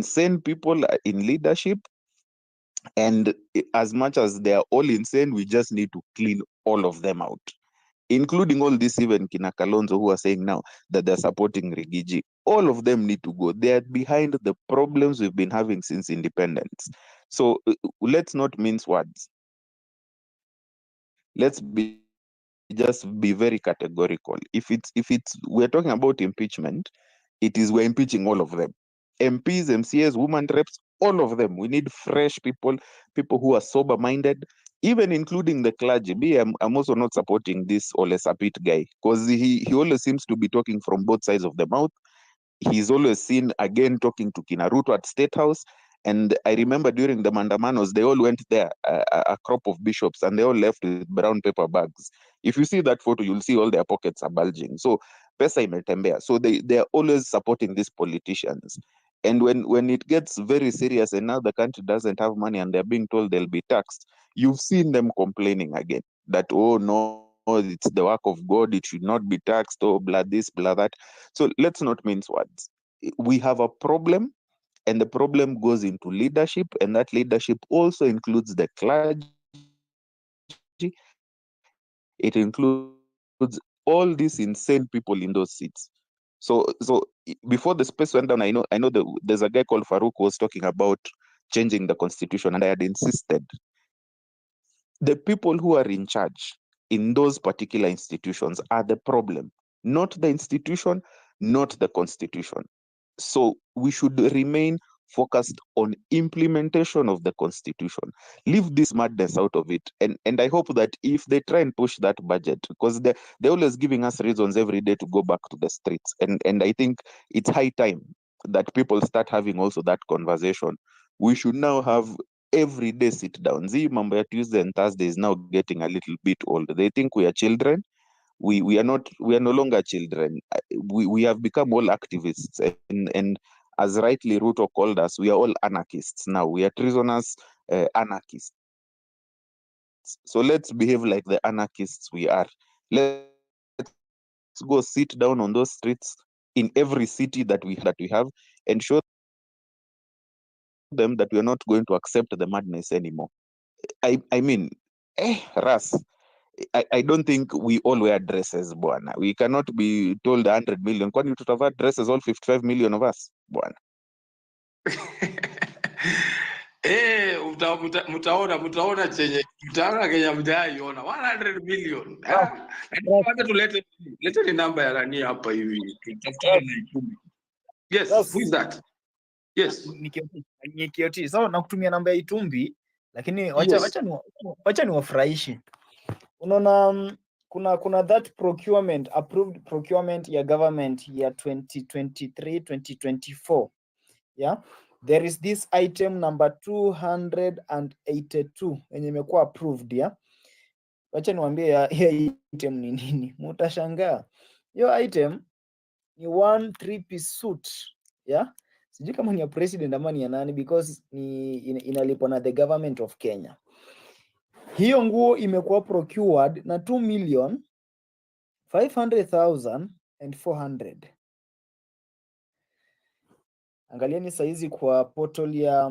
insane people in leadership. And as much as they are all insane, we just need to clean all of them out, including all this, even Kina Kalonzo, who are saying now that they're supporting Rigiji. All of them need to go. They are behind the problems we've been having since independence. So let's not mince words. Let's just be very categorical. If we're talking about impeachment, we're impeaching all of them. MPs, MCAs, women reps, all of them. We need fresh people who are sober-minded, even including the clergy. I'm also not supporting this Ole Sapit guy, because he always seems to be talking from both sides of the mouth. He's always seen, again, talking to Kinaruto at State House. And I remember during the Mandamanos, they all went there, a crop of bishops, and they all left with brown paper bags. If you see that photo, you'll see all their pockets are bulging. So, pesa imetembea. So they are always supporting these politicians. And when it gets very serious and now the country doesn't have money and they're being told they'll be taxed, you've seen them complaining again that, oh no, it's the work of God, it should not be taxed, oh, blah this, blah that. So let's not mince words. We have a problem, and the problem goes into leadership, and that leadership also includes the clergy. It includes all these insane people in those seats. So before the space went down, I know there's a guy called Farouk who was talking about changing the constitution, and I had insisted the people who are in charge in those particular institutions are the problem, not the institution, not the constitution. So we should remain focused on implementation of the constitution. Leave this madness out of it. And I hope that if they try and push that budget, because they're always giving us reasons every day to go back to the streets. And I think it's high time that people start having also that conversation. We should now have everyday sit downs. Mambo ya Tuesday and Thursday is now getting a little bit old. They think we are children. We are no longer children. We have become all activists, and as rightly Ruto called us, we are all anarchists now. We are treasonous anarchists. So let's behave like the anarchists we are. Let's go sit down on those streets in every city that we have and show them that we are not going to accept the madness anymore. I mean, Ras, I don't think we all wear dresses, bwana. We cannot be told 100 million. Kwani tutavaa dresses, all 55 million of us, bwana? Mutaona chenye Kenya mtaiona 100 million. Hata tulete ni namba ya nani hapa hivi. Tutafutane na Itumbi. Yes, who is that? Yes. Ni Kioti. So nakutumia namba ya Itumbi, lakini wacha niwafurahishe. Unaona kuna that approved procurement ya government ya 2023-2024. Yeah, there is this item number 282 yenye imekuwa approved. Yeah, wacha niwaambie ya item ni nini, mtashangaa. Hiyo item ni 1 3-piece suit. Yeah, sijui kama ni ya president ama ni ya nani, because inalipwa na the government of Kenya. Hiyo nguo imekuwa procured na 2,500,400. Angalieni saizi kwa portal ya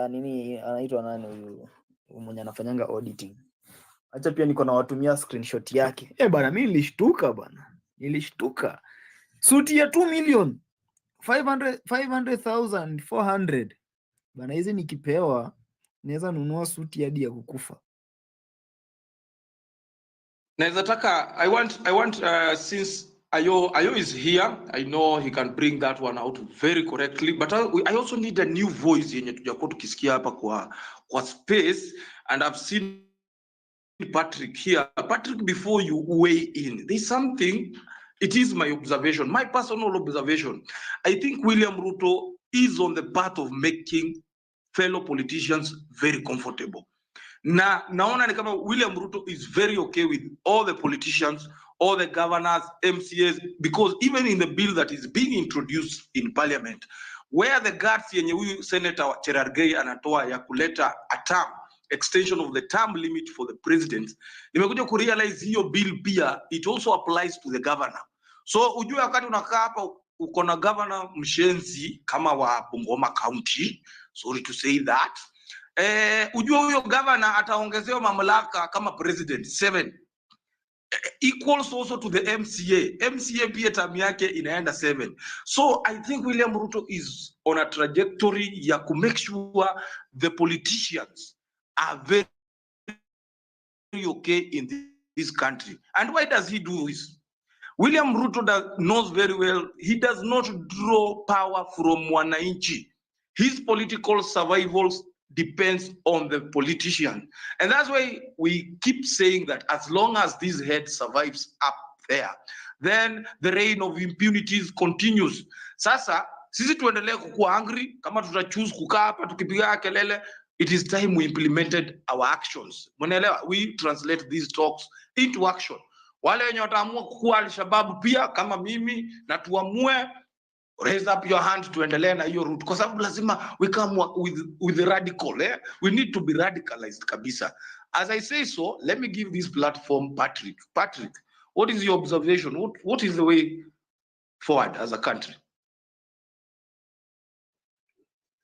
nini anaitwa nani huyu mwenye anafanyanga auditing. Acha pia niko na watumia screenshot yake. Bana mimi nilishtuka bana. Nilishtuka. Suti ya 2,500,400. Bana hizi nikipewa naweza nunua suti hadi ya kukufa. Naweza taka I want since Ayo is here, I know he can bring that one out very correctly, but I also need a new voice yenye tujakuwa tukisikia hapa kwa space, and I've seen Patrick here. Patrick, before you weigh in, there's something, it is my observation, my personal observation. I think William Ruto is on the path of making fellow politicians very comfortable. Naona ni kama William Ruto is very okay with all the politicians, all the governors, MCAs, because even in the bill that is being introduced in parliament, where the guards yenye huyu Senator Cherargei anatoa ya kuleta a term, extension of the term limit for the president, nimekuja kurealize hiyo bill pia, it also applies to the governor. So ujue wakati unakaa hapa uko na governor mshenzi kama wa Bungoma County, sorry to say that, ujua huyo governor ataongezewa mamlaka kama president 7 equals also to the MCA pia term yake inaenda 7. So I think William Ruto is on a trajectory ya to make sure the politicians are very okay in this country. And why does he do this? William Ruto knows very well he does not draw power from wananchi. His political survival depends on the politician. And that's why we keep saying that as long as this head survives up there, then the reign of impunities continues. Sasa, sisi tuendelee kukuwa angry, kama tutachoose kukaa hapa tukipiga kelele, it is time we implemented our actions. Mnaelewa? We translate these talks into action. Wale wenye wataamua kukuwa Al-Shabaab pia kama mimi na tuamue, raise up your hand, tuendelee na hiyo route, kwa sababu lazima we come with the radical. We need to be radicalized kabisa. As I say so, let me give this platform Patrick. Patrick, what is your observation? What is the way forward as a country?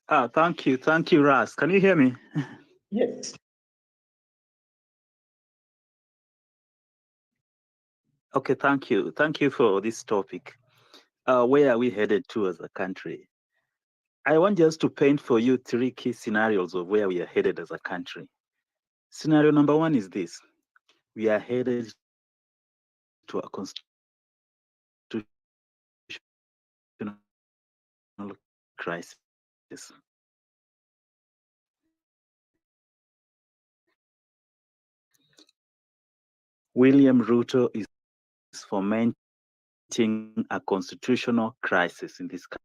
Thank you, Ras. Can you hear me? Yes. Okay, thank you for this topic. Where are we headed to as a country? I want just to paint for you 3 key scenarios of where we are headed as a country. Scenario number 1 is this: we are headed to a constitutional crisis. William Ruto is fomenting a constitutional crisis in this country.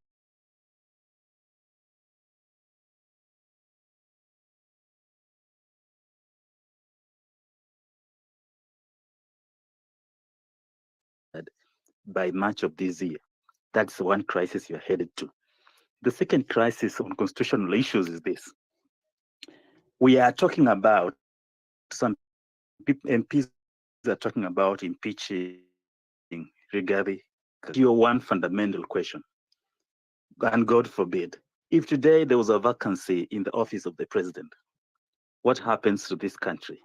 By March of this year. That's one crisis you're headed to. The second crisis on constitutional issues is this: we are talking about, some MPs are talking about impeaching Rigathi. Your one fundamental question, and God forbid, if today there was a vacancy in the office of the president, what happens to this country?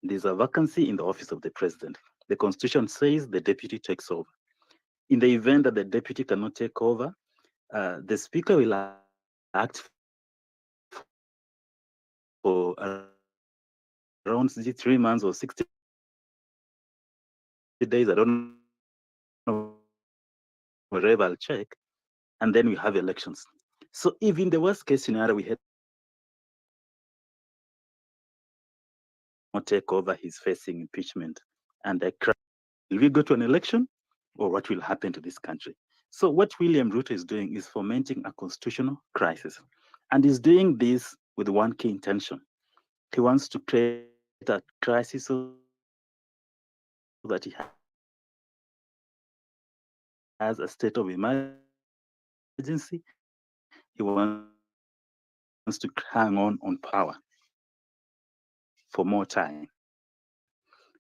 There's a vacancy in the office of the president. The constitution says the deputy takes over. In the event that the deputy cannot take over, the speaker will act for around 3 months or 60 days. I don't know, wherever, I'll check. And then we have elections. So if in the worst case scenario we had not take over, he's facing impeachment and a crime, will we go to an election, or what will happen to this country? So what William Ruto is doing is fomenting a constitutional crisis, and he's doing this with one key intention. He wants to create a crisis so that he has a state of emergency. He wants to hang on power for more time.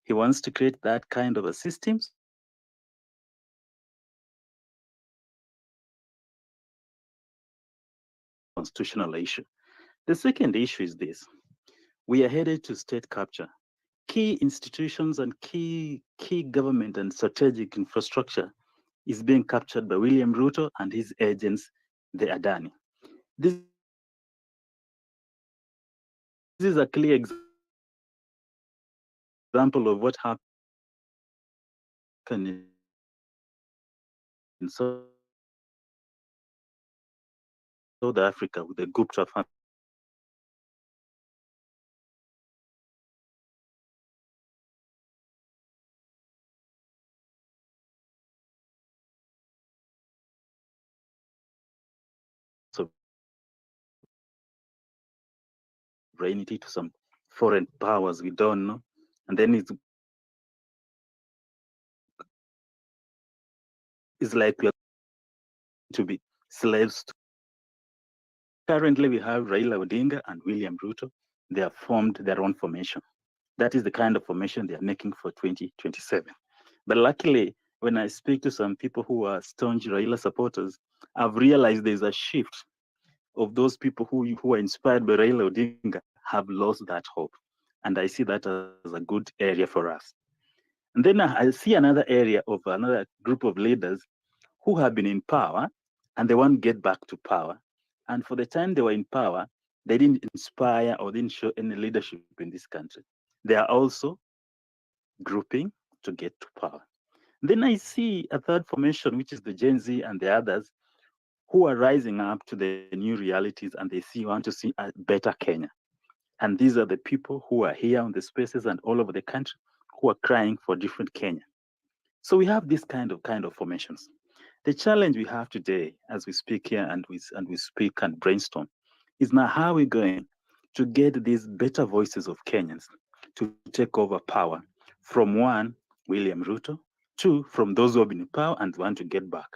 He wants to create that kind of a system constitutional issue. The second issue is this: we are headed to state capture. Key institutions and key government and strategic infrastructure is being captured by William Ruto and his agents, the Adani. This is a clear example of what happened in South Africa with the Gupta family. Sovereignty to some foreign powers we don't know, and then it's like we're to be slaves. Currently, we have Raila Odinga and William Ruto. They have formed their own formation. That is the kind of formation they are making for 2027. But luckily, when I speak to some people who are staunch Raila supporters, I've realized there's a shift of those people who are inspired by Raila Odinga have lost that hope. And I see that as a good area for us. And then I see another area of another group of leaders who have been in power and they want to get back to power. And for the time they were in power, they didn't inspire or didn't show any leadership in this country. They are also grouping to get to power. Then I see a third formation, which is the Gen Z and the others who are rising up to the new realities and they want to see a better Kenya. And these are the people who are here on the spaces and all over the country who are crying for different Kenya. So we have this kind of formations. The challenge we have today as we speak here and we speak and brainstorm is now how we're going to get these better voices of Kenyans to take over power from one, William Ruto, two, from those who have been in power and want to get back.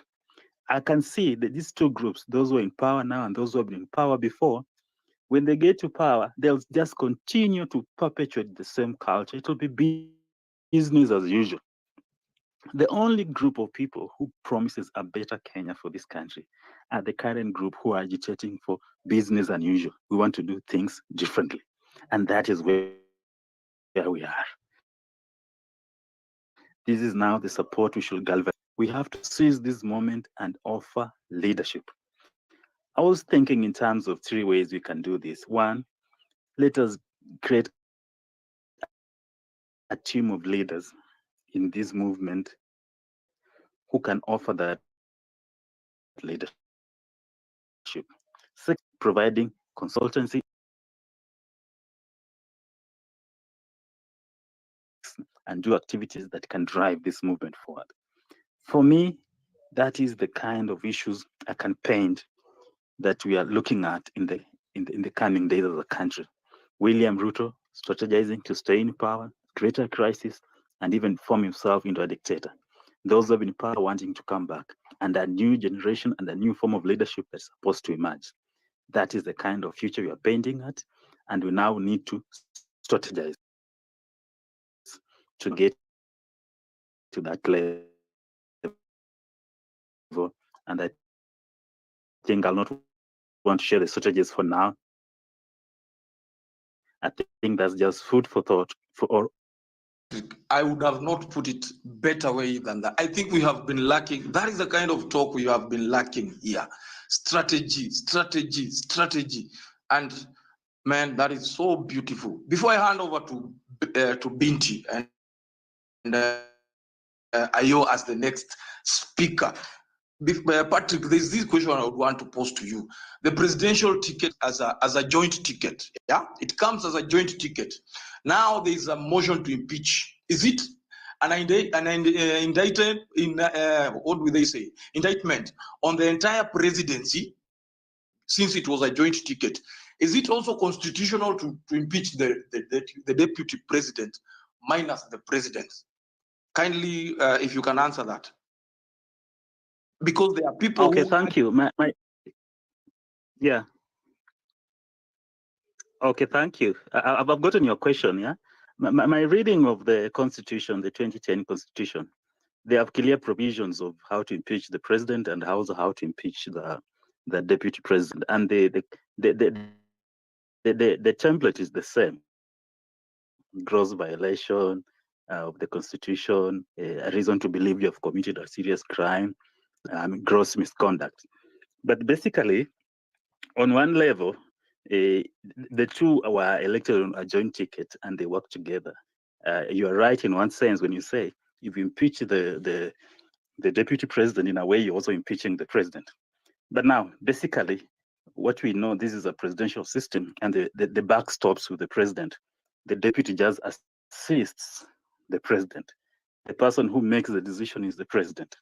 I can see that these two groups, those who are in power now and those who have been in power before, when they get to power, they'll just continue to perpetuate the same culture. It will be business as usual. The only group of people who promises a better Kenya for this country are the current group who are agitating for business unusual. We want to do things differently. And that is where we are. This is now the support we should galvanize. We have to seize this moment and offer leadership. I was thinking in terms of three ways we can do this. One, let us create a team of leaders in this movement who can offer that leadership. Second, providing consultancy and and do activities that can drive this movement forward. For me, that is the kind of issues I can paint that we are looking at in the coming days of the country. William Ruto strategizing to stay in power, create a crisis, and even form himself into a dictator. Those who have been in power wanting to come back, and a new generation and a new form of leadership that's supposed to emerge. That is the kind of future we are painting at, and we now need to strategize to get to that level. And I think I'll not want to share the strategies for now. I think that's just food for thought for all. I would have not put it better way than that. I think we have been lacking. That is the kind of talk we have been lacking here. Strategy, strategy, strategy. And man, that is so beautiful. Before I hand over to Binti and Ayo as the next speaker, Patrick, there's this question I would want to pose to you. The presidential ticket as a joint ticket, yeah? It comes as a joint ticket. Now there's a motion to impeach. Is it indicted in what do they say? Indictment on the entire presidency, since it was a joint ticket. Is it also constitutional to impeach the deputy president minus the president? Kindly, if you can answer that. Because there are people Okay, who... thank you. Yeah. Okay, thank you. I've gotten your question, yeah? My reading of the Constitution, the 2010 Constitution, they have clear provisions of how to impeach the president and also how to impeach the deputy president. And the template is the same. Gross violation of the Constitution, a reason to believe you have committed a serious crime, gross misconduct. But basically, on one level, the two were elected on a joint ticket and they work together. You are right in one sense when you say if you impeach the deputy president, in a way you're also impeaching the president. But now, basically, what we know, this is a presidential system and the buck stops with the president. The deputy just assists the president. The person who makes the decision is the president.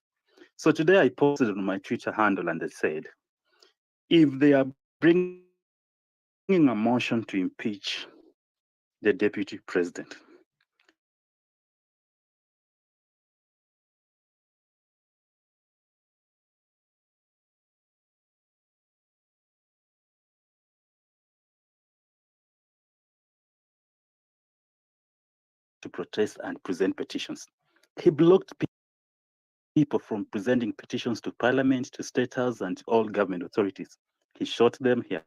So today I posted on my Twitter handle and I said, if they are bringing a motion to impeach the deputy president, I want to know what is the purpose of that motion. To protest and present petitions. He blocked people people from presenting petitions to parliament, to state house, and all government authorities. He shot them, he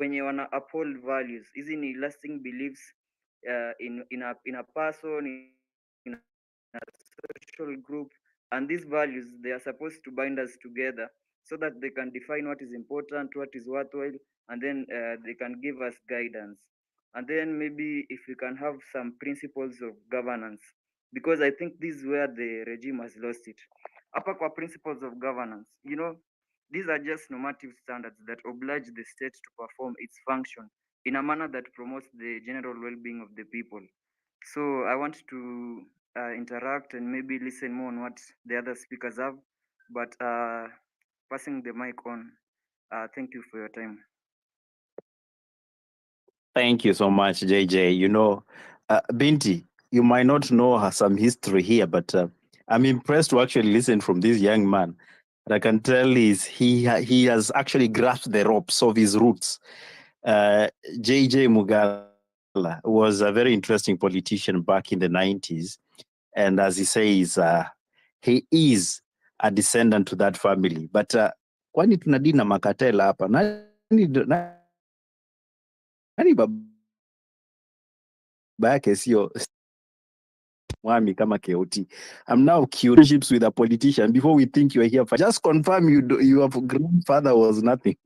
wenye wana uphold values. Hizi ni lasting beliefs in a person, in a social group, and these values, they are supposed to bind us together so that they can define what is important, what is worthwhile, and then they can give us guidance. And then maybe if we can have some principles of governance, because I think this is where the regime has lost it. Hapa kwa principles of governance, these are just normative standards that oblige the state to perform its function in a manner that promotes the general well-being of the people. So I want to interact and maybe listen more on what the other speakers have, but passing the mic on. Thank you for your time. Thank you so much, JJ. Binti, you might not know some history here, but I'm impressed to actually listen from this young man. What I can tell is he has actually grasped the ropes of his roots. JJ Mugala was a very interesting politician back in the 90s. And as he says, he is a descendant to that family. But kwani tunadina makatela hapa? Nani baba yake sio mwami kama KOT? I'm now curious with a politician. Before we think you are here, just confirm your grandfather was nothing.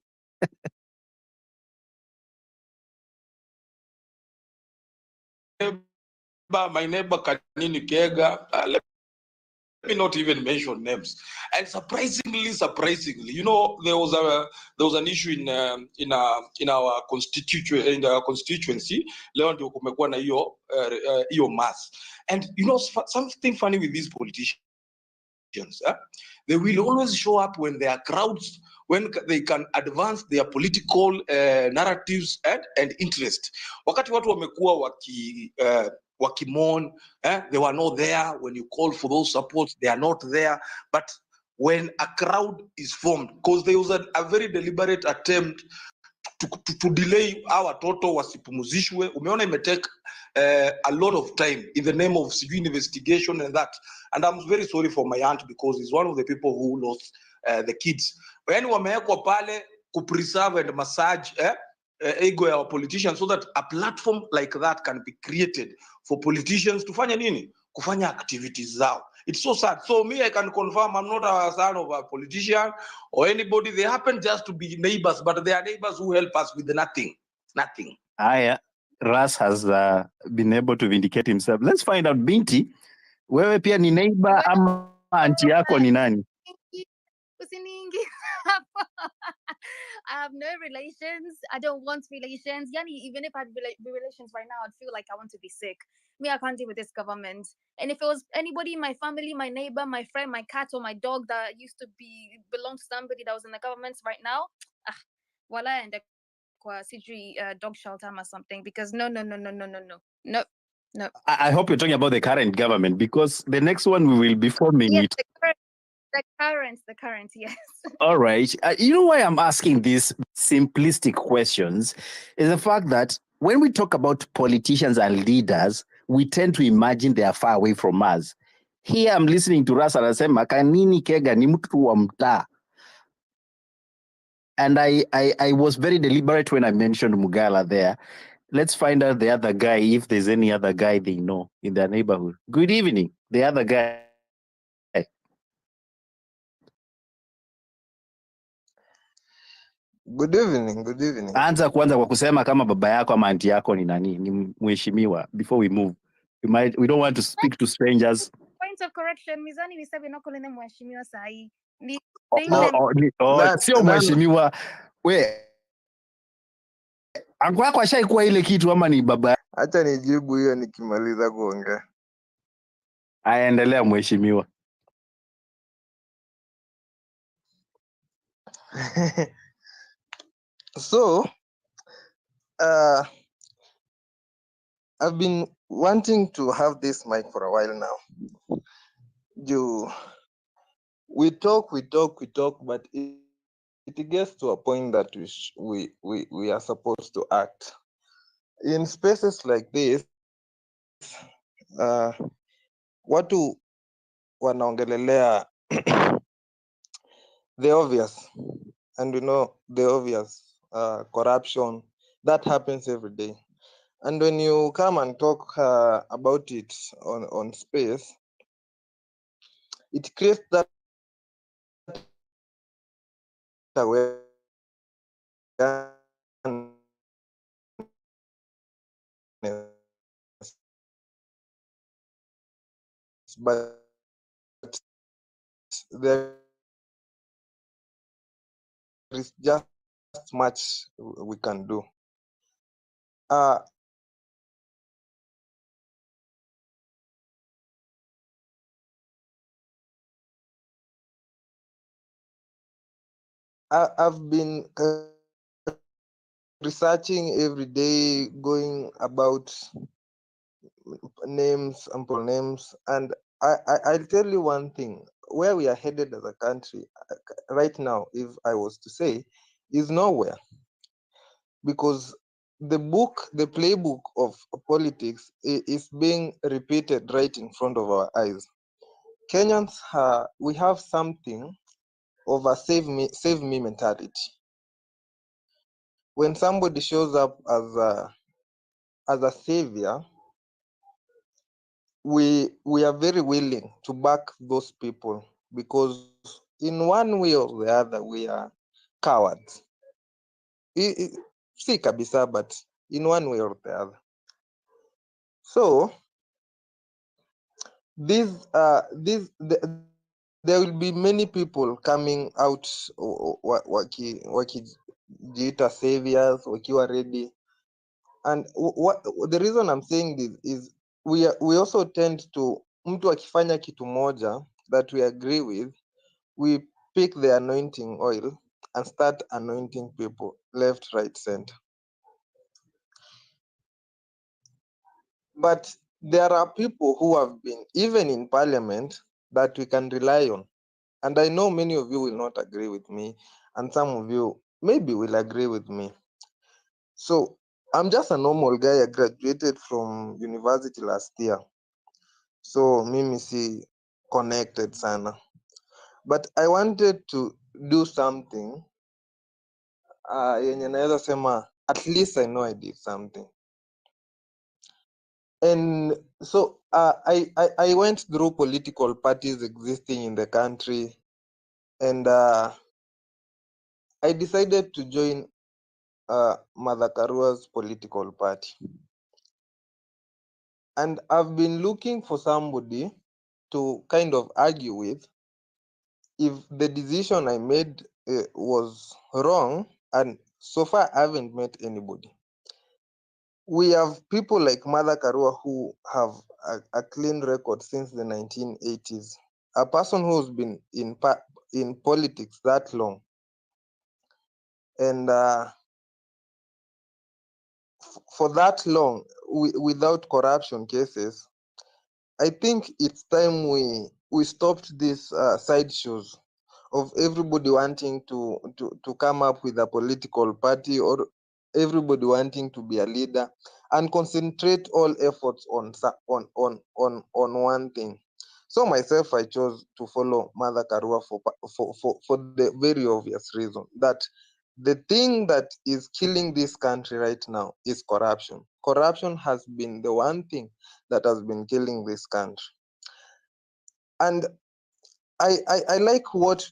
My neighbor Kanini Kega, let me not even mention names. And surprisingly, there was an issue in our constituency. Leo ndio kumekuwa na hiyo mass. And something funny with these politicians, they will always show up when there are crowds, when they can advance their political narratives and interest. Wakati watu wamekuwa wakimon, they were not there when you call for those supports, they are not there. But when a crowd is formed, because there was a very deliberate attempt to delay our watoto wasipumuzishwe. Umeona imetake a lot of time in the name of investigation and that. And I'm very sorry for my aunt because he's one of the people who lost the kids. When wamewekwa pale to preserve and massage ego ya politicians so that a platform like that can be created for politicians to fanya nini? Kufanya activities zao. It's so sad. So me, I can confirm I'm not a son of a politician or anybody. They happen just to be neighbors, but they are neighbors who help us with nothing. Nothing. Ras has been able to vindicate himself. Let's find out, Binti, wewe pia ni neighbor ama aunti yako ni nani? I have no relations. I don't want relations. Yani, even if I had relations right now, I'd feel like I want to be sick. Me, I can't deal with this government. And if it was anybody in my family, my neighbor, my friend, my cat, or my dog that used to belong to somebody that was in the government right now, voila, and dog shelter or something. Because no. I hope you're talking about the current government, because the next one we will be forming yes, it. The current, yes. All right. You know why I'm asking these simplistic questions is the fact that when we talk about politicians and leaders, we tend to imagine they are far away from us. Here I'm listening to Ras anasema Kanini Kega ni mtu wa mtaa. And I was very deliberate when I mentioned Mugala there. Let's find out the other guy, if there's any other guy they know in their neighborhood. Good evening, the other guy. Good evening. Anza kwanza kwa kusema kama baba yako ama aunti yako ni nani, ni mheshimiwa, before we move. We don't want to speak to strangers. Point of correction, Mizani, we said we're not calling them mheshimiwa sahi. Sio mheshimiwa. Anko yako ashaikuwa ile kitu ama ni baba? Acha nijibu hiyo nikimaliza kuongea. Aendelea mheshimiwa. So, I've been wanting to have this mic for a while now. We talk, but it gets to a point that we are supposed to act. In spaces like this, watu wanaongelelea the obvious, and the obvious corruption. That happens every day. And when you come and talk about it on space, it creates that awareness, but there is just much we can do. I've been researching every day, going about names, ample names, and I'll tell you one thing: where we are headed as a country right now, if I was to say, is nowhere, because the playbook of politics is being repeated right in front of our eyes. Kenyans, we have something of a save me mentality. When somebody shows up as a savior, we are very willing to back those people, because in one way or the other we are cowards. Si kabisa, but in one way or the other. So there will be many people coming out wakijiita saviors, wakiwa ready. And what the reason I'm saying this is we also tend to, mtu akifanya kitu moja that we agree with, we pick the anointing oil and start anointing people left, right, center. But there are people who have been even in parliament that we can rely on. And I know many of you will not agree with me, and some of you maybe will agree with me. So I'm just a normal guy. I graduated from university last year. So mimi si connected sana. But I wanted to do something yenye naweza sema at least I know I did something. And so I went through political parties existing in the country, and I decided to join Mother Karua's political party. And I've been looking for somebody to kind of argue with if the decision I made was wrong, and so far I haven't met anybody. We have people like Mother Karua who have a clean record since the 1980s. A person who's been in politics that long, and for that long without corruption cases. I think it's time we stopped these sideshows of everybody wanting to come up with a political party, or everybody wanting to be a leader, and concentrate all efforts on one thing. So myself, I chose to follow Mother Karua for the very obvious reason that the thing that is killing this country right now is corruption. Corruption has been the one thing that has been killing this country. And I like what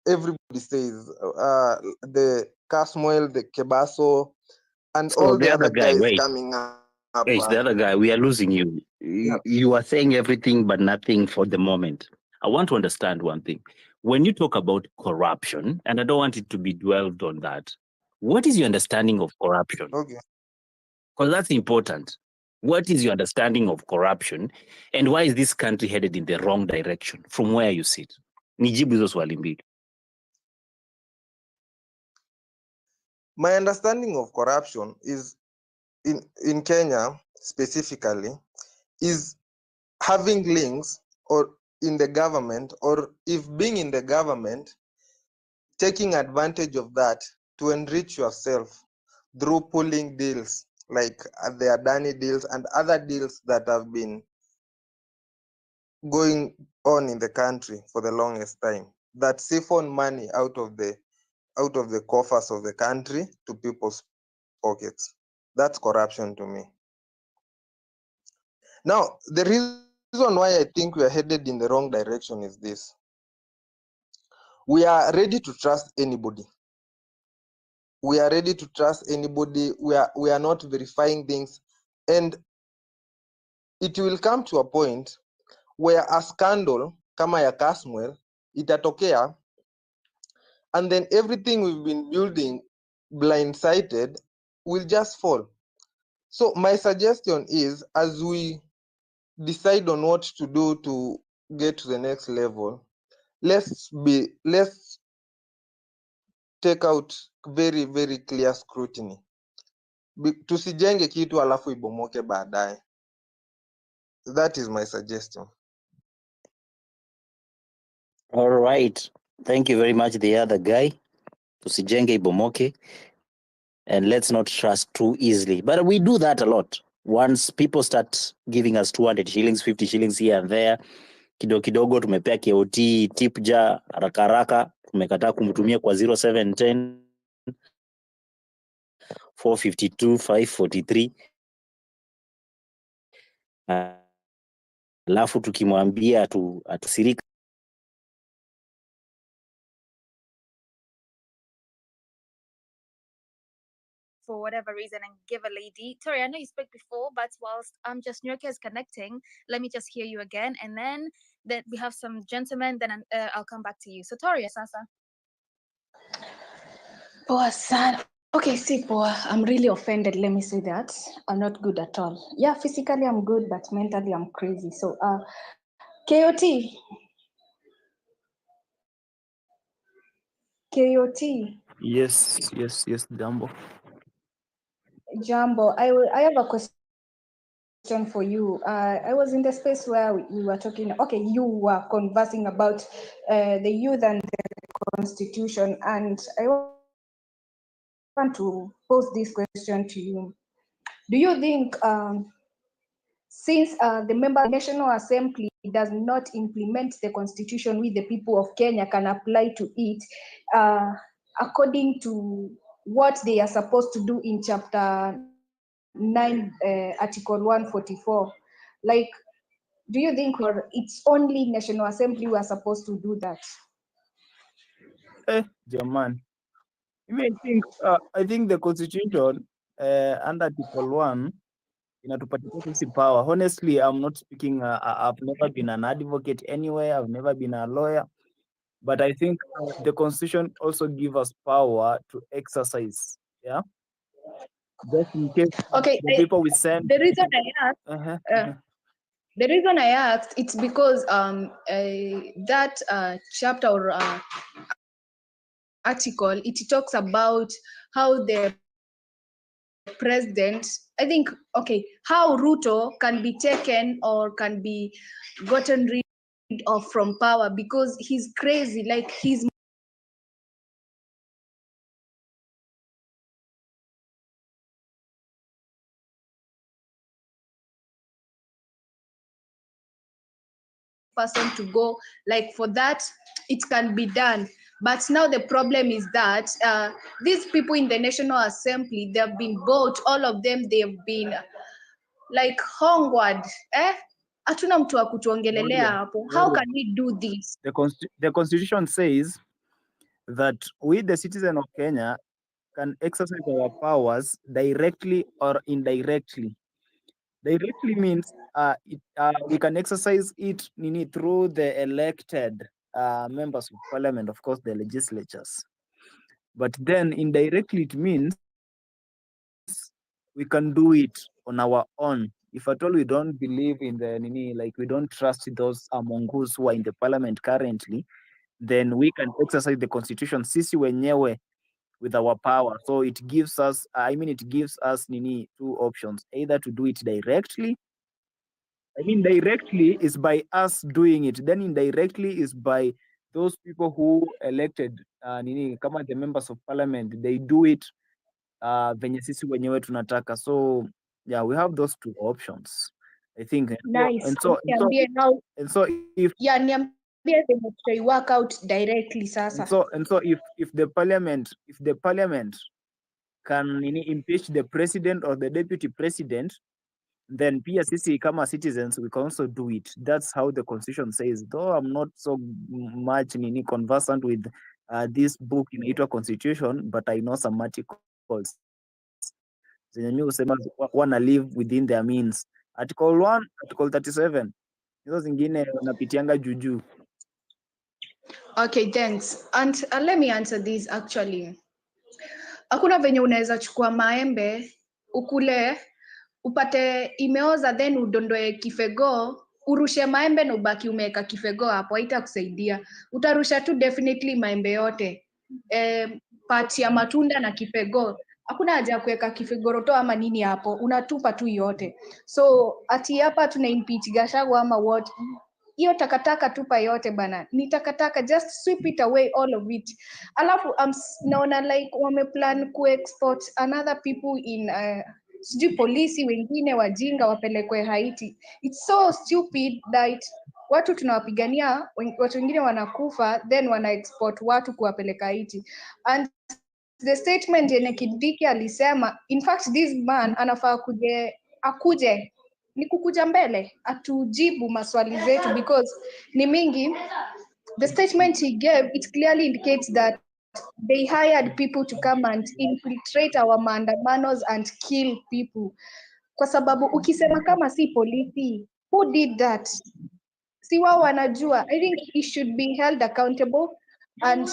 everybody says, the Casmuel, the Kebaso, and So all the the other other guy, guys wait, coming up. the other guy, we are losing you. Yeah. You are saying everything but nothing for the moment. I want to understand one thing. When you talk about corruption, and I don't want it to be dwelled on that, what is your understanding of corruption? Okay. Because that's important. What is your understanding of corruption, and why is this country headed in the wrong direction from where you sit? Nijibu hizo swali mbili. My understanding of corruption is in Kenya specifically is having links or in the government, or if being in the government, taking advantage of that to enrich yourself through pulling deals like the Adani deals and other deals that have been going on in the country for the longest time, that siphon money out of the out of the coffers of the country to people's pockets. That's corruption to me. Now, the reason why I think we are headed in the wrong direction is this. We are ready to trust anybody. We are ready to trust anybody. We are not verifying things. And it will come to a point where a scandal kama ya Caswell itatokea, and then everything we've been building blindsided will just fall. So my suggestion is, as we decide on what to do to get to the next level, let's take out very, very clear scrutiny. Tusijenge kitu alafu ibomoke baadaye. That is my suggestion. All right. Thank you very much, the other guy. Tusijenge ibomoke. And let's not trust too easily. But we do that a lot. Once people start giving us 200 shillings, 50 shillings here and there, kidogo kidogo tumepea KOT, tipja, haraka haraka, tumekataa kumtumia kwa 0710 452 543. Alafu tukimwambia atusirika for whatever reason and give a lady. Tori, I know you spoke before, but whilst just Nyoka is connecting, let me just hear you again, and then we have some gentlemen. Then I'll come back to you. So Tori, Sasa. Poor son. Okay, see, poor. I'm really offended. Let me say that. I'm not good at all. Yeah, physically I'm good, but mentally I'm crazy. So, KOT. KOT. Yes, Jambo. Jambo. I have a question for you. I was in the space where we were talking. Okay, you were conversing about the youth and the constitution, and I want to pose this question to you. Do you think, since the National Assembly does not implement the constitution with the people of Kenya can apply to it according to what they are supposed to do in Chapter 9, Article 144? Like, do you think it's only National Assembly who are supposed to do that? German. I think the constitution under Article 1 inatupatia sisi power. Honestly, I'm not speaking, I've never been an advocate anywhere, I've never been a lawyer, but I think the constitution also gives us power to exercise. Yeah. Just in case Okay, the people we send. the reason I asked, the reason I asked, it's because that chapter or article, it talks about how the president, I think, okay, how Ruto can be taken or can be gotten rid of from power because he's crazy, like he's person to go, like for that it can be done. But now the problem is that these people in the National Assembly, they've been bought, all of them, they've been like hongward. Hatuna mtu wa kutuongelelea hapo. How can we do this? The constitution says that we, the citizen of Kenya, can exercise our powers directly or indirectly. Directly means we can exercise it through the elected members of parliament, of course, the legislatures. But then indirectly it means we can do it on our own. If at all we don't believe in like we don't trust those among us who are in the parliament currently, then we can exercise the constitution sisi wenyewe with our power. So it gives us, it gives us two options, either to do it directly. Directly is by us doing it, then indirectly is by those people who elected kama the members of parliament, they do it venye sisi wenyewe tunataka. So yeah, we have those two options, I think. Nice. And so if work out directly sasa. And so if the parliament can impeach the president or the deputy president, then pia sisi kama citizens we can also do it. That's how the constitution says. Though I'm not so much conversant with this book inaitwa constitution, but I know some articles zenye husema wana live within their means. Article 1, Article 37. Hizo zingine wanapitianga juju. Okay, thanks. And let me answer this actually. Hakuna venye unaweza chukua maembe ukule upate imeoza then udondoe kifego urushe maembe na ubaki umeweka kifego hapo, haitakusaidia. Utarusha tu definitely maembe yote, part ya matunda na kifego. Hakuna haja ya kuweka kifegoroto ama nini hapo, unatupa tu yote. So ati hapa tuna impeach Gachagua ama what? Hiyo takataka tupa yote bana, ni takataka, just sweep it away, all of it. Alafu naona like wameplan kuexport another people in sijui polisi wengine wajinga wapelekwe Haiti. It's so stupid that watu tunawapigania, watu wengine wanakufa, then wana export watu kuwapeleka Haiti. And the statement yenye Kindiki alisema, in fact this man anafaa akuje ni kukuja mbele atujibu maswali zetu, because ni mingi. The statement he gave, it clearly indicates that they hired people to come and infiltrate our maandamanos and kill people. Kwa sababu ukisema kama si polisi, who did that? Si wao wanajua. I think he should be held accountable. And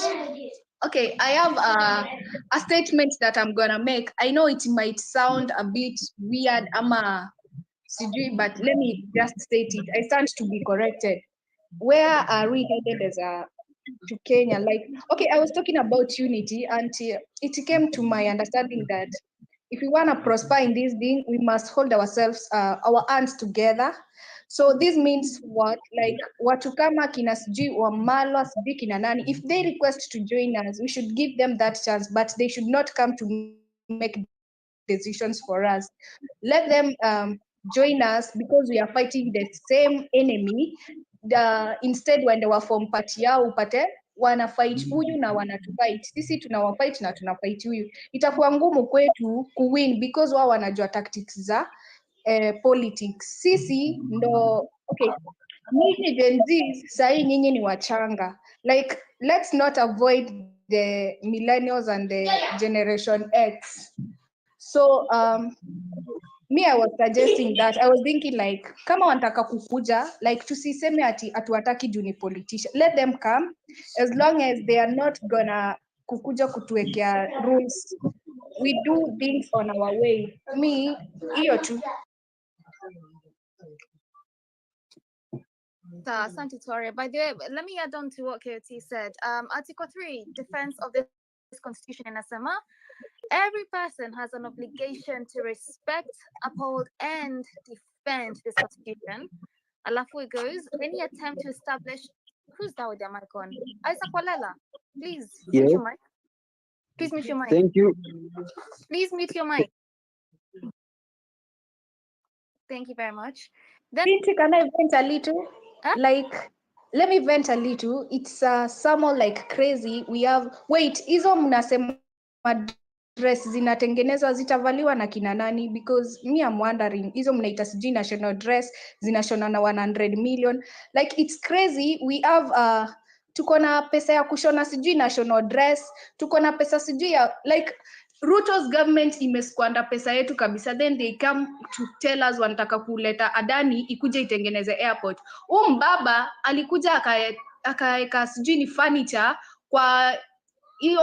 okay, I have a statement that I'm gonna make. I know it might sound a bit weird ama sijui, but let me just state it. I stand to be corrected. Where are we headed as to Kenya? Like, okay, I was talking about unity, and it came to my understanding that if we want to prosper in this thing, we must hold ourselves, our hands together. So this means what? Like, watu kama kina sijui Wamalwa sijui kina nani, if they request to join us, we should give them that chance, but they should not come to make decisions for us. Let them join us because we are fighting the same enemy. Instead when they were from party yao upate wana fight huyu na wanatufight sisi, tunawafight na tunafight huyu, itakuwa ngumu kwetu kuwin because wao wanajua tactics za politics. Sisi ndo okay, nyinyi Gen Z sahi nyinyi ni wachanga, like let's not avoid the millennials and the generation X. So me, I was suggesting that, I was thinking like kama wanataka kukuja, like tusiseme ati atuwataki juu ni politician. Let them come as long as they are not gonna kukuja kutuwekea rules. We do things on our way. Me, hiyo tu. Asante Tori. By the way, let me add on to what KOT said. Article 3, defense of this constitution in Asama. Every person has an obligation to respect, uphold, and defend this constitution. Alafu it goes, any attempt to establish, who's that with their mic on? Isaac Walela, please mute your mic. Please mute your mic. Thank you. Please mute your mic. Thank you very much. Then, can I vent a little? Huh? Like, let me vent a little. It's somehow like crazy. We have, wait, hizo mnasema dress zinatengenezwa zitavaliwa na kina nani? Because me I'm wondering, hizo mnaita sijui national dress zinashona na 100 million. Like it's crazy. We have tuko na pesa ya kushona sijui national dress, tuko na pesa sijui ya like Ruto's government imeskwanda pesa yetu kabisa, then they come to tell us wanataka kuleta Adani ikuje itengeneze airport. Mbaba alikuja akaeka sijui ni furniture kwa hiyo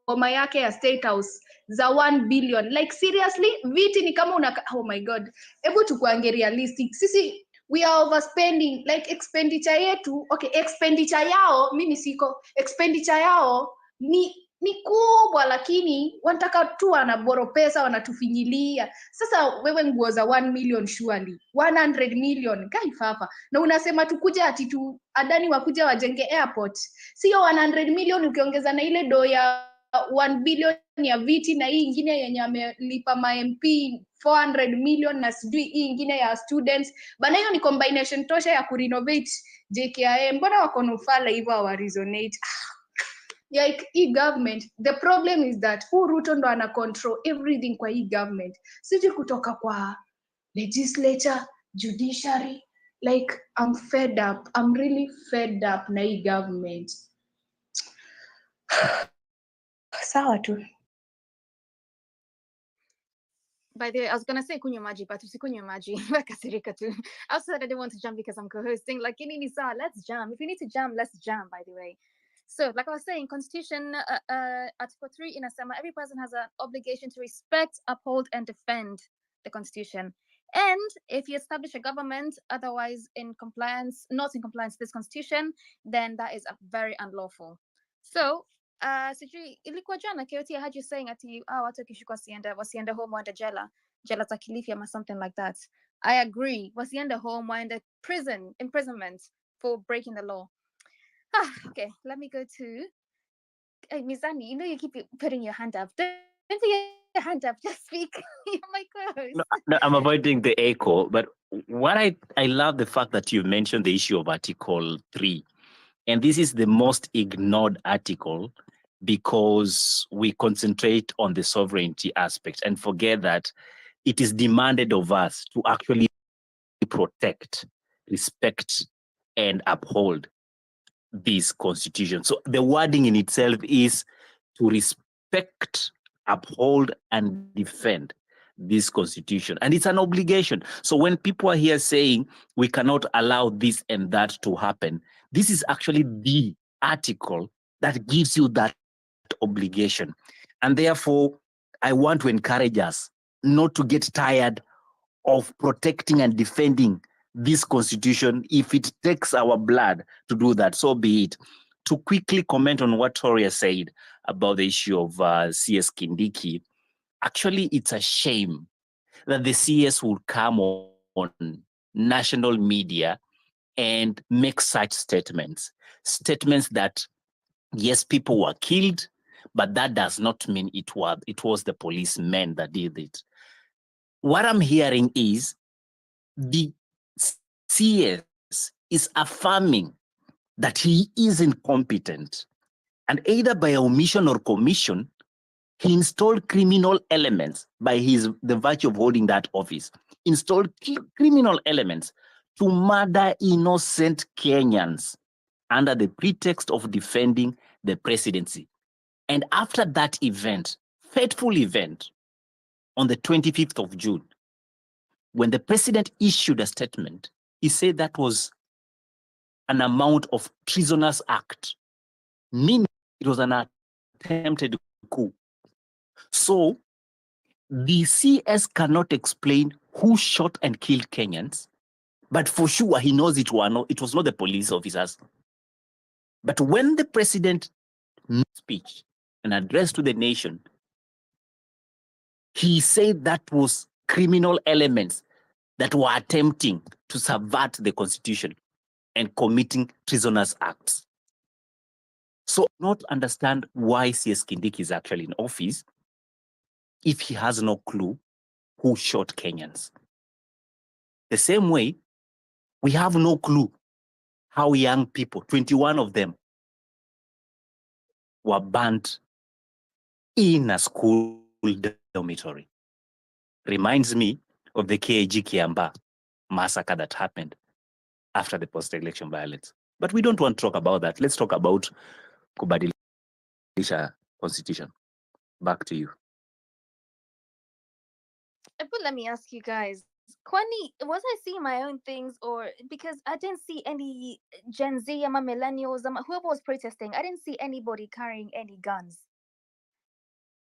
boma yake ya State House za 1 billion. Like seriously, viti ni kama oh my god. Hebu tukuange realistic. Sisi we are overspending, like expenditure yetu, okay, expenditure yao mimi siko, expenditure yao ni kubwa, lakini wanataka tu wanaboro pesa wanatufinyilia. Sasa wewe nguo za 1 million surely 100 million kaifafa, na unasema tukuje ati tu Adani wakuja wajenge airport. Sio 100 million ukiongeza na ile do ya 1 billion ya viti na hii ingine yenye amelipa ma MP 400 million na sijui hii ingine ya students bana, hiyo ni combination tosha ya kurenovate JKIA. Mbona wako nufala hivyo hawa resonate? Like hii government, the problem is that Ruto ndo ana control everything kwa hii government, siji kutoka kwa legislature, judiciary. Like I'm fed up, I'm really fed up na hii government. Sawa tu. By the way, I was gonna say kunywa maji, but usikunywe maji. Kasirika tu. I also said I didn't want to jump because I'm co-hosting. Like, let's jam. If we need to jam, let's jam, by the way. So, like I was saying, Constitution, Article 3 inasema every person has an obligation to respect, uphold, and defend the Constitution. And if you establish a government otherwise not in compliance with this Constitution, then that is very unlawful. So, sijui ilikuwa jana Kioti, I heard you saying ati watu wakishikwa wasiende home waende jela za Kilifi or something like that. I agree, wasiende home waende imprisonment for breaking the law. Okay, let me go to Mizani. You know you keep putting your hand up. Don't put your hand up, just speak. You're my co-host. No, I'm avoiding the echo, but what I love the fact that you mentioned the issue of Article 3. And this is the most ignored article because we concentrate on the sovereignty aspect and forget that it is demanded of us to actually protect, respect, and uphold this constitution. So the wording in itself is to respect, uphold, and defend this constitution. And it's an obligation. So when people are here saying we cannot allow this and that to happen, this is actually the article that gives you that obligation. And therefore, I want to encourage us not to get tired of protecting and defending this constitution. If it takes our blood to do that, so be it. To quickly comment on what Toria said about the issue of CS Kindiki, actually, it's a shame that the CS would come on national media and make such statements that, yes, people were killed, but that does not mean it was the policemen that did it. What I'm hearing is the CS is affirming that he is incompetent, and either by omission or commission, he installed criminal elements by the virtue of holding that office, installed criminal elements to murder innocent Kenyans under the pretext of defending the presidency. And after that event, fateful event, on the 25th of June, when the president issued a statement, he said that was an amount of treasonous act, meaning it was an attempted coup. So the CS cannot explain who shot and killed Kenyans, but for sure he knows it was not the police officers. But when the president made speech and address to the nation, he said that was criminal elements that were attempting to subvert the constitution and committing treasonous acts. So not understand why CS Kindiki is actually in office if he has no clue who shot Kenyans. The same way, we have no clue how young people, 21 of them, were burnt in a school dormitory. Reminds me of the KAG Kiamba massacre that happened after the post-election violence. But we don't want to talk about that. Let's talk about kubadilisha constitution. Back to you. But let me ask you guys, Kwani, was I seeing my own things, or because I didn't see any Gen Z, millennials, whoever was protesting, I didn't see anybody carrying any guns.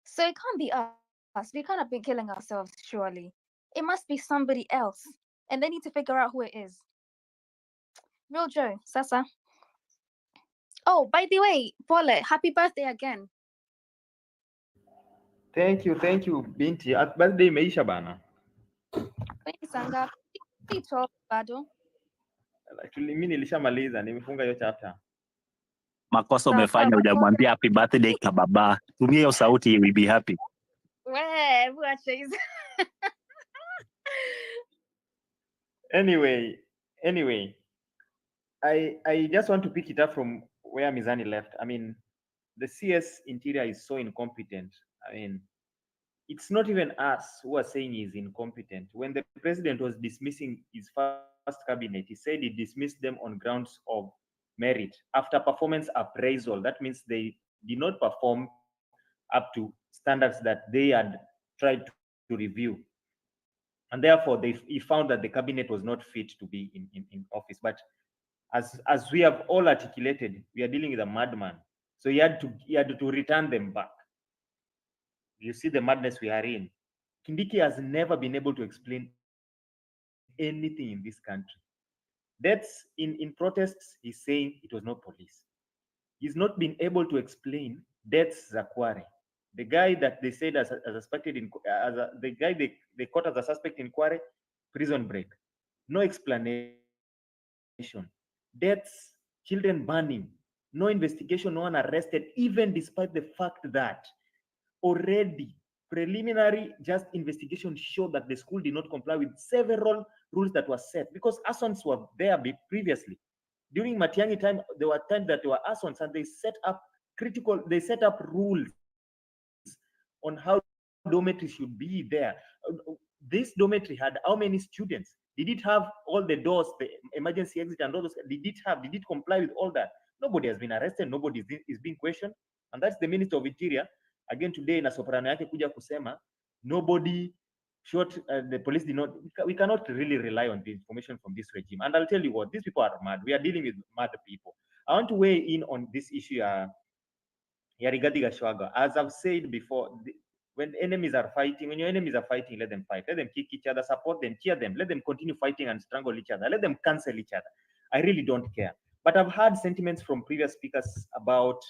So it can't be us. We can't have been killing ourselves, surely. It must be somebody else. And they need to figure out who it is. Real Joe, Sasa. Oh, by the way, Paula, happy birthday again. Thank you, binti. Birthday imeisha bana. Sanga, bado. Mimi nilishamaliza, nimefunga hiyo chapter. makosa umefanya, hujamwambia happy birthday kababa. Tumia hiyo sauti, we be happy. Anyway, I just want to pick it up from where Mizani left. I mean, the CS Interior is so incompetent. I mean, it's not even us who are saying he's incompetent. When the president was dismissing his first cabinet, he said he dismissed them on grounds of merit after performance appraisal. That means they did not perform up to standards that they had tried to review. And therefore, he found that the cabinet was not fit to be in office. But as we have all articulated, we are dealing with a madman. So he had to return them back. You see the madness we are in. Kindiki has never been able to explain anything in this country. That's in protests, he's saying it was not police. He's not been able to explain deaths Zakware. The guy that they said as a suspected in the guy they caught as a suspect in Kware, prison break. No explanation. Deaths, children burning, no investigation, no one arrested, even despite the fact that already preliminary just investigation showed that the school did not comply with several rules that were set because Asons were there previously. During Matiang'i time, there were times that there were Asons and they set up rules on how dormitory should be there. This dormitory had how many students? Did it have all the doors, the emergency exit and all those? Did it comply with all that? Nobody has been arrested, nobody is being questioned. And that's the Minister of Interior again today na soprano yake kuja kusema nobody shot the police did not. We cannot really rely on the information from this regime. And I'll tell you what, these people are mad. We are dealing with mad people. I want to weigh in on this issue Rigathi Gachagua. As I've said before, when enemies are fighting, when your enemies are fighting, let them fight. Let them kick each other, support them, cheer them. Let them continue fighting and strangle each other. Let them cancel each other. I really don't care. But I've heard sentiments from previous speakers about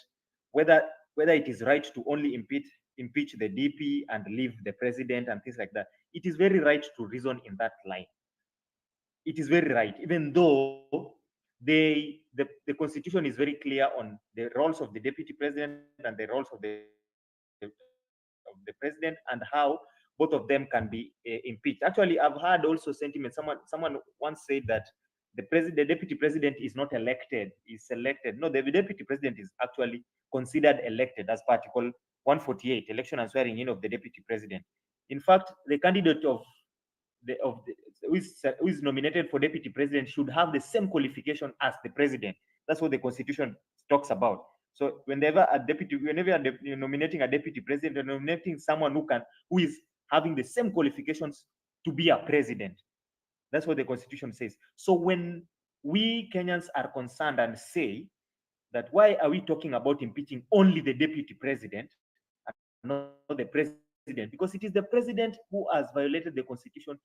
whether it is right to only impeach the DP and leave the president and things like that. It is very right to reason in that line. It is very right, even though the constitution is very clear on the roles of the deputy president and the roles of the president and how both of them can be impeached. Actually, I've heard also sentiment. Someone once said that the deputy president is not elected, is selected. No, the deputy president is actually considered elected as per Article 148, election and swearing in of the deputy president. In fact, the candidate who is nominated for deputy president should have the same qualification as the president. That's what the constitution talks about. So whenever you're nominating a deputy president, you're nominating someone who is having the same qualifications to be a president. That's what the constitution says. So when we Kenyans are concerned and say that why are we talking about impeaching only the deputy president and not the president? Because it is the president who has violated the constitution.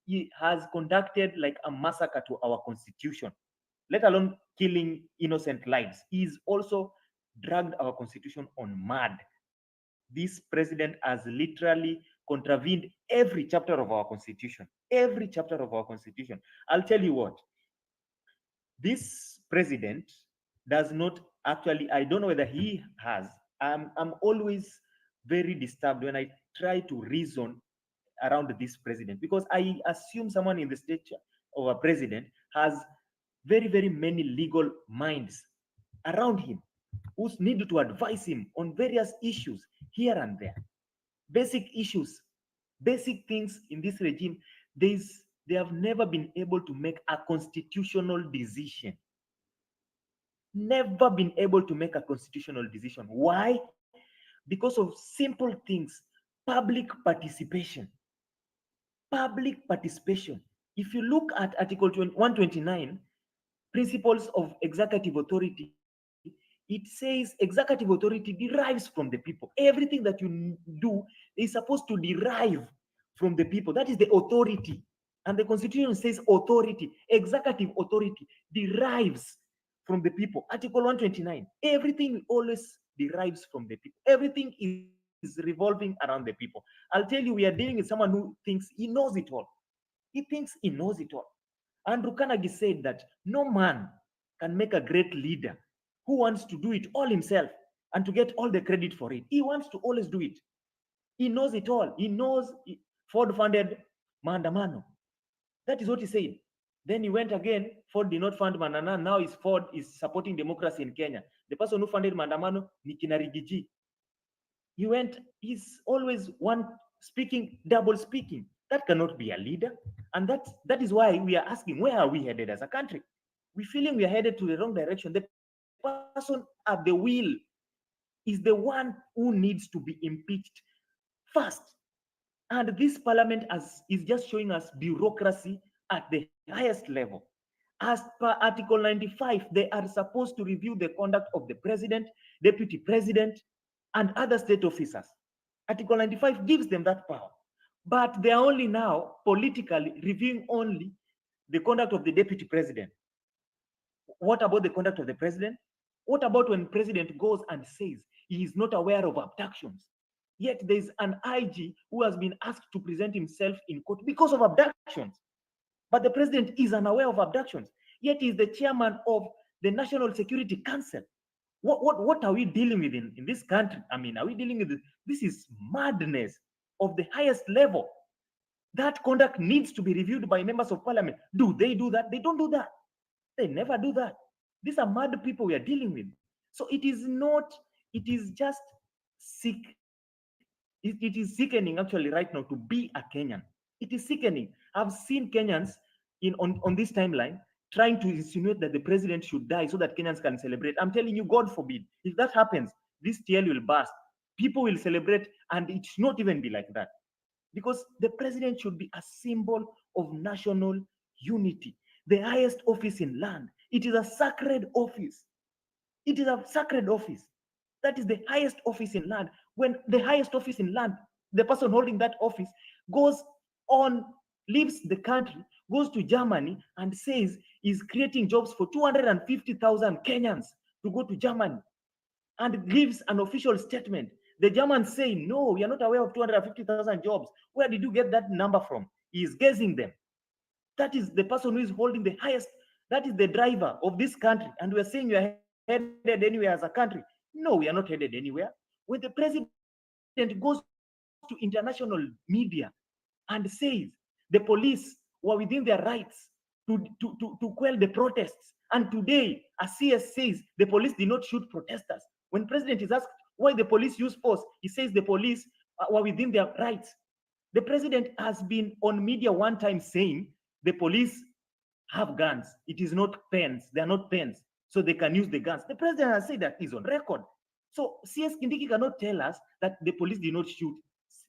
He has conducted like a massacre to our constitution, let alone killing innocent lives. He's also dragged our constitution on mad. This president has literally contravened every chapter of our constitution. Every chapter of our constitution. I'll tell you what, this president does not actually, I don't know whether he has, I'm always very disturbed when I try to reason around this president, because I assume someone in the stature of a president has very, very many legal minds around him who need to advise him on various issues here and there. Basic issues, basic things in this regime, they have never been able to make a constitutional decision. Never been able to make a constitutional decision. Why? Because of simple things. Public participation. Public participation. If you look at Article 129, Principles of Executive Authority, it says executive authority derives from the people. Everything that you do is supposed to derive from the people. That is the authority. And the Constitution says authority, executive authority derives from the people. Article 129, everything always derives from the people. Everything is revolving around the people. I'll tell you, we are dealing with someone who thinks he knows it all. He thinks he knows it all. Andrew Carnegie said that no man can make a great leader who wants to do it all himself and to get all the credit for it. He wants to always do it. He knows it all. He knows Ford funded maandamano. That is what he said. Then he went again, Ford did not fund maandamano. Now Ford is supporting democracy in Kenya. The person who funded maandamano, ni kina Rigiji. He went, he's always one speaking, double speaking. That cannot be a leader. And that is why we are asking, where are we headed as a country? We're feeling we are headed to the wrong direction. The person at the wheel is the one who needs to be impeached first. And this parliament is just showing us bureaucracy at the highest level. As per Article 95, they are supposed to review the conduct of the president, deputy president, and other state officers. Article 95 gives them that power. But they are only now politically reviewing only the conduct of the deputy president. What about the conduct of the president? What about when president goes and says he is not aware of abductions? Yet there is an IG who has been asked to present himself in court because of abductions. But the president is unaware of abductions. Yet he is the chairman of the National Security Council. What are we dealing with in this country? I mean, are we dealing with this is madness of the highest level. That conduct needs to be reviewed by members of parliament. Do they do that? They don't do that. They never do that. These are mad people we are dealing with. So it is not, it is just sick. It is sickening actually right now to be a Kenyan. It is sickening. I've seen Kenyans on this timeline trying to insinuate that the president should die so that Kenyans can celebrate. I'm telling you, God forbid, if that happens, this TL will burst. People will celebrate, and it should not even be like that. Because the president should be a symbol of national unity. The highest office in land. It is a sacred office. It is a sacred office. That is the highest office in land. When the highest office in land, the person holding that office goes on, leaves the country, goes to Germany and says he's creating jobs for 250,000 Kenyans to go to Germany and gives an official statement. The Germans say, no, we are not aware of 250,000 jobs. Where did you get that number from? He is guessing them. That is the person who is holding the highest, that is the driver of this country. And we are saying we are headed anywhere as a country. No, we are not headed anywhere. When the president goes to international media and says the police were within their rights to quell the protests, and today a CS says the police did not shoot protesters. When president is asked why the police use force, he says the police were within their rights. The president has been on media one time saying the police have guns. It is not pens. They are not pens. So they can use the guns. The president has said that he's on record. So CS Kindiki cannot tell us that the police did not shoot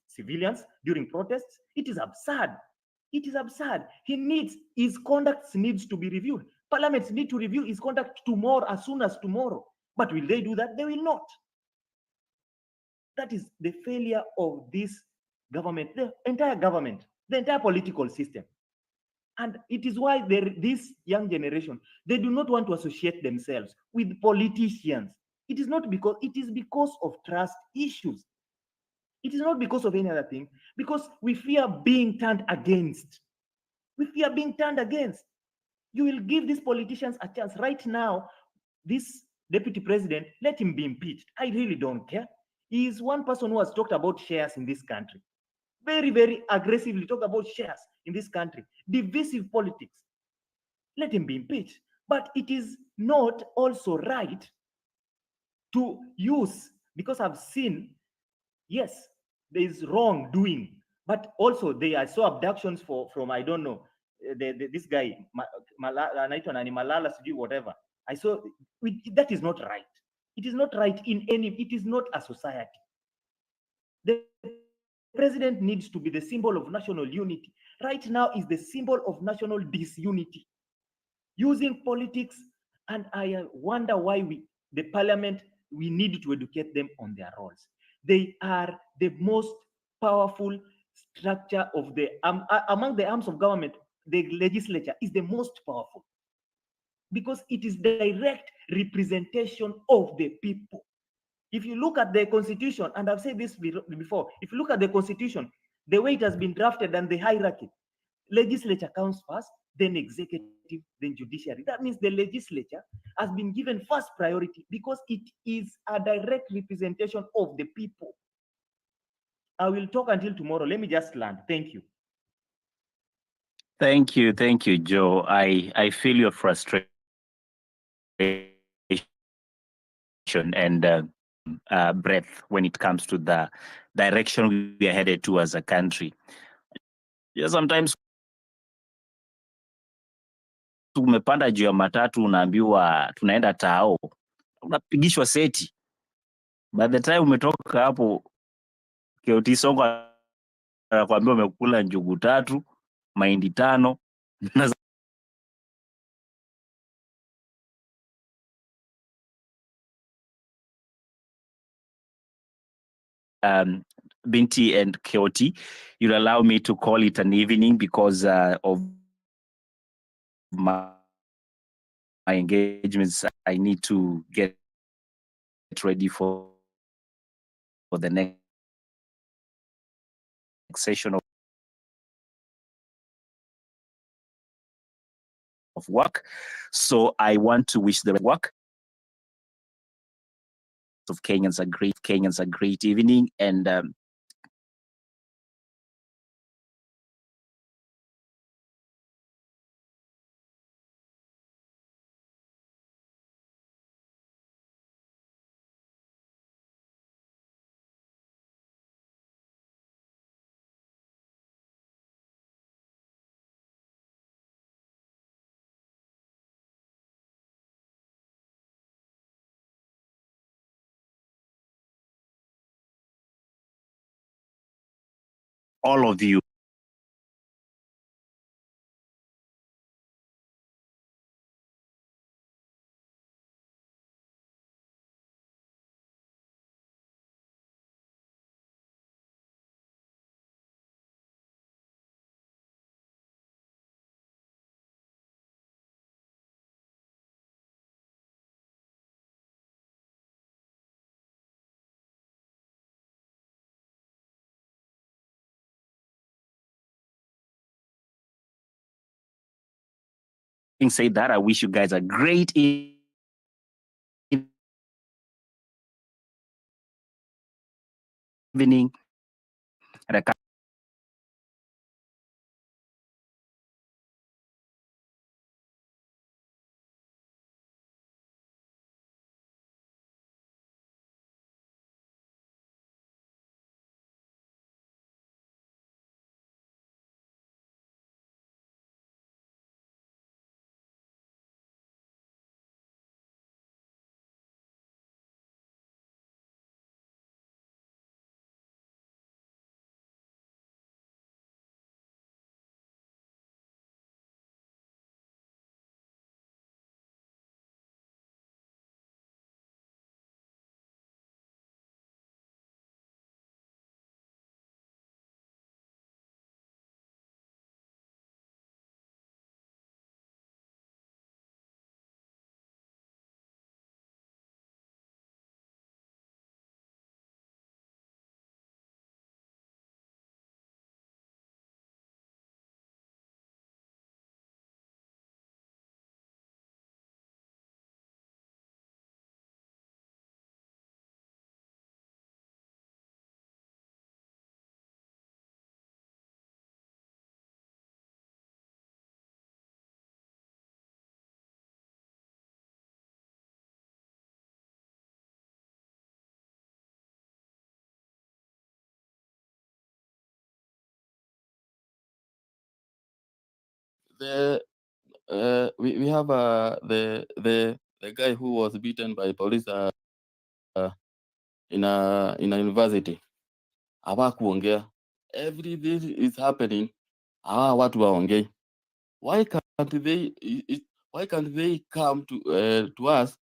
civilians during protests. It is absurd. It is absurd. His conduct needs to be reviewed. Parliaments need to review his conduct tomorrow, as soon as tomorrow. But will they do that? They will not. That is the failure of this government, the entire political system. And it is why this young generation, they do not want to associate themselves with politicians. It is because of trust issues. It is not because of any other thing, because we fear being turned against. We fear being turned against. You will give these politicians a chance. Right now, this deputy president, let him be impeached. I really don't care. He is one person who has talked about shares in this country. Very, very aggressively talk about shares in this country. Divisive politics. Let him be impeached. But it is not also right to use, because I've seen, yes, there is wrongdoing, but also I saw abductions from, I don't know, this guy, Malala, whatever. I saw, that is not right. It is not right it is not a society. The president needs to be the symbol of national unity. Right now is the symbol of national disunity. Using politics, and I wonder why the parliament, we need to educate them on their roles. They are the most powerful structure of among the arms of government. The legislature is the most powerful because it is direct representation of the people. If you look at the constitution, and I've said this before, if you look at the constitution, the way it has been drafted and the hierarchy, legislature comes first, then executive then judiciary. That means the legislature has been given first priority because it is a direct representation of the people. I will talk until tomorrow. Let me just land. Thank you. Thank you, Joe. I feel your frustration and breadth when it comes to the direction we are headed to as a country. Yeah, sometimes umepanda juu ya matatu unaambiwa tunaenda Tao, unapigishwa seti. By the time umetoka hapo, KOT Songo anakuambia umekula njugu 3, mahindi 5 na Binti and KOT, you'll allow me to call it an evening because of my engagements. I need to get ready for the next session of work. So I want to wish the work of Kenyans a great evening, and all of you. Having said that, I wish you guys a great evening. We have the guy who was beaten by police in a university. Hawakuongea. Every this is happening. Watu waongei. Why can't they come to us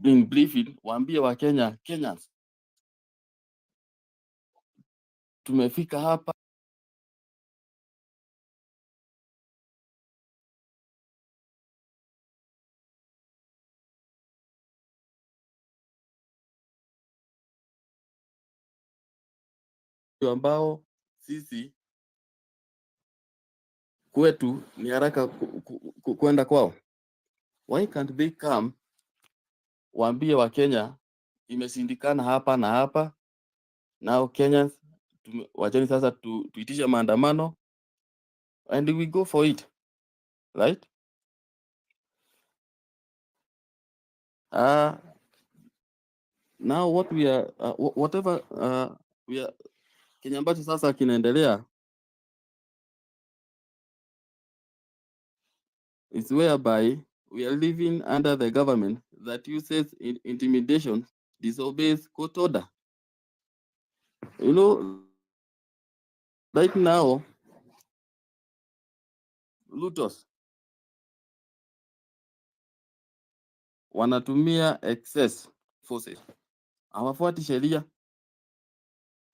being briefing, waambie wa Kenyans tumefika hapa ambao sisi kwetu ni haraka kwenda kwao. Why can't they come waambie wa Kenya imesindikana hapa na hapa, now Kenyans wacheni sasa tuitishe maandamano and we go for it, right? Now what we are whatever we are Kenya ambacho sasa kinaendelea is whereby we are living under the government that uses intimidation, disobeys court order. You know, right now, looters wanatumia excess forces, hawafuati sheria.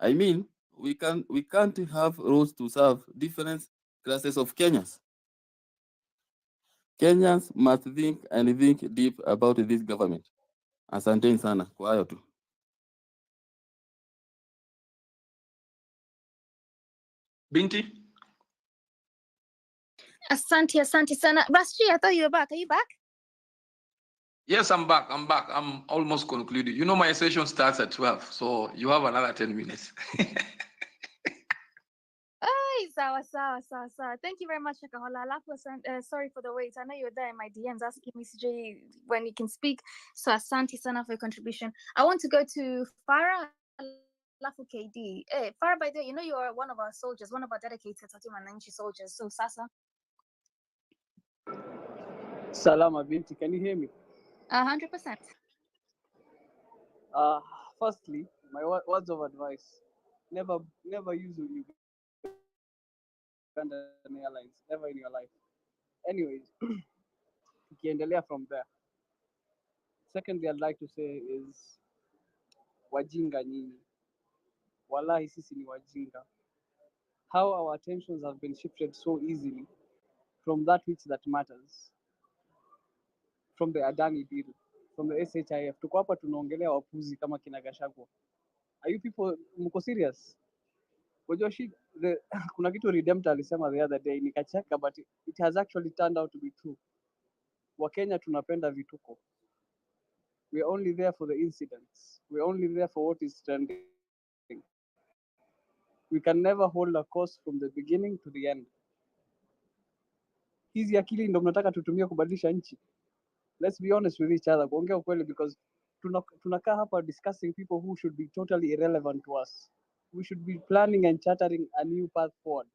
I mean, we can't have rules to serve different classes of Kenyans. Kenyans must think and think deep about this government. Asanteni sana kwa hayo tu. Binti? Asante sana. Rashid, I thought you were back. Are you back? Yes, I'm back. I'm almost concluded. You know, my session starts at 12, so you have another 10 minutes. Hey, sawa. Thank you very much, Shakahola. Sorry for the wait. I know you were there in my DMs asking me, CJ, when you can speak. So asante sana for your contribution. I want to go to Farah Lafu KD. Hey, Farah, by the way, you know you are one of our soldiers, one of our dedicated Tatu Mananchi soldiers. So Sasa. Salama Binti, can you hear me? 100%. Firstly, my words of advice: never use Ugandan Airlines ever in your life. Anyways, tukiendelea from there. Secondly, I'd like to say is wajinga nyinyi. Wallahi sisi ni wajinga. How our attentions have been shifted so easily from that which that matters, from the Adani deal, from the SHIF. Tuko hapa tunaongelea wapuzi kama kina Gachagua. Are you people mko serious? Kuna kitu Redemptor alisema the other day nikacheka, but it has actually turned out to be true. Wakenya tunapenda vituko. We are only there for the incidents. We are only there for what is trending. We can never hold a course from the beginning to the end. Hizi akili ndo mnataka tutumie kubadilisha nchi. Let's be honest with each other, kuongea ukweli, because tunakaa hapa discussing people who should be totally irrelevant to us. We should be planning and chartering a new path forward.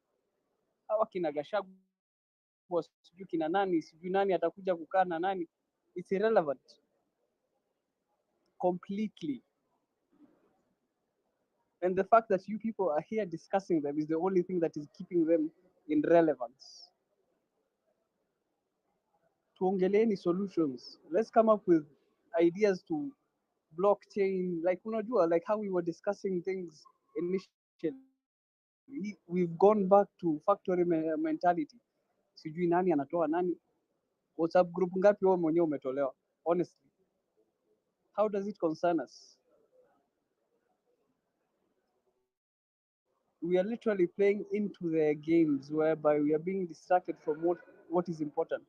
Hawa kina Gachagua, sijui kina nani, sijui nani atakuja kukaa na nani, it's irrelevant completely. And the fact that you people are here discussing them is the only thing that is keeping them in relevance. Tuongeleeni solutions. Let's come up with ideas to blockchain, like unajua, like how we were discussing things initially. We've gone back to factory mentality. Sijui nani anatoa nani. WhatsApp group ngapi wewe mwenyewe umetolewa? Honestly, how does it concern us? We are literally playing into their games whereby we are being distracted from what is important.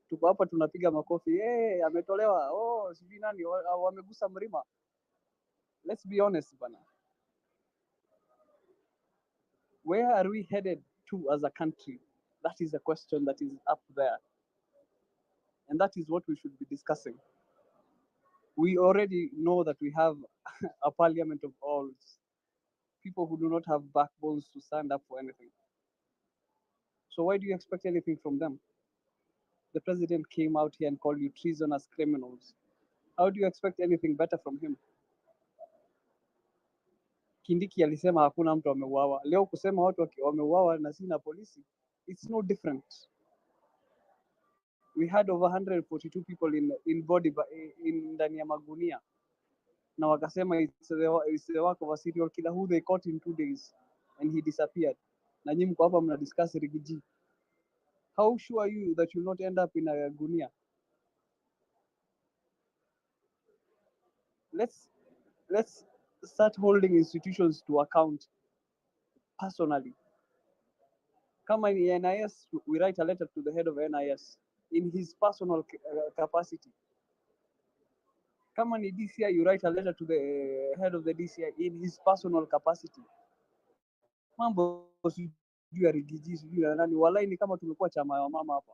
Tuko hapa tunapiga makofi, ametolewa, sijui nani wamegusa mlima. Let's be honest bana. Where are we headed to as a country? That is a question that is up there. And that is what we should be discussing. We already know that we have a parliament of alls, people who do not have backbones to stand up for anything. So why do you expect anything from them? The president came out here and called you treasonous criminals. How do you expect anything better from him? Kindiki alisema hakuna mtu ameuawa. Leo kusema watu wameuawa na si na polisi, it's no different. We had over 142 people in body in ndani ya magunia, na wakasema it's the work of a serial killer who they caught in 2 days and he disappeared. Na nyinyi mko hapa mna discuss Rigiji. How sure are you that you'll not end up in a gunia? Let's start holding institutions to account personally. Kama ni NIS, we write a letter to the head of NIS in his personal capacity. Kama ni DCI, you write a letter to the head of the DCI in his personal capacity. Mambo sijui ya rigiji sijui na nani, walai ni kama tumekuwa chama ya mama hapa.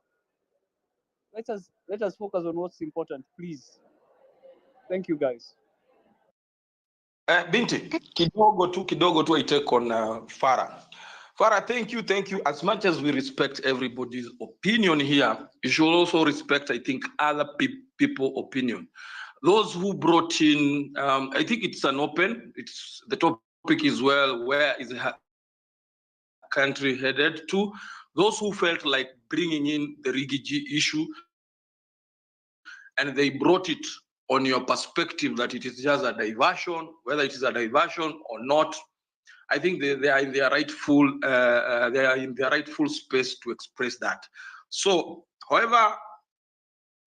Let us focus on what's important, please. Thank you guys. Binti, kidogo tu I take on Farah. Farah, thank you. As much as we respect everybody's opinion here, you should also respect, I think, other people's opinion. Those who brought in, I think it's the topic is, well, where is the country headed to? Those who felt like bringing in the Rigiji issue, and they brought it on your perspective that it is just a diversion, whether it is a diversion or not, I think they are in their rightful space to express that. So, however,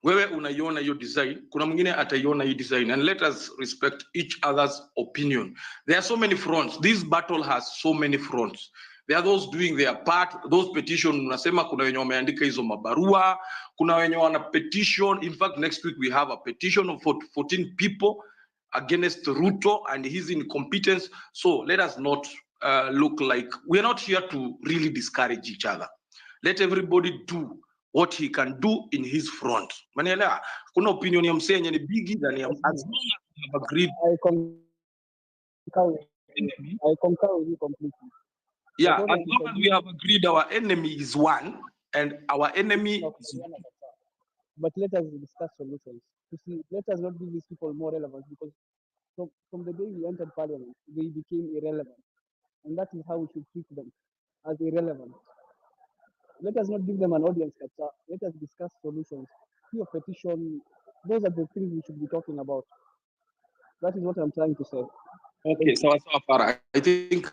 wewe unaiona hiyo design, kuna mwingine ataiona hii design, and let us respect each other's opinion. There are so many fronts. This battle has so many fronts. There are those doing their part, those petition, unasema kuna wenye wameandika hizo mabarua, kuna wenye wana petition. In fact, next week we have a petition of 14 people against Ruto and his incompetence. So let us not look like, we're not here to really discourage each other. Let everybody do what he can do in his front. Manielewa? Kuna opinion ya msee yenye ni bigger than ya, as long as we have agreed. I concur with you completely. Yeah, as long as we have agreed our enemy is one and our enemy is one. But let us discuss solutions. You see, let us not give these people more relevance, because from the day we entered parliament, they became irrelevant. And that is how we should treat them, as irrelevant. Let us not give them an audience capture. Let us discuss solutions. Your petition, those are the things we should be talking about. That is what I'm trying to say. Okay, so Farah, I think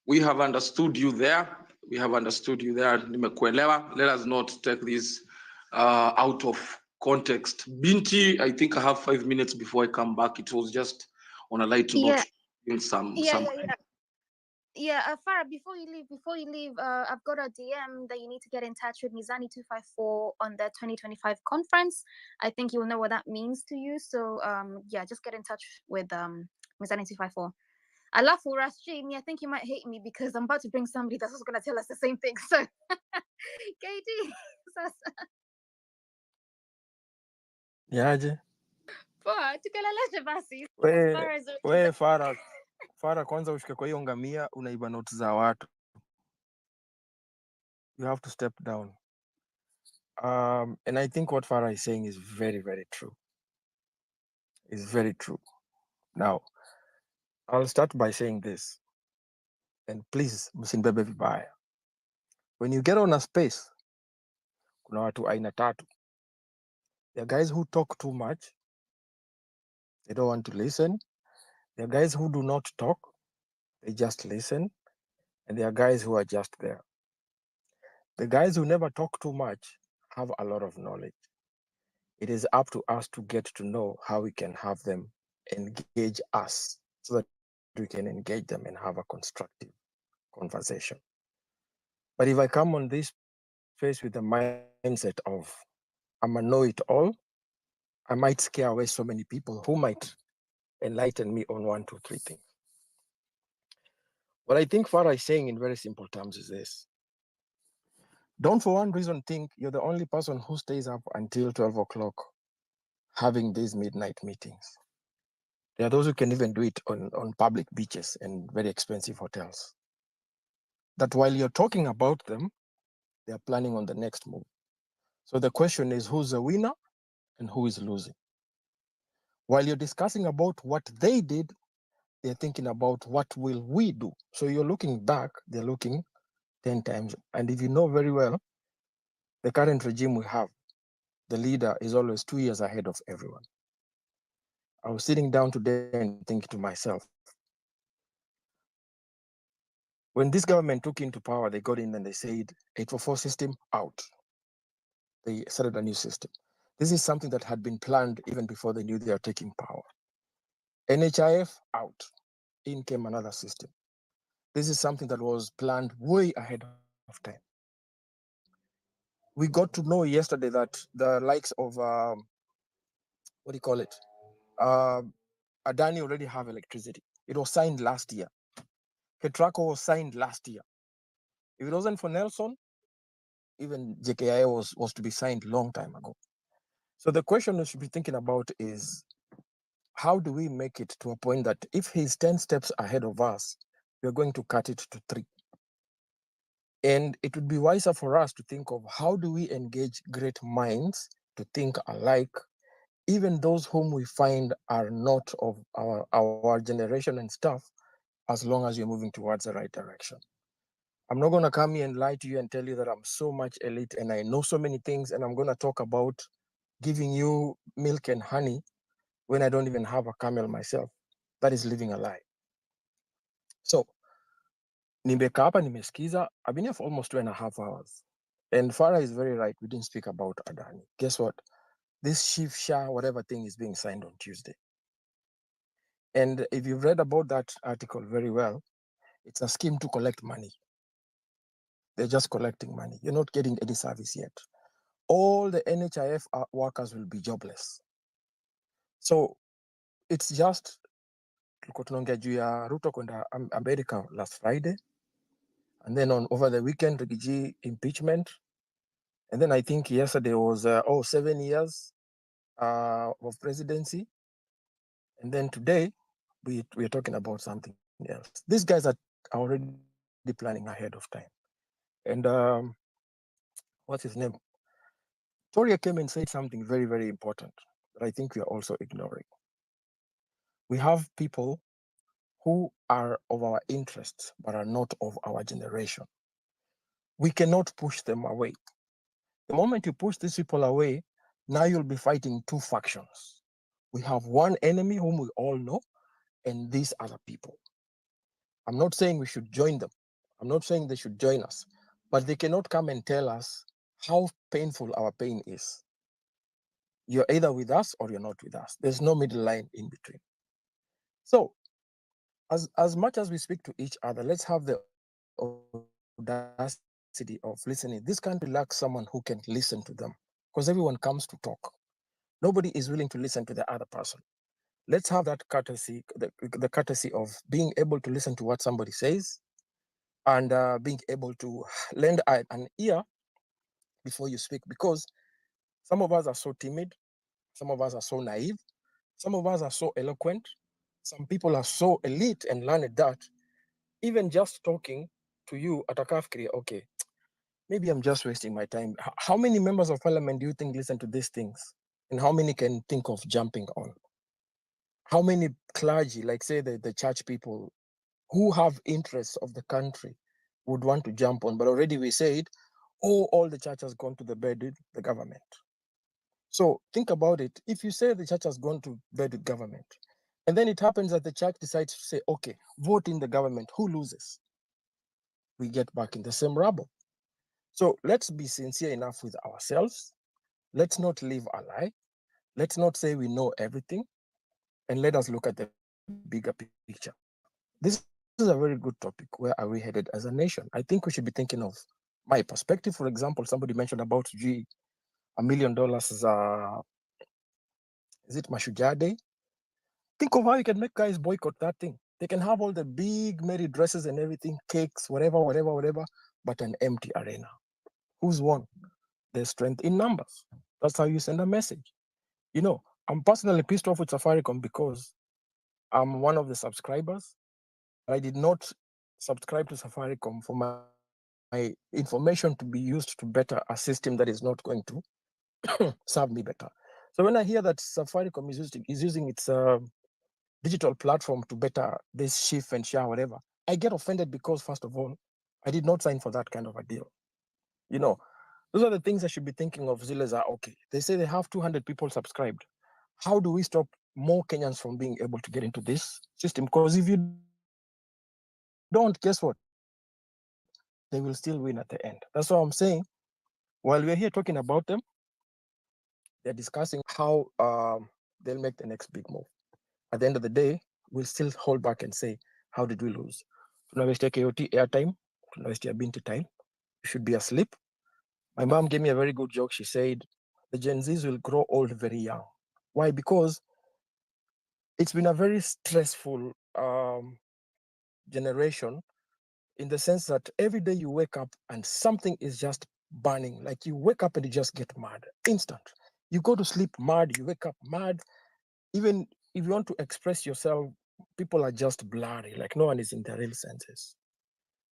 we have understood you there. Nimekuelewa. Let us not take this out of context. Binti, I think I have 5 minutes before I come back. It was just on a light note. Farah, before you leave, I've got a DM that you need to get in touch with Mizani 254 on the 2025 conference. I think you'll know what that means to you. So just get in touch with Mizani 254. I love Urashini. I think you might hate me because I'm about to bring somebody that's also going to tell us the same thing. So, KD, Yaje? poa, tukeleleshe basi. We Farah, kwanza ushike kwa hiyo ngamia, unaiba notes za watu. You have to step down. And I think what Farah is saying is very, very true. It's very true. Now, I'll start by saying this. And please, msinibebe vibaya. When you get on a space, kuna watu aina tatu. There are guys who talk too much. They don't want to listen. There are guys who do not talk. They just listen. And there are guys who are just there. The guys who never talk too much have a lot of knowledge. It is up to us to get to know how we can have them engage us so that we can engage them and have a constructive conversation. But if I come on this space with the mindset of I'm a know-it-all, I might scare away so many people who might enlighten me on 1, 2, 3 things. What I think Farah is saying in very simple terms is this. Don't for one reason think you're the only person who stays up until 12 o'clock having these midnight meetings. There are those who can even do it on public beaches and very expensive hotels. That while you're talking about them, they're planning on the next move. So the question is, who's the winner and who is losing? While you're discussing about what they did, they're thinking about what will we do. So you're looking back, they're looking 10 times. And if you know very well, the current regime we have, the leader is always 2 years ahead of everyone. I was sitting down today and thinking to myself, when this government took into power, they got in and they said, 844 system out. They started a new system. This is something that had been planned even before they knew they were taking power. NHIF out. In came another system. This is something that was planned way ahead of time. We got to know yesterday that the likes of what do you call it? Adani already have electricity. It was signed last year. Ketraco was signed last year. If it wasn't for Nelson, even JKI was to be signed long time ago. So the question we should be thinking about is, how do we make it to a point that if he's 10 steps ahead of us, we're going to cut it to 3? And it would be wiser for us to think of how do we engage great minds to think alike, even those whom we find are not of our generation and stuff, as long as you're moving towards the right direction. I'm not going to come here and lie to you and tell you that I'm so much elite and I know so many things, and I'm going to talk about giving you milk and honey when I don't even have a camel myself. That is living a lie. So, nimekaa hapa nimesikiza. I've been here for almost 2.5 hours. And Farah is very right. We didn't speak about Adani. Guess what? This Chief Shah, whatever thing, is being signed on Tuesday. And if you've read about that article very well, it's a scheme to collect money. They're just collecting money. You're not getting any service yet. All the NHIF workers will be jobless. So it's just, tulikuwa tunaongea juu ya Ruto kwenda America last Friday. And then over the weekend, Rigiji impeachment. And then I think yesterday was 7 years of presidency. And then today, we are talking about something else. These guys are already planning ahead of time. And what's his name? Toria came and said something very, very important that I think we are also ignoring. We have people who are of our interests, but are not of our generation. We cannot push them away. The moment you push these people away, now you'll be fighting two factions. We have one enemy whom we all know, and these other people. I'm not saying we should join them. I'm not saying they should join us, but they cannot come and tell us how painful our pain is. You're either with us or you're not with us. There's no middle line in between. So as much as we speak to each other, let's have the audacity of listening. This country lacks someone who can listen to them, because everyone comes to talk. Nobody is willing to listen to the other person. Let's have that courtesy, the courtesy of being able to listen to what somebody says, and being able to lend an ear before you speak, because some of us are so timid, some of us are so naive, some of us are so eloquent, some people are so elite and learned that even just talking to you at a kafkiri, okay, maybe I'm just wasting my time. How many members of parliament do you think listen to these things? And how many can think of jumping on? How many clergy, like say the church people who have interests of the country, would want to jump on? But already we said, oh, all the church has gone to the bed with the government. So think about it. If you say the church has gone to bed with government, and then it happens that the church decides to say, okay, vote in the government, who loses? We get back in the same rubble. So let's be sincere enough with ourselves. Let's not live a lie. Let's not say we know everything. And let us look at the bigger picture. This is a very good topic. Where are we headed as a nation? I think we should be thinking of my perspective. For example, somebody mentioned about $1 million is it Mashujaa Day? Think of how you can make guys boycott that thing. They can have all the big merry dresses and everything, cakes, whatever, but an empty arena. Who's won? There's strength in numbers. That's how you send a message. You know, I'm personally pissed off with Safaricom because I'm one of the subscribers. I did not subscribe to Safaricom for my information to be used to better a system that is not going to serve me better. So when I hear that Safaricom is using its digital platform to better this shift and share whatever, I get offended because, first of all, I did not sign for that kind of a deal. You know, those are the things I should be thinking of. Ziles are okay. They say they have 200 people subscribed. How do we stop more Kenyans from being able to get into this system? Because if you don't, guess what? They will still win at the end. That's what I'm saying. While we're here talking about them, they're discussing how they'll make the next big move. At the end of the day, we'll still hold back and say, how did we lose? tunawestia KOT airtime, tunawestia Binti time. You should be asleep. My mom gave me a very good joke. She said, the Gen Zs will grow old very young. Why? Because it's been a very stressful generation, in the sense that every day you wake up and something is just burning. Like you wake up and you just get mad, instant. You go to sleep mad, you wake up mad. Even if you want to express yourself, people are just blurry, like no one is in their real senses.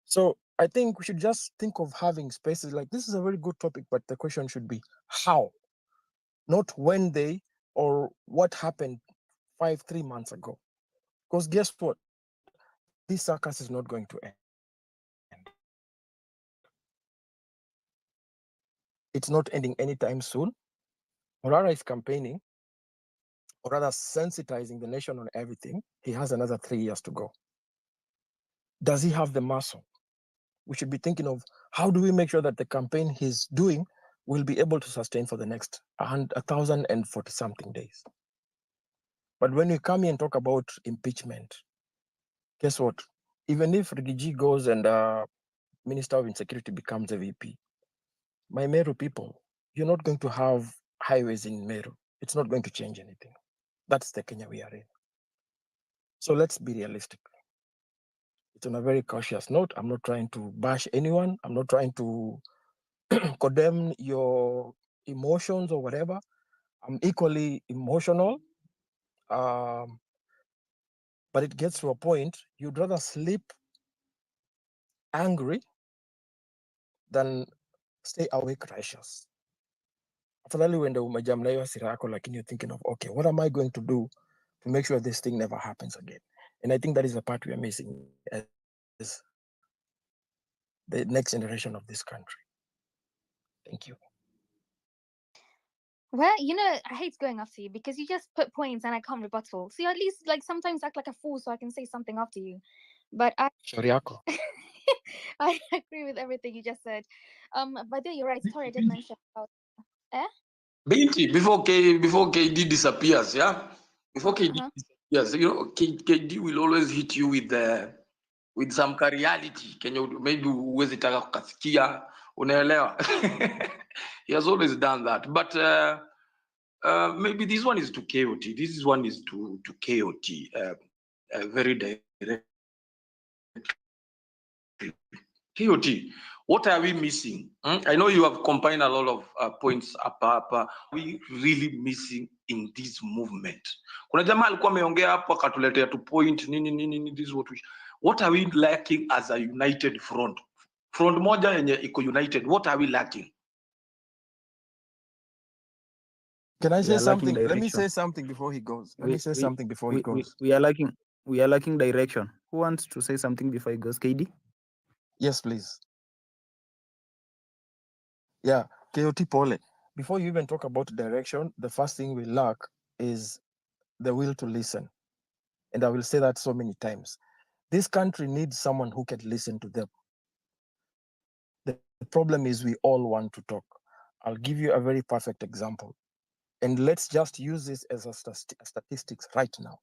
So I think we should just think of having spaces like this. Is a very good topic, but the question should be how, not when they or what happened 3 months ago. Because guess what? This circus is not going to end. It's not ending anytime soon. Morara is campaigning, or rather sensitizing the nation on everything. He has another 3 years to go. Does he have the muscle? We should be thinking of how do we make sure that the campaign he's doing will be able to sustain for the next 1,040 something days. But when we come here and talk about impeachment, guess what? Even if Rigiji goes and Minister of Insecurity becomes a VP, my Meru people, you're not going to have highways in Meru. It's not going to change anything. That's the Kenya we are in. So let's be realistic. It's on a very cautious note. I'm not trying to bash anyone. I'm not trying to condemn your emotions or whatever. I'm equally emotional. But it gets to a point, you'd rather sleep angry than stay awake righteous. Afadhali uende umejam na hiyo hasira yako, lakini you're thinking of, okay, what am I going to do to make sure this thing never happens again? And I think that is the part we are missing as the next generation of this country. Thank you. Well, you know, I hate going after you because you just put points and I can't rebuttal. So you at least like sometimes act like a fool so I can say something after you. But Shauri yako. I agree with everything you just said. By the way, you're right. Sorry, I did mention about Binti, before KD disappears, yeah? Before KD disappears, you know, KD will always hit you with some reality. Can you maybe uwezi taka kukasikia, unaelewa? He has always done that. But maybe this one is to KOT. This one is to KOT. Very direct. KOT, what are we missing? I know you have combined a lot of points hapa. We really missing in this movement. Kuna jamaa alikuwa ameongea hapo akatuletea tu point nini this what are we lacking as a united front? Front moja yenye iko united. What are we lacking? Can I We say are lacking something? Let me direction. say something before he goes. Let me say something before he goes. We are lacking direction. Who wants to say something before he goes? KD? Yes, please. Yeah, KOT Pole. Before you even talk about direction, the first thing we lack is the will to listen. And I will say that so many times. This country needs someone who can listen to them. The problem is we all want to talk. I'll give you a very perfect example. And let's just use this as a statistics right now.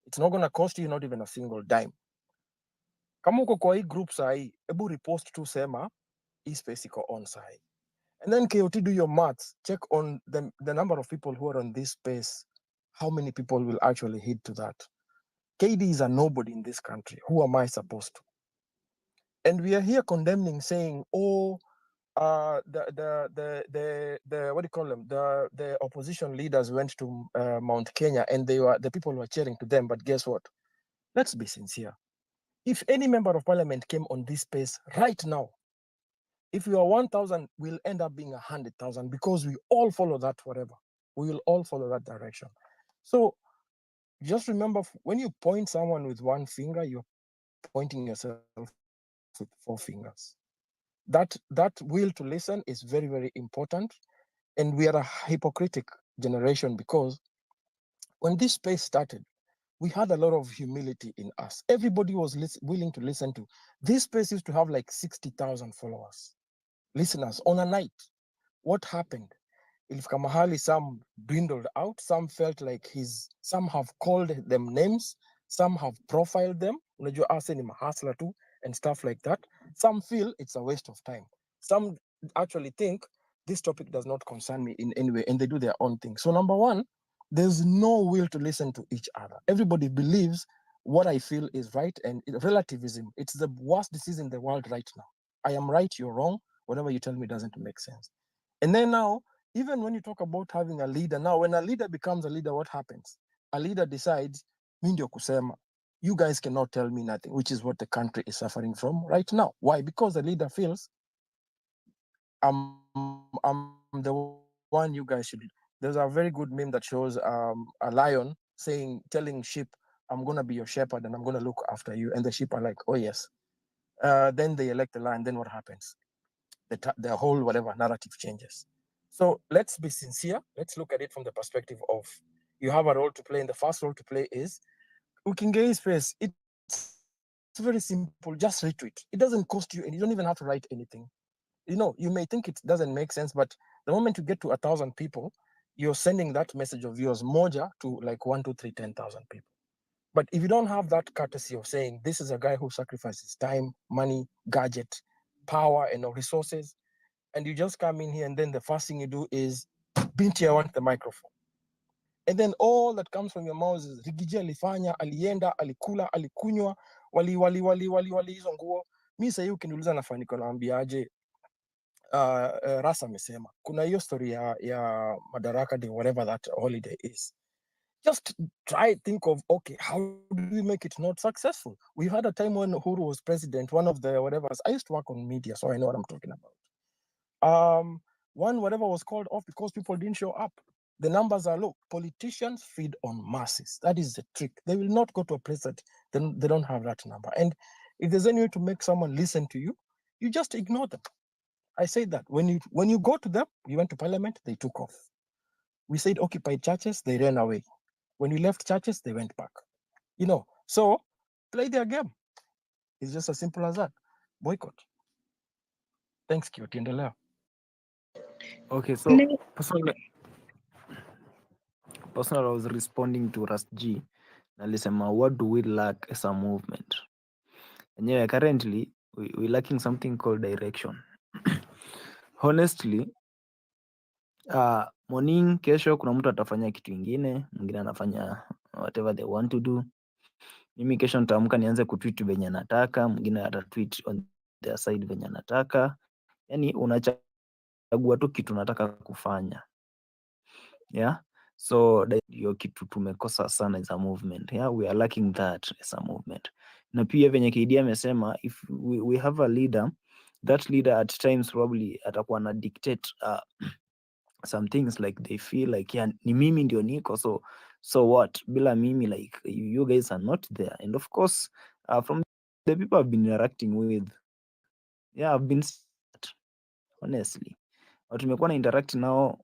It's not going to cost you not even a single dime. Kama uko kwa hii group sahi, ebu repost tu sema, hii space iko on sahi. And then KOT, do your maths, check on the number of people who are on this space, how many people will actually hit to that. KD is a nobody in this country. Who am I supposed to? And we are here condemning, saying, oh, the what do you call them? The opposition leaders went to Mount Kenya and the people were cheering to them. But guess what? Let's be sincere. If any member of parliament came on this space right now, if we are 1,000, we'll end up being 100,000 because we all follow that whatever. We will all follow that direction. So just remember, when you point someone with one finger, you're pointing yourself with 4 fingers. That will to listen is very, very important. And we are a hypocritic generation because when this space started, we had a lot of humility in us. Everybody was willing to listen to. This space used to have like 60,000 followers, listeners on a night. What happened? Ilifika mahali, some dwindled out, some felt like some have called them names, some have profiled them, unajua ase ni mahasla tu and stuff like that. Some feel it's a waste of time. Some actually think this topic does not concern me in any way, and they do their own thing. So number one, there's no will to listen to each other. Everybody believes what I feel is right, and relativism, it's the worst disease in the world right now. I am right, you're wrong. Whatever you tell me doesn't make sense. And then now, even when you talk about having a leader, now when a leader becomes a leader, what happens? A leader decides, mi ndio kusema, you guys cannot tell me nothing, which is what the country is suffering from right now. Why? Because the leader feels I'm the one you guys should. There's a very good meme that shows a lion telling sheep, I'm gonna be your shepherd and I'm gonna look after you. And the sheep are like, oh yes. Then they elect the lion. Then what happens? The whole whatever narrative changes. So let's be sincere. Let's look at it from the perspective of you have a role to play, and the first role to play is Ukinge space. It's very simple. Just retweet. It doesn't cost you, and you don't even have to write anything. You may think it doesn't make sense, but the moment you get to 1,000 people, you're sending that message of yours moja to like 1, 2, 3, 10,000 people. But if you don't have that courtesy of saying this is a guy who sacrifices time, money, gadget, power, and resources, and you just come in here and then the first thing you do is binti, I want the microphone. And then all that comes from your mouth is Rigiji alifanya, alienda, alikula, alikunywa, wali hizo nguo. Mi sahii ukiniuliza nafanika naambiaje, Rasa amesema kuna hiyo story ya Madaraka Day, whatever that holiday is. Just try think of, okay, how do we make it not successful? We had a time when Uhuru was president, one of the whatever. I used to work on media, so I know what I'm talking about. One whatever was called off because people didn't show up. The numbers are low. Politicians feed on masses. That is the trick. They will not go to a place that they don't have that number. And if there's any way to make someone listen to you, you just ignore them. I said that when you go to them, you went to parliament, they took off. We said occupied churches, they ran away. When you left churches, they went back. So play their game. It's just as simple as that. Boycott. Thanks, Kiotiendelea. Okay, so personally, I was responding to Rast G. Nalisema, what do we lack as a movement? And yeah, currently we're lacking something called direction. Honestly, morning kesho kuna mtu atafanya kitu ingine, mwingine anafanya whatever they want to do. Mimi kesho nitaamka nianze kutweet venye nataka, mwingine atatweet on their side venye anataka. Yani unachagua tu kitu nataka kufanya. Yeah, so hiyo kitu tumekosa sana as a movement. Yeah, we are lacking that as a movement. Na pia venye KD amesema, if we have a leader, that leader at times probably atakuwa na dictate some things like they feel like, yeah, ni mimi ndio niko, so what, bila mimi, like you guys are not there. And of course, from the people I've been interacting with, yeah, I've been honestly, but tumekuwa na interact now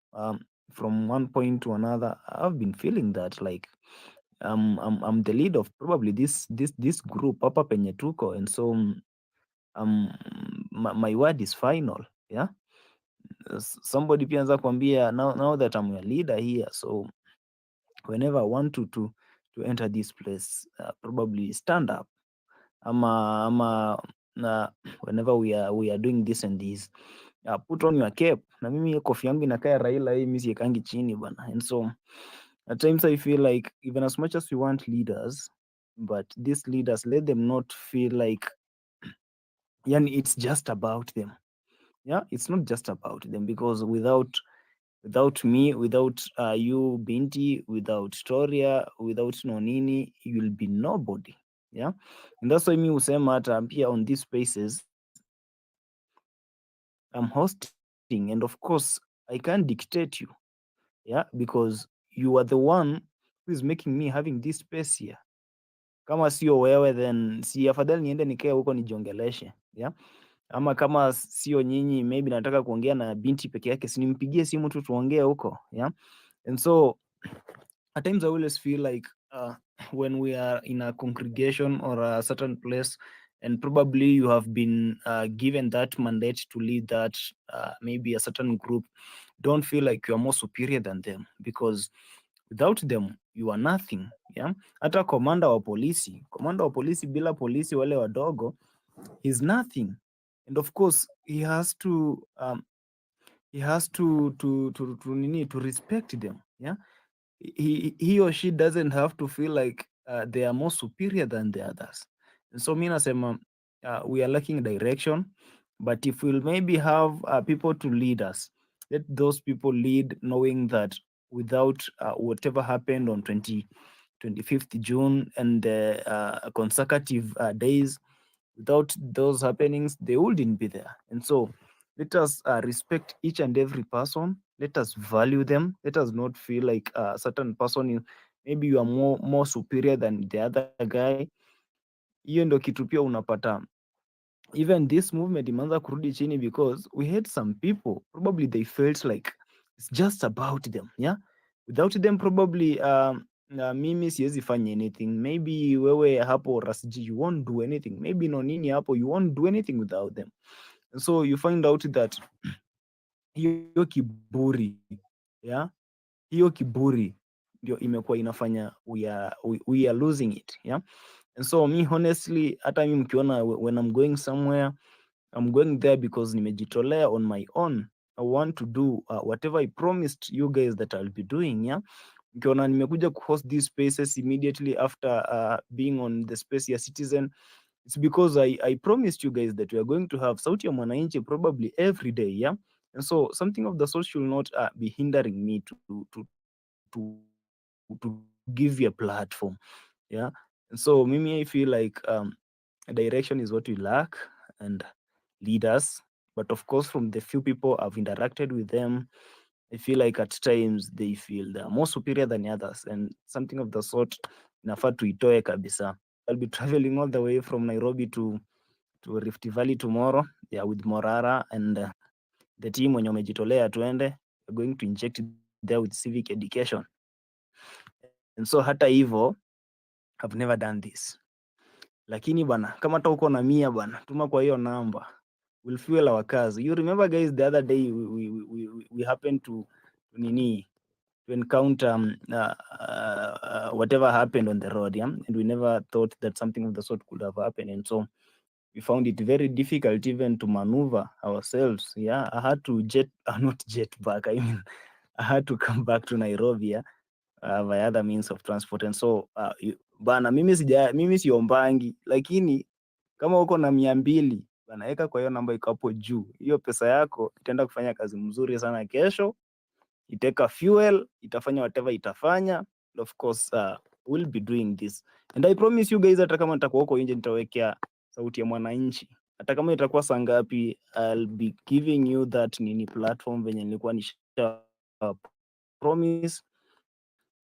from one point to another. I've been feeling that like I'm the lead of probably this group hapa penye tuko, and so my word is final. Yeah, somebody pia anza kuambia now that I'm your leader here, so whenever I want to enter this place, probably stand up ama whenever we are doing this and this, put on your cap. Na mimi kofi yangu inakaa Raila, hii mimi siekangi chini bana. And so at times I feel like even as much as we want leaders, but these leaders, let them not feel like yani it's just about them. Yeah, it's not just about them, because without me, without you Binti, without Toria, without Nonini, you will be nobody. Yeah, and that's why me husema hata pia on these spaces I'm hosting, and of course I can't dictate you. Yeah, because you are the one who is making me having this space here. Kama sio wewe, then si afadhali niende nikae huko nijiongeleshe. Yeah, ama kama sio nyinyi, maybe nataka kuongea na Binti peke yake, si nimpigie simu tu tuongee huko. Yeah, and so at times I always feel like when we are in a congregation or a certain place, and probably you have been given that mandate to lead that maybe a certain group, don't feel like you are more superior than them, because without them you are nothing. Yeah, hata komanda wa polisi bila polisi wale wadogo, he's nothing. And of course he has to to respect them. Yeah, he or she doesn't have to feel like they are more superior than the others. And so mi nasema we are lacking direction, but if we'll maybe have people to lead us, let those people lead, knowing that without whatever happened on 25th June and the consecutive days, without those happenings, they wouldn't be there. And so let us respect each and every person. Let us value them. Let us not feel like a certain person, maybe you are more superior than the other guy. Hiyo ndo kitu pia unapata. Even this movement imeanza kurudi chini because we had some people, probably they felt like it's just about them. Yeah, without them probably mimi siwezi fanya anything. Maybe wewe hapo Rasji, you won't do anything. Maybe Nonini hapo, you won't do anything without them. And so you find out that hiyo kiburi, yeah, hiyo kiburi ndio imekuwa inafanya we are losing it. Yeah, and so me honestly, hata mimi mkiona when I'm going somewhere, I'm going there because nimejitolea on my own. I want to do whatever I promised you guys that I'll be doing. Yeah, mkiona nimekuja kuhost these spaces immediately after being on the space ya Citizen, it's because I promised you guys that we are going to have Sauti ya Mwananchi probably every day. Yeah, and so something of the sort should not be hindering me to give you a platform. Yeah, and so mimi I feel like direction is what we lack, and leaders. But of course, from the few people I've interacted with them, I feel like at times they feel they are more superior than others, and something of the sort inafaa tuitoe kabisa. I'll be traveling all the way from Nairobi to Rift Valley tomorrow, yeah, with Morara and the team wenye wamejitolea tuende. We're going to inject there with civic education. And so hata hivyo, I've never done this. Lakini bana, kama hata uko na 100 bana, tuma kwa hiyo namba. We'll fuel our cars. You remember guys, the other day we happened to encounter whatever happened on the road, yeah? And we never thought that something of the sort could have happened. And so we found it very difficult even to maneuver ourselves. Yeah, I had to not jet back. I mean, I had to come back to Nairobi, yeah, via other means of transport. And so bana, mimi siombangi, lakini kama uko na 200 bana, weka kwa hiyo namba iko hapo juu. Hiyo pesa yako itaenda kufanya kazi mzuri sana kesho. Iteka fuel, itafanya whatever itafanya. And of course, we'll be doing this. And I promise you guys, hata kama nitakuwa huko nje nitawekea Sauti ya Mwananchi. Hata kama itakuwa saa ngapi, I'll be giving you that platform venye nilikuwa nisha promise.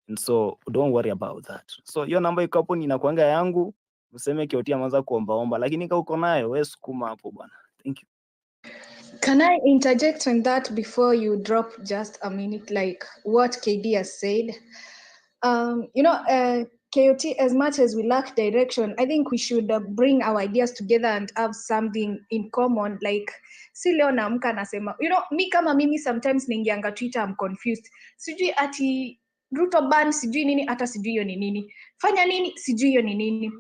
And so don't worry about that. So hiyo namba iko hapo, ninakuanga yangu. Useme Kioti ameanza kuombaomba, lakini kama uko nayo wewe sukuma hapo bwana. Thank you. Can I interject on that before you drop just a minute, like what KD has said? KOT, as much as we lack direction, I think we should bring our ideas together and have something in common. Like, si leo naamka nasema, mi kama mimi sometimes ningianga Twitter, I'm confused. Sijui ati Ruto ban, sijui nini, ata sijui yo ni nini. Fanya nini, sijui yo ni nini.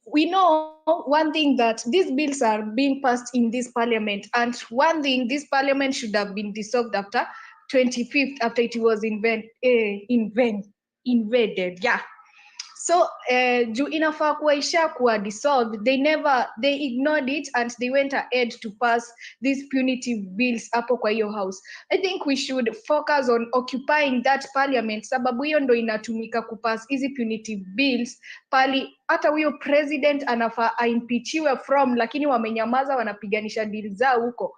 We know one thing, that these bills are being passed in this parliament, and one thing, this parliament should have been dissolved after 25th, after it was invaded. Yeah. So juu inafaa kuwa isha kuwa dissolved, they ignored it and they went ahead to pass these punitive bills hapo kwa hiyo house. I think we should focus on occupying that parliament, sababu hiyo ndo inatumika kupass hizi punitive bills pali hata huyo president anafaa aimpeachiwe from, lakini wamenyamaza, wanapiganisha deal zao huko.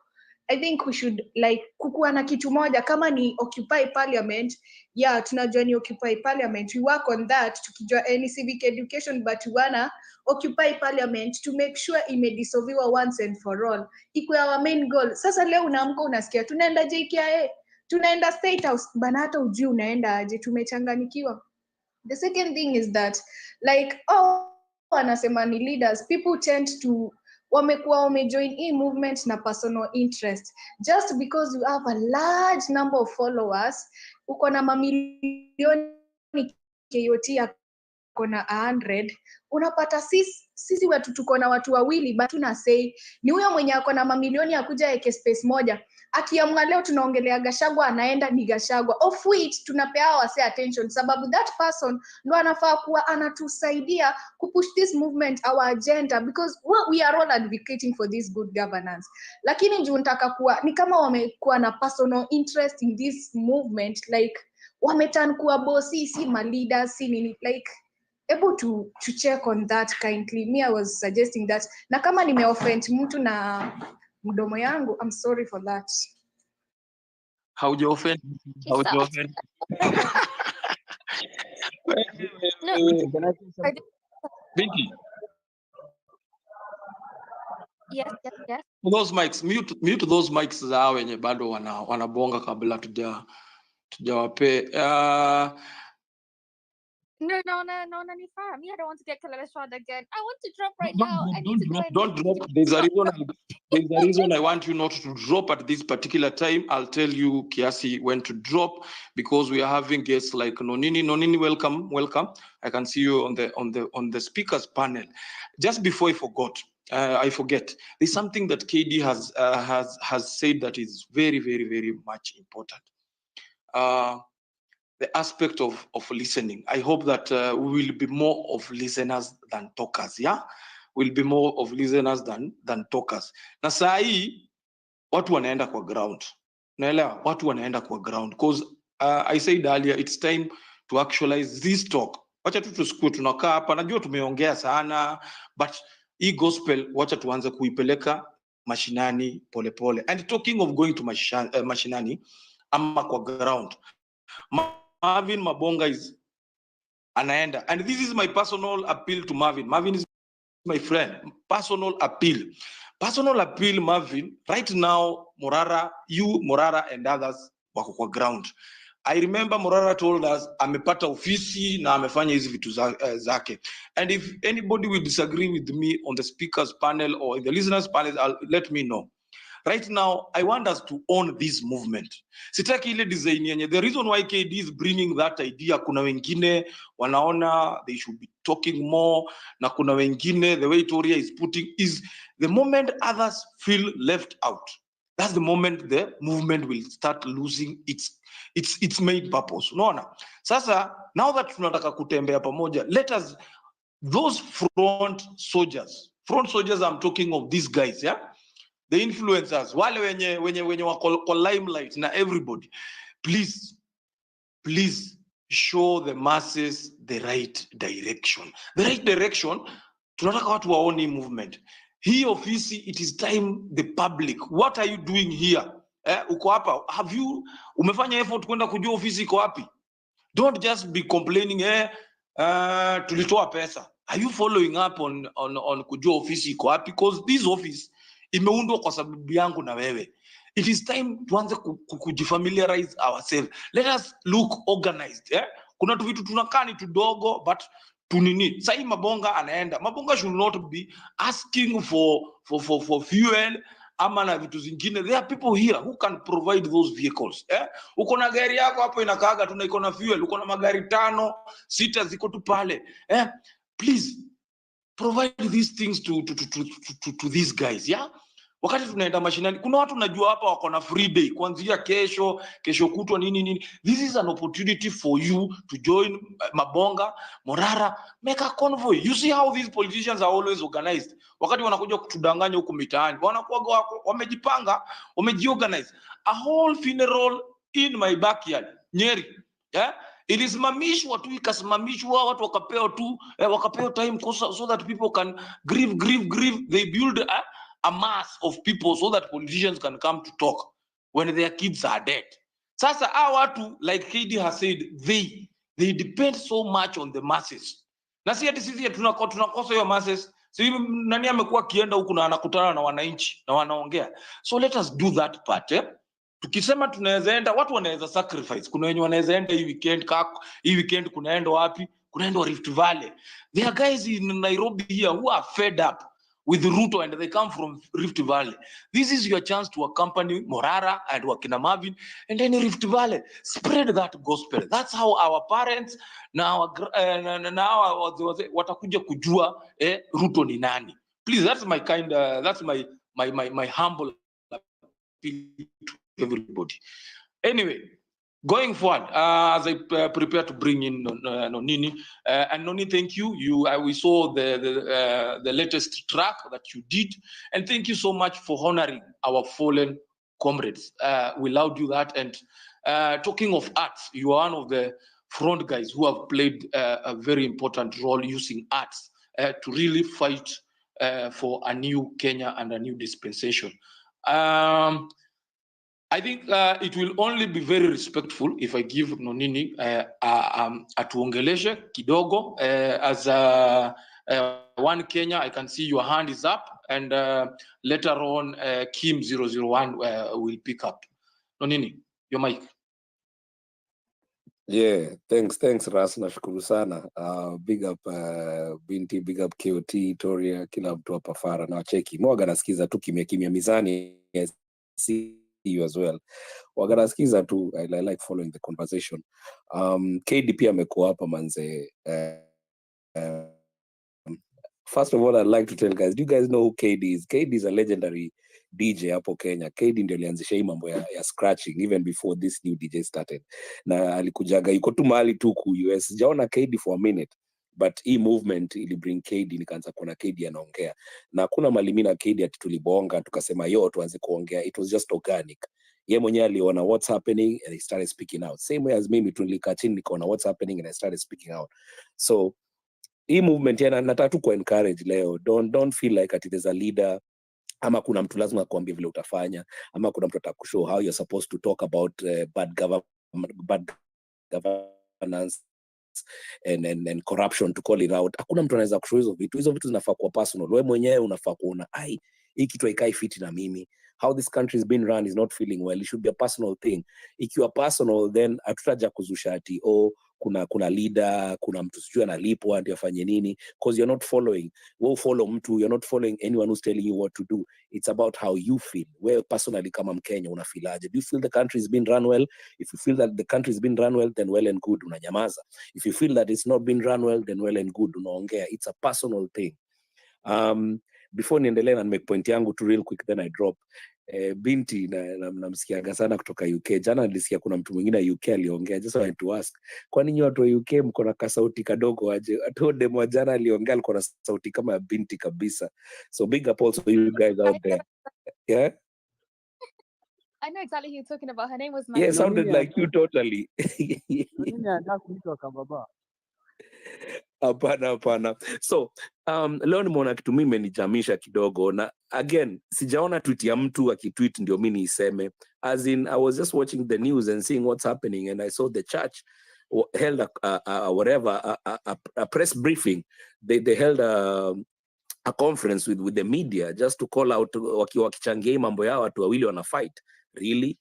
I think we should like kukuwa na kitu moja kama ni occupy parliament. Yeah, tunajua ni occupy parliament, we work on that tukijua any civic education, but we wanna occupy parliament to make sure imedissolviwa once and for all, ikuwe our main goal. Sasa leo unaamka unasikia tunaenda JKIA, tunaenda State House bana, hata ujui unaenda aje, tumechanganikiwa. The second thing is that like wanasema ni leaders, people tend to wamekuwa wamejoin hii movement na personal interest. Just because you have a large number of followers, uko na mamilioni KOT kona 100, unapata sisi watu tuko na watu wawili but tuna say ni huyo mwenye ako na mamilioni akuja eke space moja. Akiamua leo tunaongelea Gachagua, anaenda ni Gachagua, of which tunapea wase attention sababu that person ndo anafaa kuwa anatusaidia kupush this movement, our agenda, because we are all advocating for this good governance. Lakini juu nataka kuwa ni kama wamekuwa na personal interest in this movement, like wameturn kuwa bossi, si ma leaders, si nini, like able to check on that kindly. Me, I was suggesting that. Na kama nimeoffend mtu na mdomo yangu, I'm sorry for that. Haujaoffend. Haujaoffend. No, Binti. yes. Those mics, mute those mics zao wenye bado wanabonga kabla tujawape. No, ni fine. Me, I don't want to get Kalala shot again. I want to drop right now. I need to go and Don't drop. There's a reason I want you not to drop at this particular time. I'll tell you, Kiasi, when to drop, because we are having guests like Nonini, welcome. I can see you on the speakers panel. Just before I forget. There's something that KD has said that is very, very, very much important. The aspect of listening. I hope that we will be more of listeners than talkers. Yeah, we'll be more of listeners than talkers. Na saa hii watu wanaenda kwa ground. Naelewa watu wanaenda kwa ground, because I said earlier it's time to actualize this talk. Wacha tu tusikue tunakaa hapa, najua tumeongea sana, but hii gospel wacha tuanze kuipeleka mashinani pole. And talking of going to mashinani ama kwa ground, Marvin Mabonga is anaenda, and this is my personal appeal to Marvin. Marvin is my friend. Personal appeal, Marvin. Right now, Morara and others wako kwa ground. I remember Morara told us amepata ofisi na amefanya hizi vitu zake. And if anybody will disagree with me on the speakers panel or in the listeners panel, let me know. Right now, I want us to own this movement. Sitaki ile design yenye. The reason why KD is bringing that idea, kuna wengine wanaona they should be talking more, na kuna wengine the way Toria is putting is the moment others feel left out. That's the moment the movement will start losing its main purpose. Unaona? Sasa, now that tunataka kutembea pamoja, let us, those front soldiers, I'm talking of these guys, yeah? The influencers, wale wenye wako limelight na everybody, please show the masses the right direction. The right direction, tunataka watu waone movement. Hii ofisi, it is time the public, what are you doing here? Uko hapa, umefanya effort kwenda kujua ofisi iko wapi? Don't just be complaining, tulitoa pesa. Are you following up on kujua ofisi iko wapi? Because this office imeundwa kwa sababu yangu na wewe. It is time tuanze kujifamiliarize ourselves. Let us look organized. Kuna tu vitu tunakaa ni tudogo, but tunini. Sai Mabonga anaenda. Mabonga should not be asking for fuel ama na vitu zingine. There are people here who can provide those vehicles. Uko na gari yako hapo inakaaga tu na iko na fuel. Uko na magari 5, 6 ziko tu pale. Please provide these things to these guys, yeah? Wakati tunaenda mashinani, kuna watu najua hapa wako na free day kuanzia kesho kutwa nini. This is an opportunity for you to join Mabonga, Morara, make a convoy. You see how these politicians are always organized. Wakati wanakuja kutudanganya huko mitaani, wanakuwa wamejipanga, wamejiorganize. A whole funeral in my backyard, Nyeri, yeah? Ilisimamishwa tu, ikasimamishwa, watu wakapewa time so that people can grieve. They build a mass of people so that politicians can come to talk when their kids are dead. Sasa watu, like KD has said, they depend so much on the masses. Na sisi tunakosa hiyo masses. Si nani amekuwa kienda huku na anakutana na wananchi na wanaongea. So let us do that part, Tukisema tunaweza enda, watu wanaweza sacrifice. Kuna wenye wanaweza enda hii weekend kunaenda wapi? Kunaenda Rift Valley. There are guys in Nairobi here who are fed up. with Ruto and they come from Rift Valley. This is your chance to accompany Morara and Wakina Marvin and then Rift Valley. Spread that gospel. That's how our parents now watakuja kujua Ruto ni nani. Please, that's my that's my humble appeal to everybody. Anyway, going forward, as I prepare to bring in Nonini, and Noni, thank you. We saw the latest track that you did, and thank you so much for honoring our fallen comrades. We allowed you that, and talking of arts, you are one of the front guys who have played a very important role using arts to really fight for a new Kenya and a new dispensation. I think it will only be very respectful if I give Nonini atuongeleshe kidogo as one Kenya. I can see your hand is up, and later on Kim 001 will pick up. Nonini, your mic. Yeah, thanks Ras, nashukuru sana. Big up Binti, big up KOT, Toria, kila mtu hapa Fara na wacheki. Mwaga nasikiza tu kimya Mizani, see you as well. Waga nasikiza tu, I like following the conversation. KD pia amekuwa hapa manze. First of all, I'd like to tell guys, do you guys know who KD is? KD is a legendary DJ hapo Kenya. KD ndio alianzisha hii mambo ya scratching even before this new DJ started. Na alikujaga yuko tu mahali tu ku US. Sijaona KD for a minute, but hii movement ili bring KD, nikaanza kuona KD anaongea. Na kuna malimina KD ati tulibonga tukasema yo tuanze kuongea. It was just organic. Ye mwenyewe aliona what's happening and he started speaking out. Same way as mimi tulikaa chini nikaona what's happening and I started speaking out. So hii movement yana nataka tu ku encourage leo. Don't feel like ati there's a leader ama kuna mtu lazima kuambia vile utafanya ama kuna mtu atakushow how you're supposed to talk about bad governance and corruption, to call it out. Hakuna mtu anaweza kushow hizo vitu. Hizo vitu zinafaa kuwa personal. Wewe mwenyewe unafaa kuona hii kitu haikai fiti na mimi. How this country is being run is not feeling well. It should be a personal thing. Ikiwa personal, then hatutaja kuzusha ati kuna leader, kuna mtu sijui analipwa ndio afanye nini, because you're not following. We'll follow mtu, you're not following anyone who's telling you what to do. It's about how you feel. Wewe personally kama Mkenya unafilaje? Do you feel the country is being run well? If you feel that the country is being run well, then well and good, unanyamaza. If you feel that it's not being run well, then well and good, unaongea. It's a personal thing. Before niendelee na make point yangu tu real quick, then I drop. Binti namsikiaga sana kutoka UK. Jana nilisikia kuna mtu mwingine UK aliongea. Just wanted to ask, kwani nyinyi watu wa UK mko na kasauti kadogo aje? Atode mwa jana aliongea alikuwa na sauti kama ya Binti kabisa. So big up also you guys out there. Yeah? I know exactly who you're talking about. Her name was Yeah, sounded like you totally. Nini anataka kuitwa kababa? Hapana. So leo nimeona kitu mimi imenijamisha kidogo, na again sijaona tweet ya mtu akitweet ndio mimi niiseme. As in, I was just watching the news and seeing what's happening, and I saw the church held a press briefing. They held a conference with the media just to call out wakichangia mambo yao watu wawili wana fight. Really?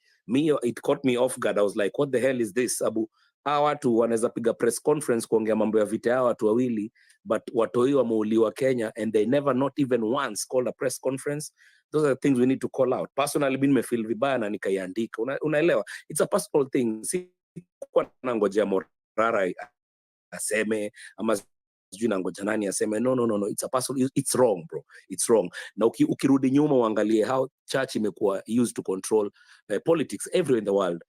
It caught me off guard. I was like, what the hell is this? Hawa watu wanaweza piga press conference kuongea mambo ya vita yao watu wawili, but watoi wameuliwa Kenya and they never not even once called a press conference. Those are the things we need to call out. Personally, mimi nimefeel vibaya na nikaiandika. Unaelewa? It's a personal thing. Si kwa nangojea Morara aseme ama sijui nangoja nani aseme. No. It's a personal. It's wrong, bro. It's wrong. Na ukirudi nyuma uangalie how church imekuwa used to control politics everywhere in the world.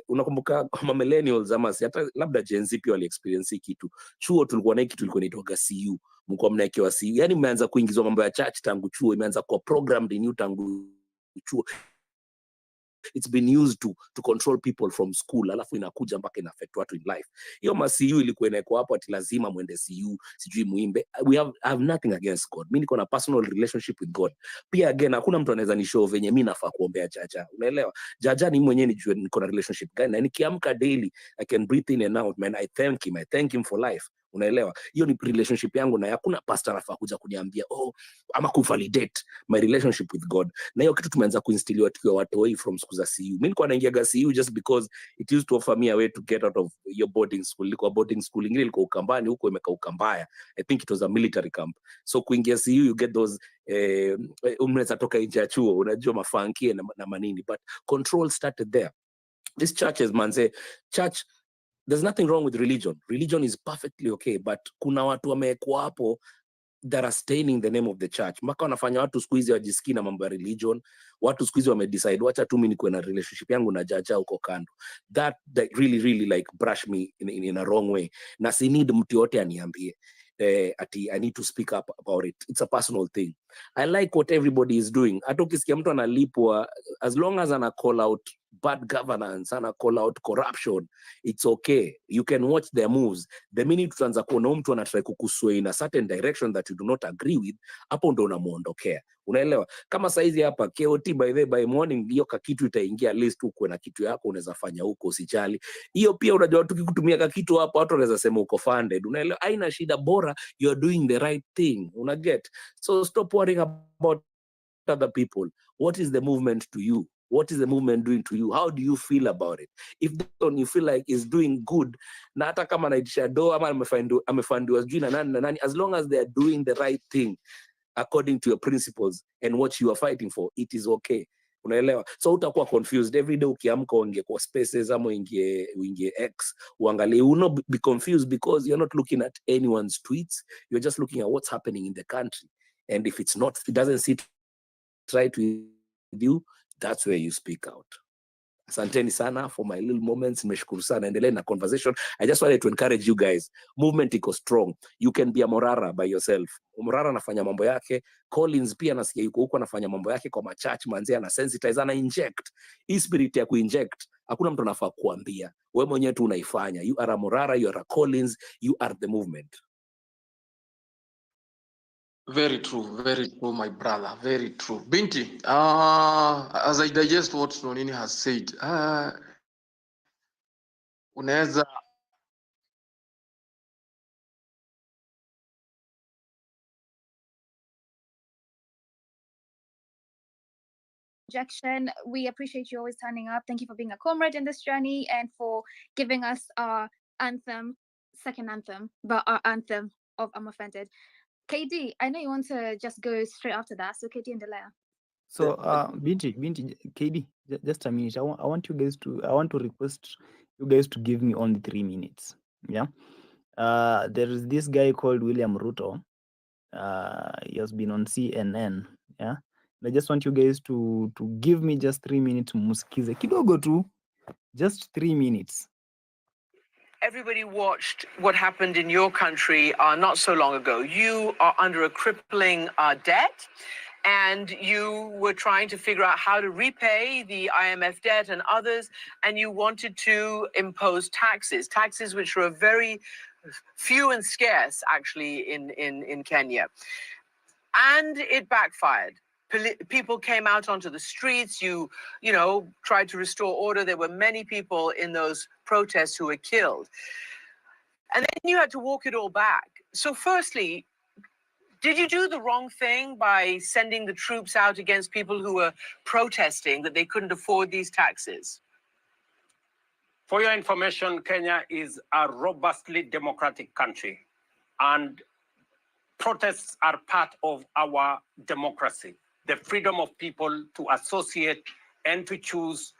Unakumbuka millennials ama hata labda Gen Z pia wali experience kitu. Chuo tulikuwa na kitu tulikuwa inaitwa CU. Mko mnaekewa CU. Yani mmeanza kuingizwa mambo ya church tangu chuo, imeanza kuwa programmed new tangu chuo. It's been used to control people from school, alafu inakuja mpaka ina affect watu in life. Hiyo CU ilikuwa inaekwa hapo ati lazima muende CU, sijui muimbe. I have nothing against God. Mimi niko na personal relationship with God. Pia again, hakuna mtu anaweza ni show venye mimi nafaa kuombea Jaja. Unaelewa? Jaja ni mwenyewe nijue niko na relationship gani, na nikiamka daily I can breathe in and out, man. I thank him for life. Unaelewa? Hiyo ni relationship yangu na hakuna pastor anafaa kuja kuniambia ama kuvalidate my relationship with God. Na hiyo kitu tumeanza kuinstiliwa tukiwa watoi from siku za CU. Mimi nilikuwa naingia CU just because it used to offer me a way to get out of your boarding school. Ilikuwa boarding school, ingine ilikuwa Ukambani, huko imekauka mbaya. I think it was a military camp. So kuingia CU you get those unaweza toka nje ya chuo, unajua mafankie na manini, but control started there. These churches, manze, church, there's nothing wrong with religion. Religion is perfectly okay, but kuna watu wamekuwa hapo that are staining the name of the church. Mpaka wanafanya watu siku hizi wajisikii na mambo ya religion. Watu siku hizi wamedecide wacha tu mimi nikuwe na relationship yangu na jaja huko kando. That really like brush me in a wrong way. Na si need mtu yote aniambie. I need to speak up about it. It's a personal thing. I like what everybody is doing. Hata ukisikia mtu analipwa, as long as ana call out bad governance, ana call out corruption, it's okay. You can watch their moves. The minute tutaanza kuona mtu anatry kukusway in a certain direction that you do not agree with, hapo ndo unamuondokea. Unaelewa? Kama saizi hapa KOT by morning hiyo kakitu itaingia, at least uko na kitu yako unaweza fanya huko, usijali. Hiyo pia unajua tukikutumia kakitu hapo watu wanaweza sema uko funded. Unaelewa? Haina shida, bora you are doing the right thing. Unaget? So stop worrying about other people. What is the movement to you? What is the movement doing to you? How do you feel about it? If you feel like it's doing good, na hata kama naitisha do ama amefandiwa sijui na nani, as long as they are doing the right thing according to your principles and what you are fighting for, it is okay. Unaelewa? So utakuwa confused every day ukiamka uingie kwa spaces ama uingie X uangalie, you will not be confused because you're not looking at anyone's tweets, you're just looking at what's happening in the country. And if it doesn't sit right with you, that's where you speak out. Asanteni sana for my little moments. Nimeshukuru sana. Endelee na conversation. I just wanted to encourage you guys. Movement iko strong. You can be a Morara by yourself. Morara anafanya mambo yake. Collins pia nasikia yuko huko anafanya mambo yake kwa machurch, manzi ana sensitize, ana inject. Hii spirit ya kuinject, hakuna mtu anafaa kuambia. Wewe mwenyewe tu unaifanya. You are a Morara, you are a Collins, you are the movement. Very true, my brother, very true. Binti, as I digest what Nonini has said, unaweza we appreciate you always turning up. Thank you for being a comrade in this journey and for giving us our anthem, second anthem, but our anthem of I'm Offended. KD, I know you want to just go straight after that, so KD and Delaya. So, Binti, KD, just a minute. I want to request you guys to give me only 3 minutes. Yeah. There is this guy called William Ruto. He has been on CNN. Yeah. I just want you guys to give me just 3 minutes. Musikize kidogo tu, just 3 minutes. Everybody watched what happened in your country not so long ago. You are under a crippling debt, and you were trying to figure out how to repay the IMF debt and others, and you wanted to impose taxes which were very few and scarce, actually, in Kenya. And it backfired. People came out onto the streets. You tried to restore order. There were many people in those protests who were killed. And then you had to walk it all back. So firstly, did you do the wrong thing by sending the troops out against people who were protesting that they couldn't afford these taxes? For your information, Kenya is a robustly democratic country, and protests are part of our democracy. The freedom of people to associate and to choose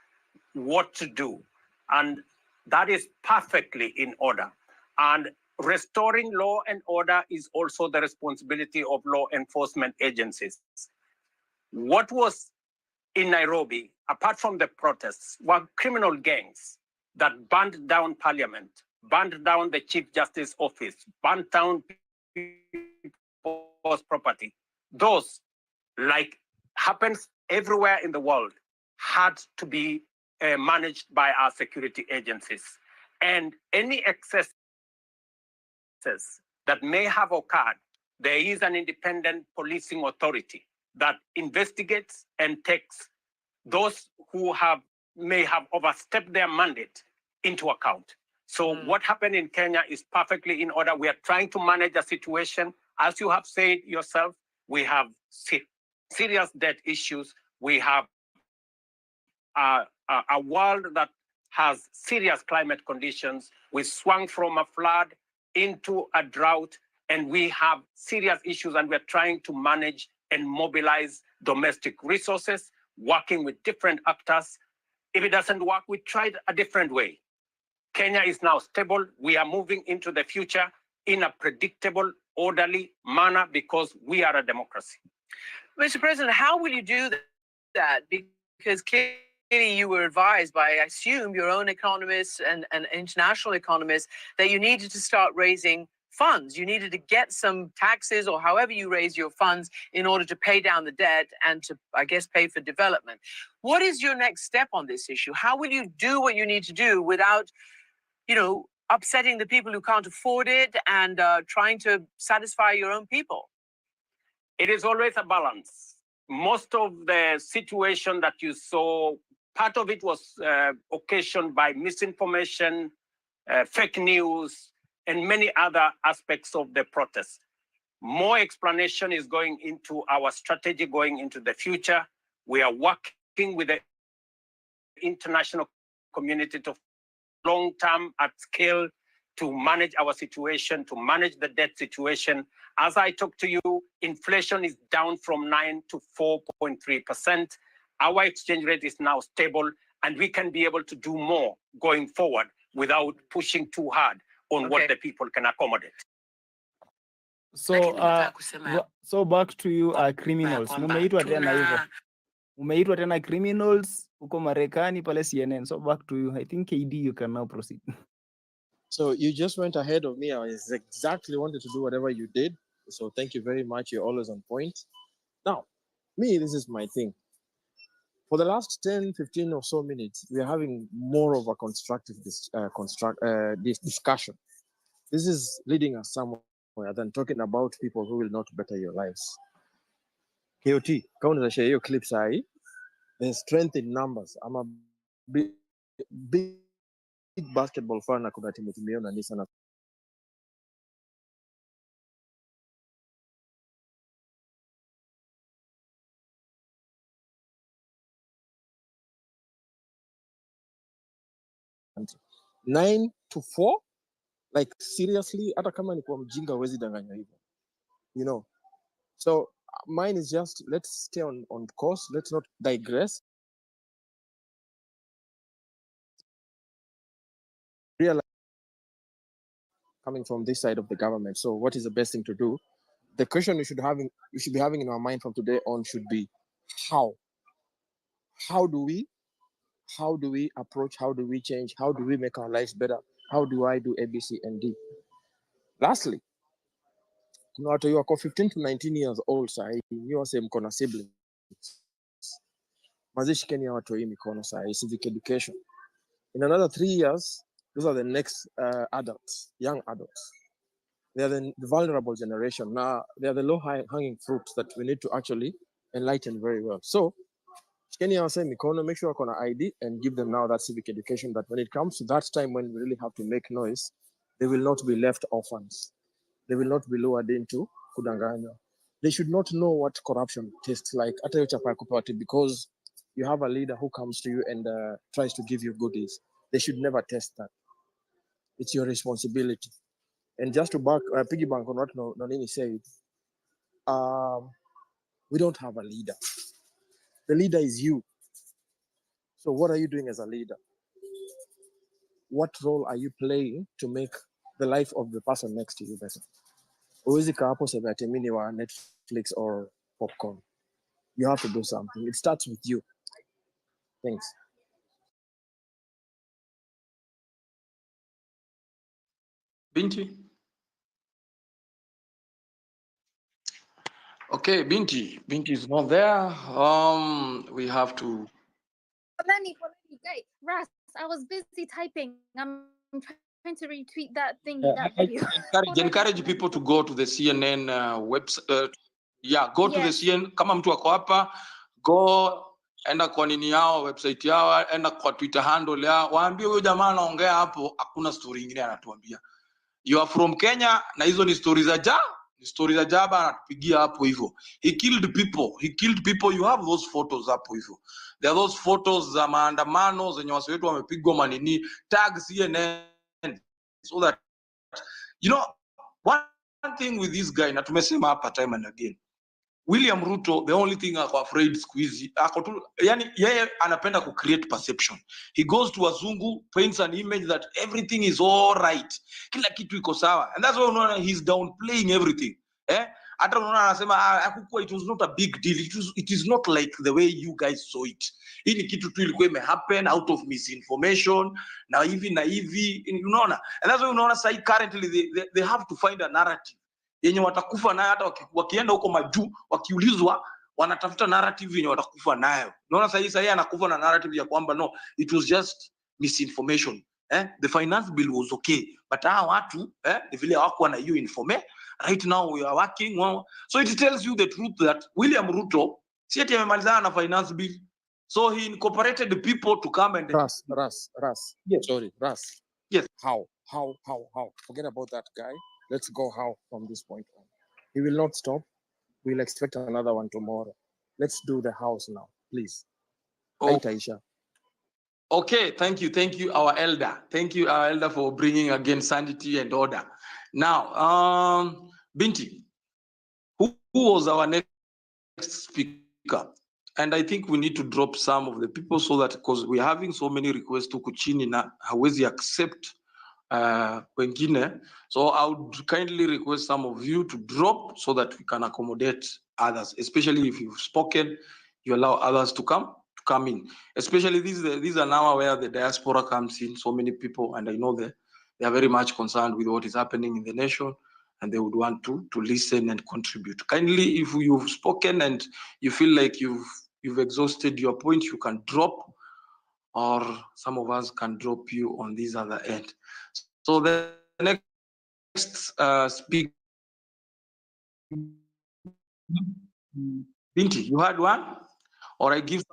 what to do. And that is perfectly in order. And restoring law and order is also the responsibility of law enforcement agencies. What was in Nairobi, apart from the protests, were criminal gangs that burned down parliament, burned down the Chief Justice office, burned down people's property. Those, like happens everywhere in the world, had to be managed by our security agencies. And any excesses that may have occurred, there is an independent policing authority that investigates and takes those who may have overstepped their mandate into account. So what happened in Kenya is perfectly in order. We are trying to manage a situation. As you have said yourself, we have serious debt issues. We have a world that has serious climate conditions. We swung from a flood into a drought, and we have serious issues, and we're trying to manage and mobilize domestic resources, working with different actors. If it doesn't work, we tried a different way. Kenya is now stable. We are moving into the future in a predictable, orderly manner because we are a democracy. Mr. President, how will you do that? Because clearly you were advised by, I assume, your own economists and international economists that you needed to start raising funds. You needed to get some taxes or however you raise your funds in order to pay down the debt and to, I guess, pay for development. What is your next step on this issue? How will you do what you need to do without, upsetting the people who can't afford it and trying to satisfy your own people? It is always a balance. Most of the situation that you saw, part of it was occasioned by misinformation, fake news, and many other aspects of the protest. More explanation is going into our strategy going into the future. We are working with the international community to long-term at scale to manage our situation, to manage the debt situation. As I talk to you, inflation is down from 9 to 4.3%. Our exchange rate is now stable, and we can be able to do more going forward without pushing too hard on what the people can accommodate. So back to you, criminals. Mumeitwa tena hivyo. Mumeitwa tena criminals huko Marekani pale CNN. So back to you. I think KD, you can now proceed. So you just went ahead of me. I was exactly wanted to do whatever you did. So thank you very much. You're always on point. Now, me, this is my thing. For the last 10, 15 or so minutes, we are having more of a constructive discussion. This is leading us somewhere than talking about people who will not better your lives. KOT, kama unaweza share hiyo clip sahi, there's strength in numbers. I'm a big basketball fan na kuna timu tumeona ni sana. Nine to 4, like seriously, hata kama ni kwa mjinga huwezi danganya hivyo. So mine is just, let's stay on course. Let's not digress. Realize coming from this side of the government. So what is the best thing to do? The question we should be having in our mind from today on should be how? How do we approach? How do we change? How do we make our lives better? How do I do A, B, C, and D? Lastly, you are 15 to 19 years old, sahi, you are same kona siblings. Mazishi Kenya watu hii mikono sahi, civic education. In another 3 years, those are the next adults, young adults. They are the vulnerable generation. Now, they are the low-hanging fruits that we need to actually enlighten very well. So, Kenya was saying, make sure I have ID and give them now that civic education that when it comes to that time when we really have to make noise, they will not be left orphans. They will not be lowered into kudanganya. They should not know what corruption tastes like because you have a leader who comes to you and tries to give you goodies. They should never test that. It's your responsibility. And just to piggyback on what Nonini said, we don't have a leader. The leader is you. So what are you doing as a leader? What role are you playing to make the life of the person next to you better? Huwezi kaa hapo sema ati mimi ni wa Netflix or popcorn. You have to do something. It starts with you. Thanks. Binti. Okay, Binti is not there. We have to. Poleni, guys, Ras, I was busy typing. I'm trying to retweet that thing. That video. Encourage people to go to the CNN website. Go to the CNN. Kama mtu wako hapa, go enda kwa nini yao, website yao, enda kwa Twitter handle yao, waambie huyo jamaa anaongea hapo, hakuna story nyingine anatuambia. You are from Kenya na hizo ni stories za jaba anatupigia hapo hivyo. He killed people, you have those photos hapo hivyo. There are those photos za maandamano zenye watu wetu wamepigwa manini, tag CNN, so that you know one thing with this guy, na tumesema hapa time and again, William Ruto, the only thing ako afraid squeeze, yani yeye anapenda ku create perception. He goes to wazungu, paints an image that everything is all right, kila kitu iko sawa, and that's why unaona he's downplaying everything. Hata unaona anasema hakukuwa, it was not a big deal, it is not like the way you guys saw it. Hii ni kitu tu ilikuwa ime happen out of misinformation na hivi, unaona, and that's why unaona say currently they have to find a narrative yenye watakufa nayo, hata wakienda huko majuu wakiulizwa wanatafuta narrative yenye watakufa nayo. Unaona sasa anakufa na narrative ya kwamba no, it was just misinformation. The finance bill was okay, but hawa watu ni vile hawakuwa na hiyo information. Right now we are working well. So it tells you the truth that William Ruto si ati amemalizana na finance bill, so he incorporated the people to come and Ras. Yes. Sorry, Ras. Yes. How? Forget about that guy. Let's go how from this point on. He will not stop. We'll expect another one tomorrow. Let's do the house now, please. Oh. Aisha. Okay, thank you, our elder. Thank you, our elder, for bringing again sanity and order. Now, Binti, who was our next speaker? And I think we need to drop some of the people so that, because we're having so many requests to kuchini na hawezi accept wengine. So I would kindly request some of you to drop so that we can accommodate others, especially if you've spoken, you allow others to come in. Especially these are now where the diaspora comes in, so many people, and I know that they are very much concerned with what is happening in the nation, and they would want to listen and contribute. Kindly, if you've spoken and you feel like you've exhausted your point, you can drop, or some of us can drop you on this other end. So the next speaker, Binti, you had one, or I give?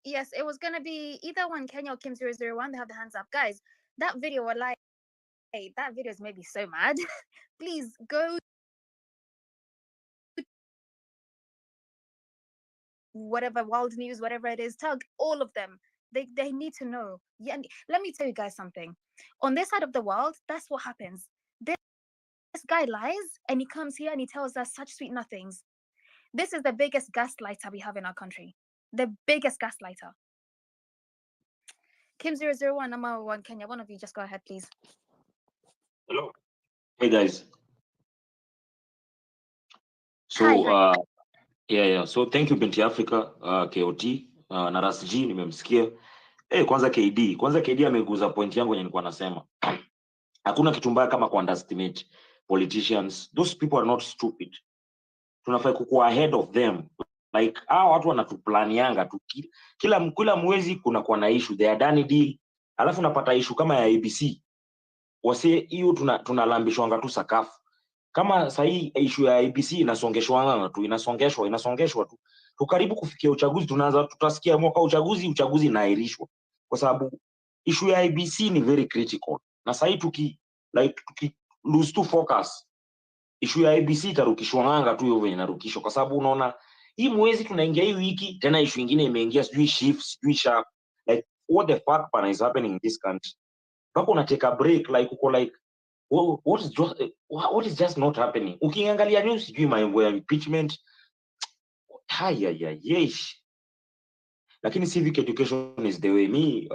Yes, it was gonna be either one, Kenya or Kim 001. They have the hands up, guys. That video, that video has made me so mad. Please go. Whatever wild news, whatever it is, tag all of them. They need to know. Yeah, let me tell you guys something. On this side of the world, that's what happens. This guy lies and he comes here and he tells us such sweet nothings. This is the biggest gaslighter we have in our country. The biggest gaslighter. Kim 001, number 1 Kenya. One of you just go ahead, please. Hello. Hey guys. So Hi. Yeah. So thank you Binti Africa, KOT, na Ras G nimemsikia. Kwanza KD ameguza point yangu yenye nilikuwa nasema. Hakuna kitu mbaya kama underestimate politicians. Those people are not stupid. Tunafai kukuwa ahead of them. Like watu wanatuplanianga tu kila mwezi kuna kwa na issue, they are done deal. Alafu unapata issue kama ya ABC. Wase hiyo tunalambishwanga tu sakafu. Kama sahii issue ya IBC inasongeshwa tu. Tukaribu kufikia uchaguzi tutasikia mwaka uchaguzi inaahirishwa. Kwa sababu issue ya IBC ni very critical. Na sahii tuki lose to focus, issue ya IBC itarukishwa tu hiyo venye inarukishwa, kwa sababu unaona hii mwezi tunaingia hii wiki tena issue nyingine imeingia, sijui shift, sijui sharp. Like what the fuck is happening in this country? Bako una take a break, like uko like what is just not happening? Ukiangalia news sijui mambo ya impeachment. Yesh. Lakini civic education is the way. Me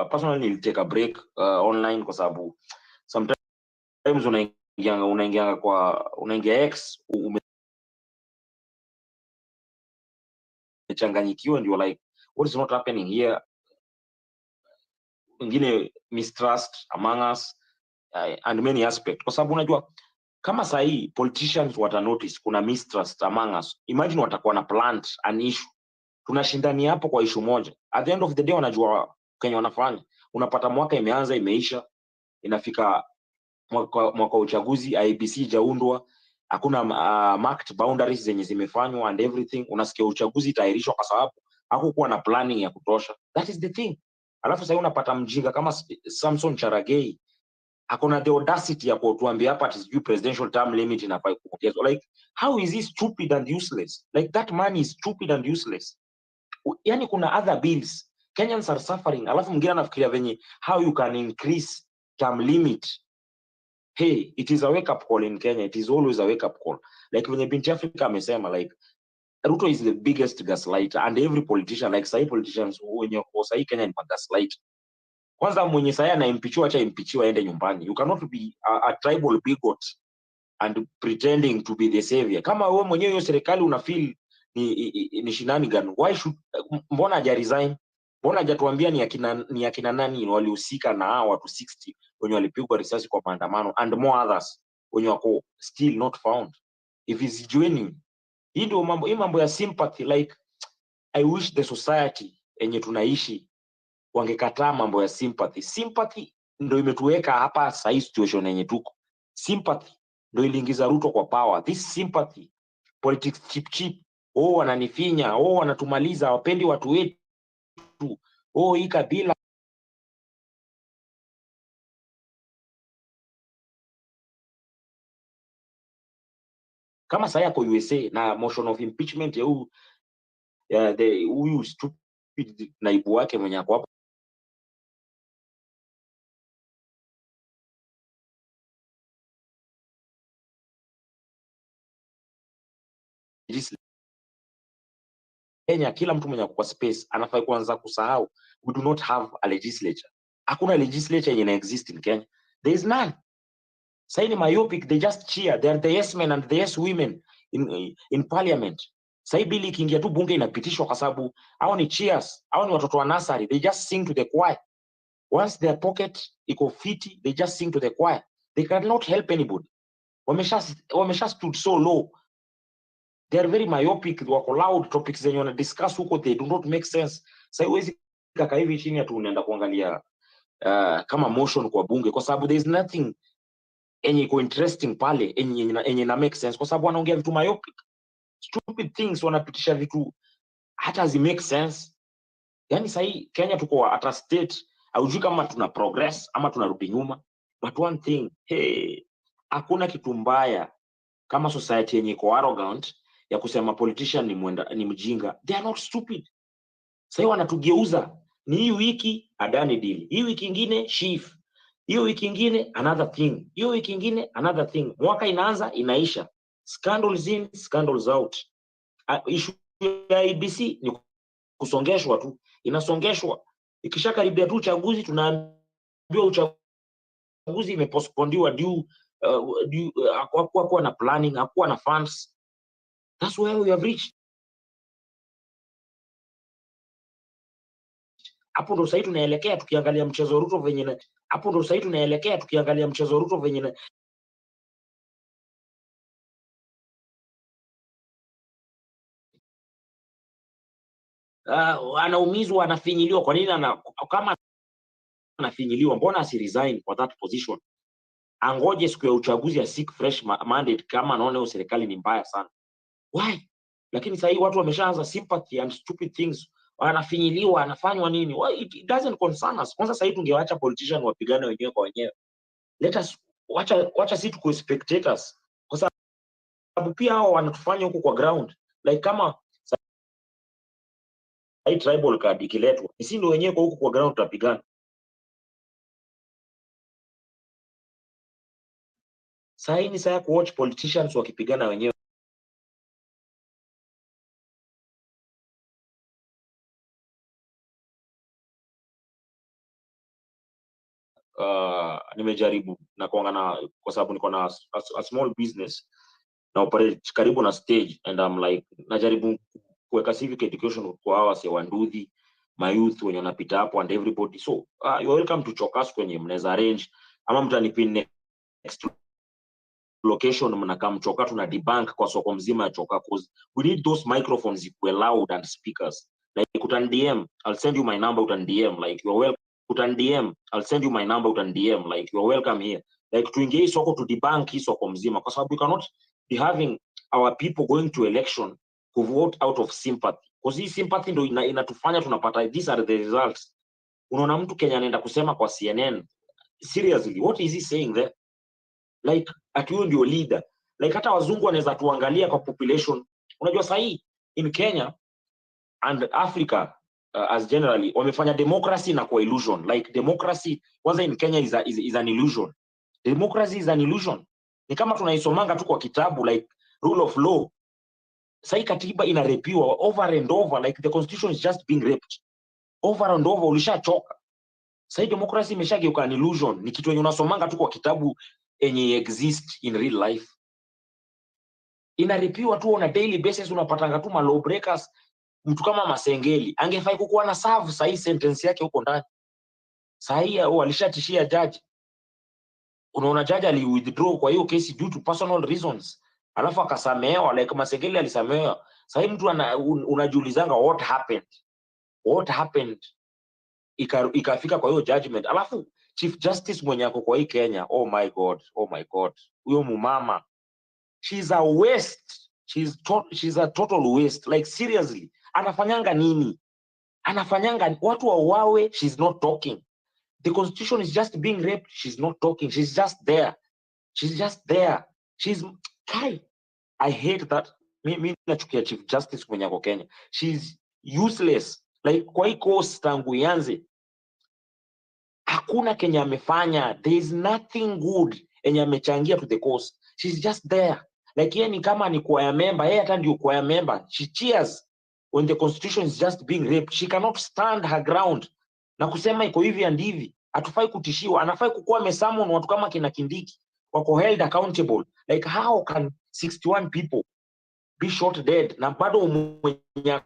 personally will take a break online, kwa sababu sometimes unaingia X umechanganyikiwa, ndio like what is not happening here. Wengine mistrust among us and many aspects, kwa sababu unajua kama sahii politicians wata notice kuna mistrust among us, imagine watakuwa na plant an issue, tunashindani hapo kwa issue moja, at the end of the day wanajua Kenya wanafanya. Unapata mwaka imeanza imeisha, inafika mwaka uchaguzi, IBC jaundwa, hakuna marked boundaries zenye zimefanywa and everything. Unasikia uchaguzi itaahirishwa kwa sababu hakukuwa na planning ya kutosha. That is the thing. Alafu sasa unapata mjinga kama Samson Cherargei hakuna the audacity ya kutuambia hapa ati sijui presidential term limit inafai kuongezwa. Like how is he stupid and useless? Like that man is stupid and useless. Yani kuna other bills Kenyans are suffering, alafu mwingine anafikiria venye how you can increase term limit. Hey, it is a wake up call in Kenya. It is always a wake up call. Like when Binti Africa amesema, like Ruto is the biggest gaslighter, and every politician, like sahi politicians wenye wako sahi Kenya ni gaslight. Kwanza mwenye sahi anaimpichiwa acha impichiwa aende nyumbani. You cannot be a tribal bigot and pretending to be the savior. Kama wewe mwenyewe hiyo serikali una feel ni shenanigan, why should mbona haja resign? Mbona hajatuambia ni akina nani walihusika na hao watu 60 wenye walipigwa risasi kwa maandamano and more others wenye wako still not found? If is genuine, hii ndio mambo ya sympathy. Like I wish the society yenye tunaishi wangekataa mambo ya sympathy. Sympathy ndio imetuweka hapa sasa situation yenye tuko. Sympathy ndio iliingiza Ruto kwa power. This sympathy politics cheap. Oh, wananifinya, oh wanatumaliza, wapendi watu wetu. Oh, hii kabila kama sasa yako USA na motion of impeachment ya huyu stupid naibu wake mwenye ako hapo Kenya, kila mtu mwenye kwa space anafai kuanza kusahau we do not have a legislature. Hakuna legislature yenye exist in Kenya. There is none. Sasa ni myopic, they just cheer. They are the yes men and the yes women in parliament. Sasa bili ikiingia tu bunge inapitishwa kwa sababu hao ni cheers, hao ni watoto wa nursery, they just sing to the choir. Once their pocket iko fiti, they just sing to the choir. They cannot help anybody. Wamesha stood so low. They are very myopic, wako loud, topics zenye wana discuss huko they do not make sense. Sasa huwezi kaka hivi chini atu unaenda kuangalia kama motion kwa bunge kwa sababu there is nothing enye iko interesting pale enye na make sense kwa sababu wanaongea vitu myopic, stupid things, wanapitisha vitu hata zi make sense. Yani sahi Kenya tuko at a state haujui kama tuna progress ama tunarudi nyuma, but one thing, hey, hakuna kitu mbaya kama society yenye iko arrogant ya kusema politician ni mjinga. They are not stupid. Sasa wanatugeuza, ni hii wiki Adani deal, hii wiki ingine Chief, hiyo wiki ingine another thing, hiyo wiki ingine another thing. Mwaka inaanza inaisha, scandals in scandals out. Issue ya IBC ni kusongeshwa tu, inasongeshwa. Ikishakaribia tu uchaguzi tunaambiwa uchaguzi imepostponediwa due hakuwa na planning, hakuwa na funds. That's where we have reached. Hapo ndo sasa tunaelekea tukiangalia mchezo Ruto venye hapo ndo sasa tunaelekea tukiangalia mchezo Ruto venye anaumizwa, anafinyiliwa. Kwa nini kama anafinyiliwa mbona asiresign for that position? Angoje siku ya uchaguzi ya seek fresh mandate kama anaona hiyo serikali ni mbaya sana. Why? Lakini sasa watu wameshaanza sympathy and stupid things. Anafinyiliwa, anafanywa nini? Why? It doesn't concern us. Kwanza sasa tungewacha politician wapigane wenyewe kwa wenyewe. Let us wacha sisi tuko spectators. Kwa sababu pia hao wanatufanya huko kwa ground. Like kama hii tribal card ikiletwa, sisi ndio wenyewe kwa huko kwa ground tutapigana. Sasa hii ni saa ya kuwatch politicians wakipigana wenyewe. Nimejaribu na kuangana kwa sababu niko na a small business na operate karibu na stage and I'm like najaribu kuweka civic education kwa hawa si wanduthi my youth wenye wanapita hapo and everybody. So you are welcome to Chokas kwenye mnaweza arrange ama mtanipin next location mnakaa Mchoka tuna debunk kwa soko mzima ya Choka cause we need those microphones equal loud and speakers. Like utan DM, I'll send you my number, utan DM like you are welcome. Utan DM, I'll send you my number, utan DM like you are welcome here. Like tuingie soko to debunk hii soko mzima kwa sababu we cannot be having our people going to election to vote out of sympathy. Because hii sympathy ndo inatufanya tunapata these are the results. Unaona mtu Kenya anaenda kusema kwa CNN, seriously, what is he saying there? Like ati huyo ndio leader. Like hata wazungu wanaweza tuangalia kwa population. Unajua sahi in Kenya and Africa as generally wamefanya democracy na kwa illusion. Like democracy kwanza in Kenya is an illusion. Democracy is an illusion. Ni kama tunaisomanga tu kwa kitabu, like rule of law. Sahi katiba inarepiwa over and over, like the constitution is just being raped over and over. Ulishachoka. Sahi democracy imeshageuka an illusion. Ni kitu yenye unasomanga tu kwa kitabu yenye exist in real life. Inaripiwa tu on a daily basis. Unapatanga tu law breakers. Mtu kama Masengeli angefai kukuwa na serve sahi sentence yake huko ndani. Sahi alishatishia judge. Unaona judge ali withdraw kwa hiyo kesi due to personal reasons, alafu akasamehewa. Like Masengeli alisamehewa. Sahi mtu unajiulizanga what happened ikafika kwa hiyo judgment. Alafu chief justice mwenye ako kwa hii Kenya, oh my god, huyo mumama, she's a waste. She's a total waste. Like seriously, anafanyanga nini? Anafanyanga watu wauawe, she's not talking. The constitution is just being raped, she's not talking. She's just there. I hate that. Mi nachukia chief justice mwenye ako Kenya. She's useless. Like kwa hii course tangu ianze hakuna Kenya amefanya. There is nothing good enye amechangia to the cause. She's just there. Like yeye ni kama ni choir member, yeye hata ndio choir member. She cheers when the constitution is just being raped. She cannot stand her ground na kusema iko hivi and hivi. Hatufai kutishiwa. Anafai kukuwa mesummon watu kama kina Kindiki wako held accountable. Like how can 61 people be shot dead na bado mwenye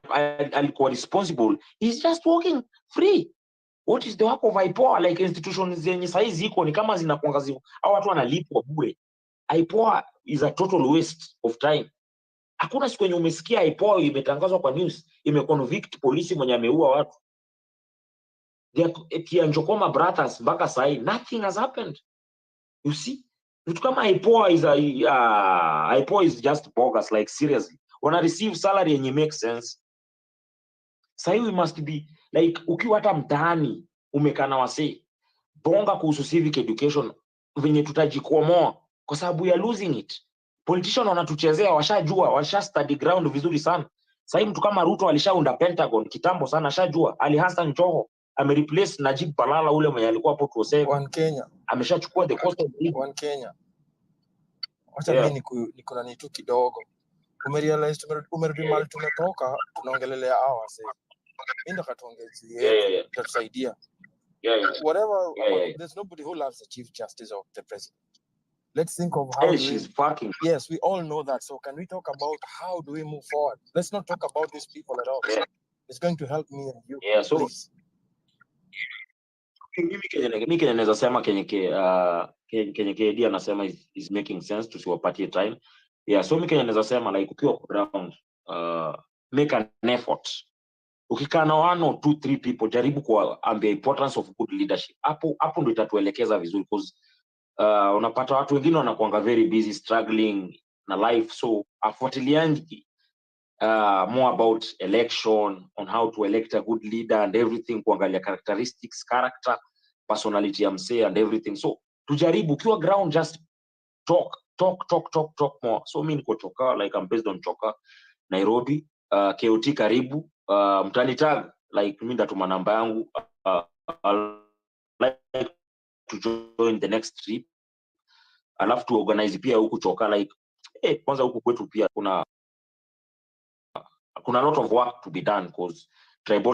alikuwa responsible is just walking free? What is the work of IPOA? Like institutions zenye sahi ziko ni kama zinakuangaziwa au watu wanalipwa bure. IPOA is a total waste of time. Hakuna siku yenye umesikia IPOA imetangazwa kwa news imeconvict polisi mwenye ameua watu. Kia Njokoma brothers mpaka sahi nothing has happened. You see, vitu kama IPOA is just bogus. Like seriously, wana receive salary yenye make sense. Sahi we must be like, ukiwa hata mtaani umekana wase bonga kuhusu civic education venye tutajikomoa kwa sababu ya losing it. Politician wanatuchezea, washajua, washa study ground vizuri sana. Sahi mtu kama Ruto alishaunda Pentagon kitambo sana, ashajua. Ali Hassan Joho amereplace Najib Balala ule mwenye alikuwa hapo tuosee. One Kenya. Ameshachukua the cost of living. One Kenya. Wacha mimi niko na nitu kidogo. Umerealize umerudi mali tumetoka, tunaongelelea hawa sasa. Mimi ndo katuongezea tutasaidia. Whatever, there's nobody who loves the chief justice of the president. Let's think of how she's fucking. Yes, we all know that. So can we talk about how do we move forward? Let's not talk about these people at all. It's going to help me and you. So please. Mimi Kenya naweza sema Kenya KD anasema is making sense, tusiwapatie time. So mimi Kenya naweza sema like ukiwa ground make an effort. Ukikaa na 1 or 2 3 people, jaribu kuambia importance of good leadership. Hapo ndio itatuelekeza vizuri, because unapata watu wengine wanakuanga very busy struggling na life, so afuatiliangi more about election, on how to elect a good leader and everything, kuangalia characteristics, character, personality ya msee and everything. So tujaribu ukiwa ground, just talk more. So mimi niko Choka, like I'm based on Choka, Nairobi. KOT karibu, mtanitag, like mimi ndatuma namba yangu. I'll like to join the next trip, alafu tu organize pia huku Choka. Like kwanza huku kwetu pia kuna a lot of work to be done, because tribal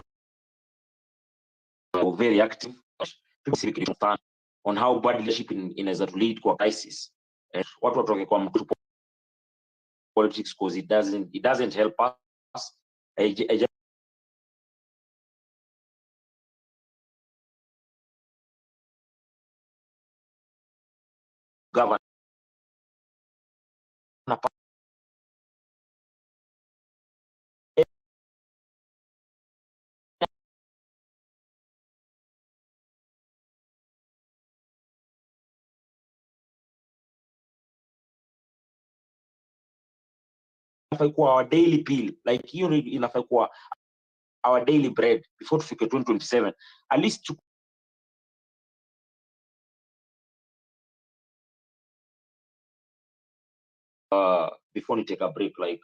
are very active on how bad leadership inaweza to lead kwa crisis. Watu watoke kwa mtu politics, because it doesn't help us. Govern inafaa kuwa our daily pill, like hiyo inafaa kuwa our daily bread before tufike 2027 at least. Before we take a break, like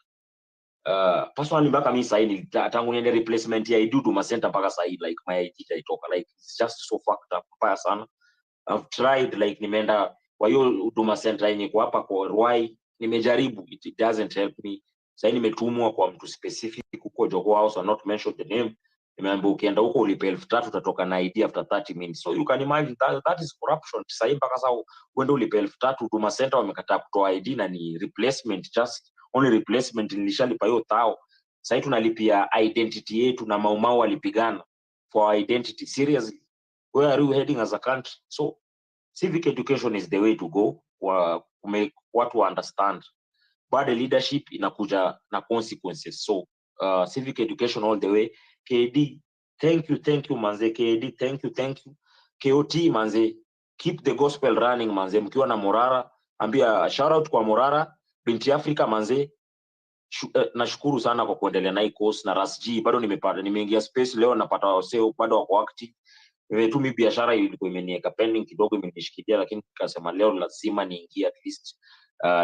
personally mpaka mi sahi tangu niende replacement ya ID Huduma Center mpaka sahi like my ID haitoka, like it's just so fucked up mbaya sana. I've tried, like nimeenda kwa hiyo Huduma Center yenye kwa hapa kwa Ruai, nimejaribu, it doesn't help me. Sahi nimetumwa kwa mtu specific huko Jogoo House, I'll not mention the name. Nimeambia ukienda huko ulipe 3,000 utatoka na ID after 30 minutes. So you can imagine that is corruption. Sahi mpaka sasa uende ulipe 3,000, Huduma Center wamekataa kutoa ID na ni replacement, just only replacement. Nilishalipa hiyo thao, sahi tunalipia identity yetu na Maumau walipigana for identity. Seriously, where are we heading as a country? So civic education is the way to go, make watu understand bad leadership inakuja na consequences. So civic education all the way. KD, thank you manze. KD, thank you. KOT manze, keep the gospel running manze. Mkiwa na Morara, ambia shout out kwa Morara binti Africa manze. Nashukuru sana kwa kuendelea na hii course, na RasG bado nimeingia space leo, napata waseo bado wako active. Tu mi biashara ilikuwa imeniweka pending kidogo, imenishikilia, lakini nikasema leo lazima niingie at least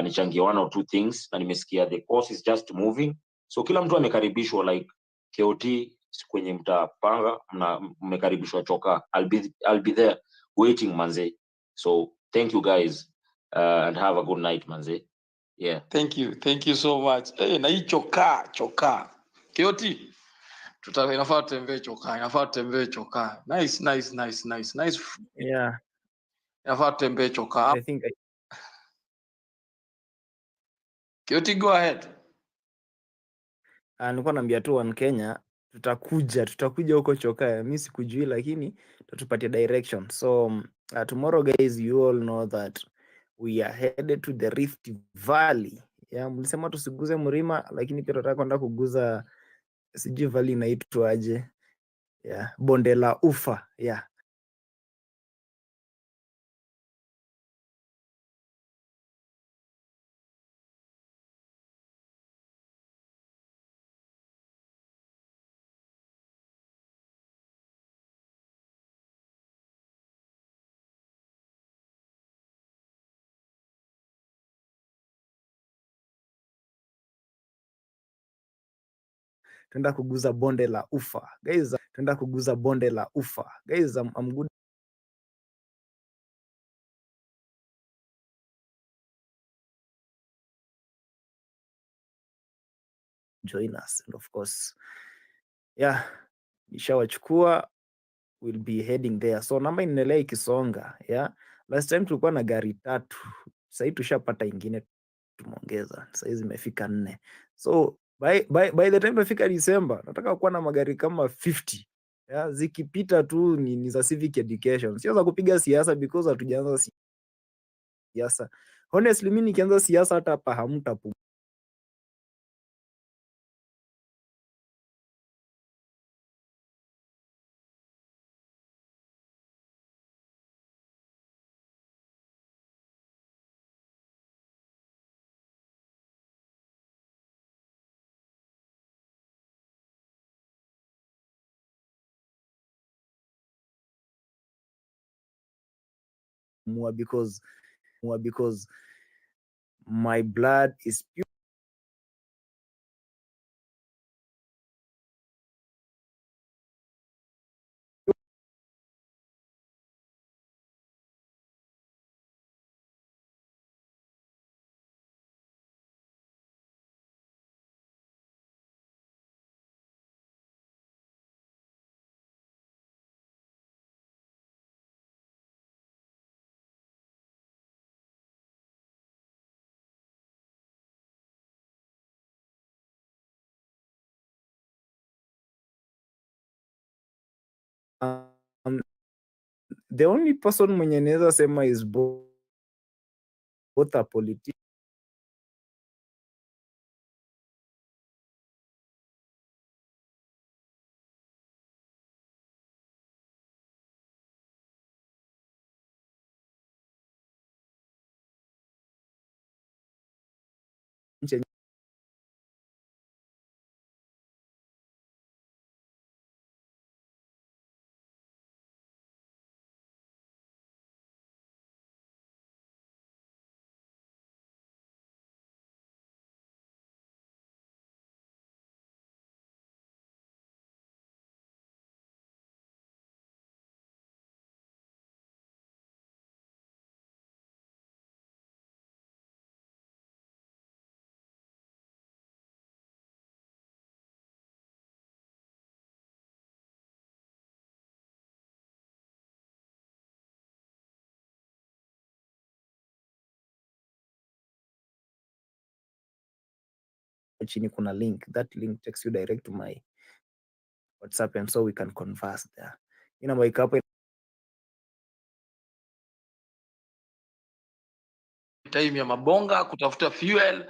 nichangie one or two things, na nimesikia the course is just moving, so kila mtu amekaribishwa, like KOT kwenye mtapanga mmekaribishwa choka. I'll be there waiting manze. So thank you guys and have a good night manze. Yeah, Thank you so much. Na hii choka KOT inafaa tembee choka. Nice. Yeah, Inafaa tembee choka. I think KOT, go ahead. nilikuwa naambia tu One Kenya tutakuja huko choka. Mimi sikujui, lakini tutapatia direction. So tomorrow guys, you all know that we are headed to the Rift Valley. Yeah, mlisema tusiguze mlima, lakini pia tunataka kwenda kuguza, sijui valley inaitwa aje. Yeah, bonde la ufa. Yeah. Tuenda kuguza bonde la ufa. Guys, tuenda kuguza bonde la ufa. Guys, I'm good. Join us, and of course, yeah, nishawachukua, we'll be heading there. So namba inaendelea ikisonga. Yeah, last time tulikuwa na gari 3, sasa tushapata ingine, tumeongeza, sasa zimefika 4. So by the time tunafika December, nataka kuwa na magari kama 50. Yeah, zikipita tu ni za civic education, sio za kupiga siasa, because hatujaanza siasa. Honestly, mimi nikianza siasa hata hapa hamtapu because my blood is pure. The only person mwenye naweza sema is both a politician chini kuna link. That link takes you direct to my WhatsApp, and so we can converse there. Namba iko hapo. Time ya mabonga kutafuta fuel,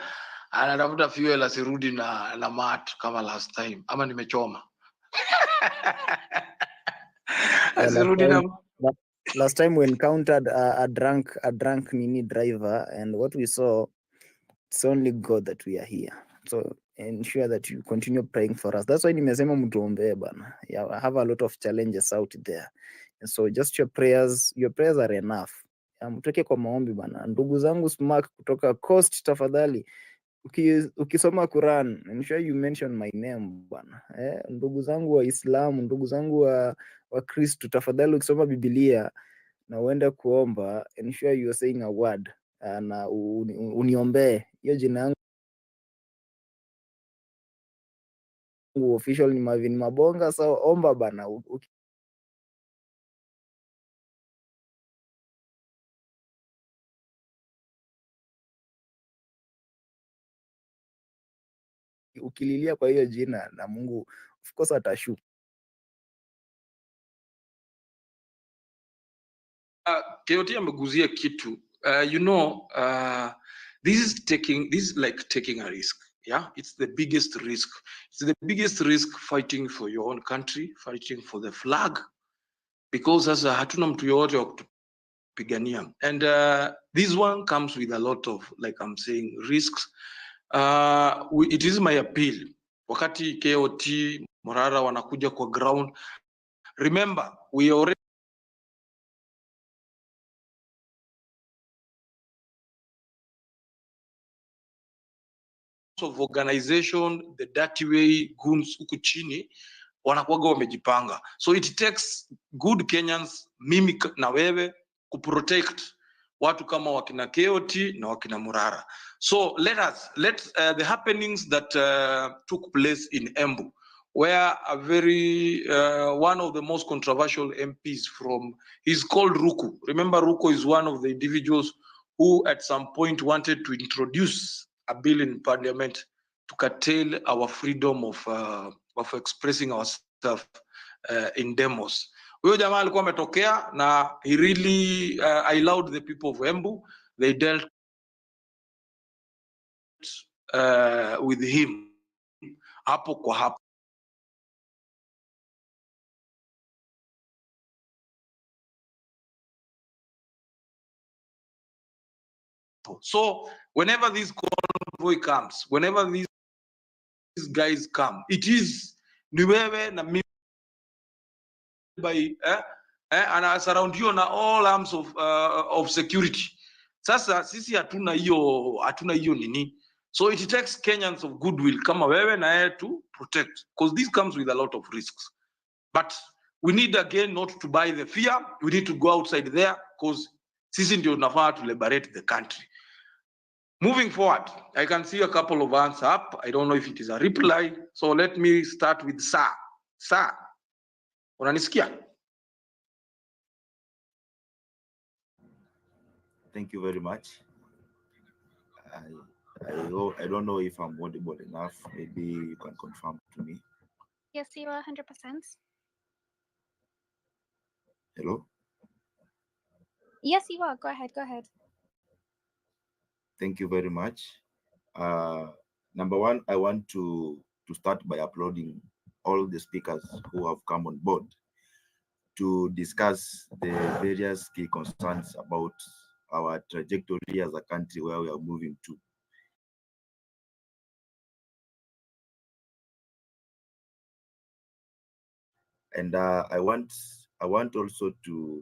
anatafuta fuel asirudi na mat kama last time, ama nimechoma. Asirudi na Last time we encountered a drunk nini driver, and what we saw, it's only God that we are here. So ensure that you continue praying for us. That's why nimesema mtuombee bana. Yeah, I have a lot of challenges out there. And so just your prayers are enough. Mtuweke kwa maombi bana. Ndugu zangu Smack kutoka Coast, tafadhali ukisoma Quran, ensure you mention my name bana. Ndugu zangu wa Islam, ndugu zangu wa Kristo, tafadhali ukisoma Biblia na uende kuomba, ensure you are saying a word na uniombee. Hiyo jina yangu official ni Marvin Mabonga, so omba bana. Ukililia kwa hiyo jina na Mungu of course atashuka. KOT ameguzia kitu. This is like taking a risk. Yeah, it's the biggest risk. It's the biggest risk fighting for your own country, fighting for the flag, because sasa hatuna mtu yoyote wa kutupigania. And this one comes with a lot of, like I'm saying, risks. It is my appeal. Wakati KOT Morara wanakuja kwa ground, remember we already of organization, the dirty way, goons huku chini wanakuwaga wamejipanga. So it takes good Kenyans, mimi na wewe, kuprotect watu kama wakina KOT na wakina Murara. So let the happenings that took place in Embu, where a very one of the most controversial MPs from, he's called Ruku. Remember, Ruku is one of the individuals who at some point wanted to introduce a bill in parliament to curtail our freedom of expressing ourselves in demos. Huyo jamaa alikuwa ametokea na he really allowed the people of Embu, they dealt with him hapo kwa hapo. So whenever this convoy comes, whenever these guys come, it is ni wewe na mimi by and surround you na all arms of security. Sasa sisi hatuna hiyo nini. So it takes Kenyans of goodwill kama wewe na yeye to protect, because this comes with a lot of risks. But we need again not to buy the fear. We need to go outside there, because sisi ndio tunafaa to liberate the country. Moving forward, I can see a couple of hands up. I don't know if it is a reply. So let me start with Sir. Sir, unanisikia? Thank you very much. I don't know if I'm audible enough. Maybe you can confirm to me. Yes, you are 100%. Hello. Yes, you are. Go ahead. Go ahead. Thank you very much. Number one, I want to start by applauding all the speakers who have come on board to discuss the various key concerns about our trajectory as a country, where we are moving to. And I want also to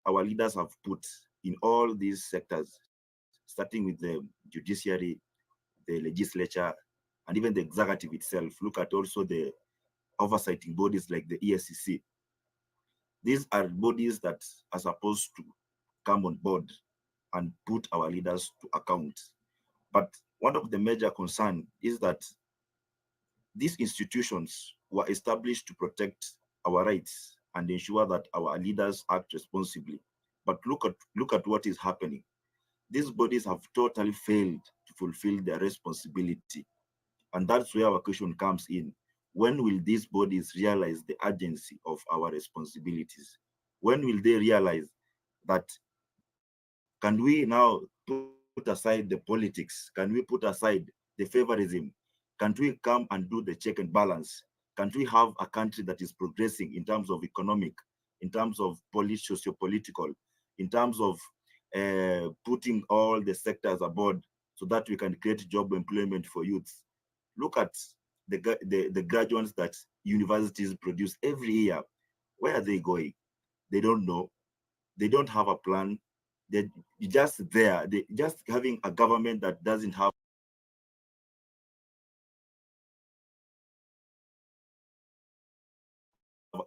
our leaders have put in all these sectors, starting with the judiciary, the legislature, and even the executive itself. Look at also the oversighting bodies like the ESCC. These are bodies that are supposed to come on board and put our leaders to account. But one of the major concerns is that these institutions were established to protect our rights and ensure that our leaders act responsibly. But look at what is happening. These bodies have totally failed to fulfill their responsibility. And that's where our question comes in. When will these bodies realize the urgency of our responsibilities? When will they realize that can we now put aside the politics? Can we put aside the favorism? Can we come and do the check and balance? Can we have a country that is progressing in terms of economic, in terms of socio-political, in terms of putting all the sectors aboard so that we can create job employment for youths? Look at the graduates that universities produce every year. Where are they going? They don't know. They don't have a plan. They're just there. They just having a government that doesn't have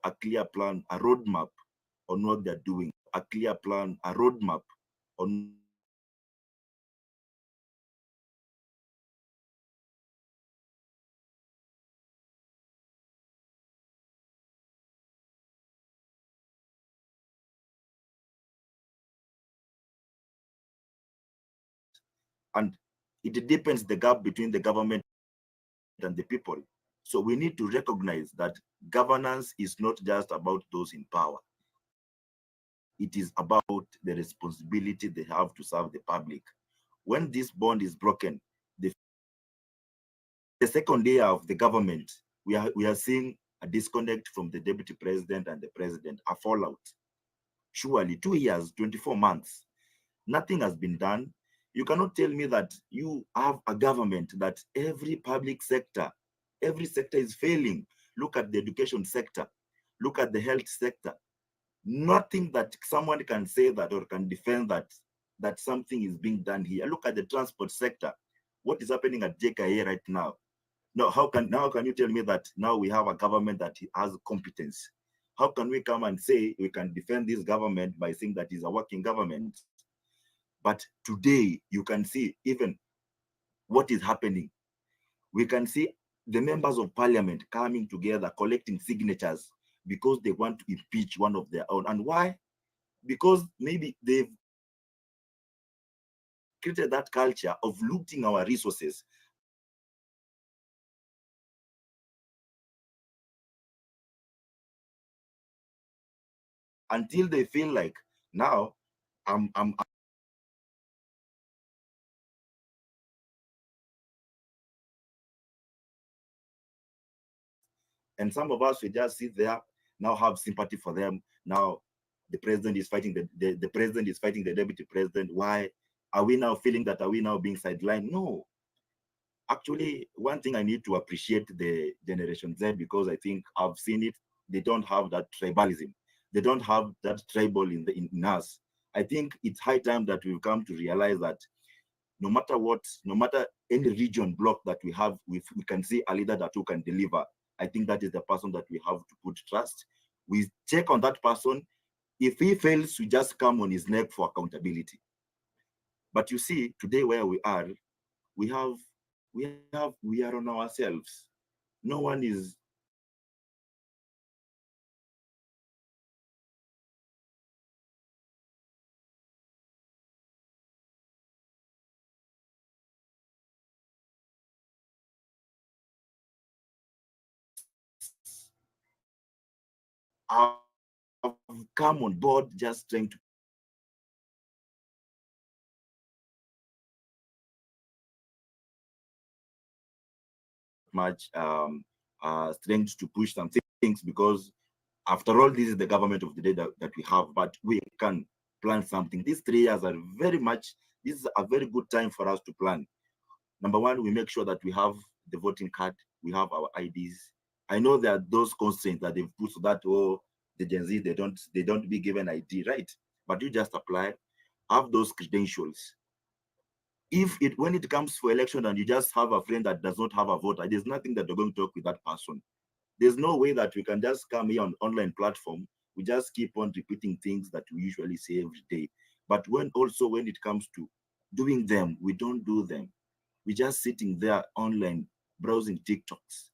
a clear plan, a roadmap on what they're doing, a clear plan, a roadmap on and it deepens the gap between the government and the people. So we need to recognize that governance is not just about those in power. It is about the responsibility they have to serve the public. When this bond is broken, the second layer of the government, we are seeing a disconnect from the deputy president and the president, a fallout. Surely 2 years, 24 months, nothing has been done. You cannot tell me that you have a government that every public sector, every sector is failing. Look at the education sector. Look at the health sector. Nothing that someone can say that or can defend that something is being done here. Look at the transport sector. What is happening at JKA right now? Now, how can you tell me that now we have a government that has competence? How can we come and say we can defend this government by saying that it's a working government? But today, you can see even what is happening. We can see the members of parliament coming together, collecting signatures because they want to impeach one of their own. And why? Because maybe they've created that culture of looting our resources. Until they feel like, now, and some of us, we just sit there, now have sympathy for them. Now the president is fighting the president is fighting the deputy president. Why are we now feeling that? Are we now being sidelined? No. Actually, one thing I need to appreciate the Generation Z, because I think I've seen it, they don't have that tribalism. They don't have that tribal in us. I think it's high time that we've come to realize that no matter what, no matter any region block that we have, we can see a leader that who can deliver. I think that is the person that we have to put trust. We check on that person. If he fails, we just come on his neck for accountability. But you see, today where we are, we are on ourselves. No one is come on board just trying to much strength to push some things, because after all, this is the government of the day that we have, but we can plan something. These 3 years are this is a very good time for us to plan. Number one, we make sure that we have the voting card, we have our IDs. I know there are those constraints that they've put so that, oh, the Gen Z, they don't be given ID, right? but you just apply, have those credentials. When it comes for election and you just have a friend that does not have a voter, there's nothing that you're going to talk with that person. There's no way that we can just come here on online platform. We just keep on repeating things that we usually say every day. But when it comes to doing them, we don't do them. We're just sitting there online browsing TikToks.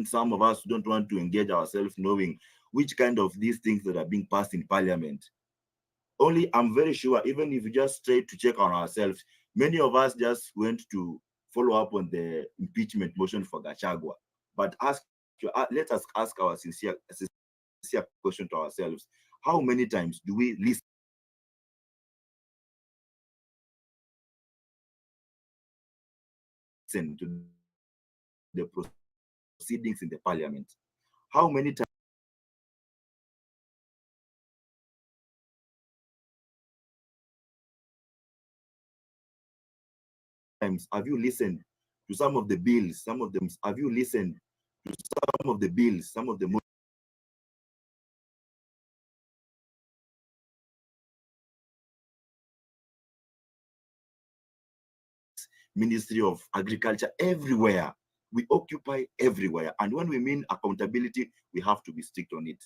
Some of us don't want to engage ourselves knowing which kind of these things that are being passed in parliament. Only I'm very sure, even if you just try to check on ourselves, many of us just went to follow up on the impeachment motion for Gachagua. But let us ask our sincere question to ourselves. How many times do we listen to the proceedings in the parliament? How many times have you listened to some of the bills, have you listened to some of the bills, some of the Ministry of Agriculture, everywhere? We occupy everywhere. And when we mean accountability, we have to be strict on it.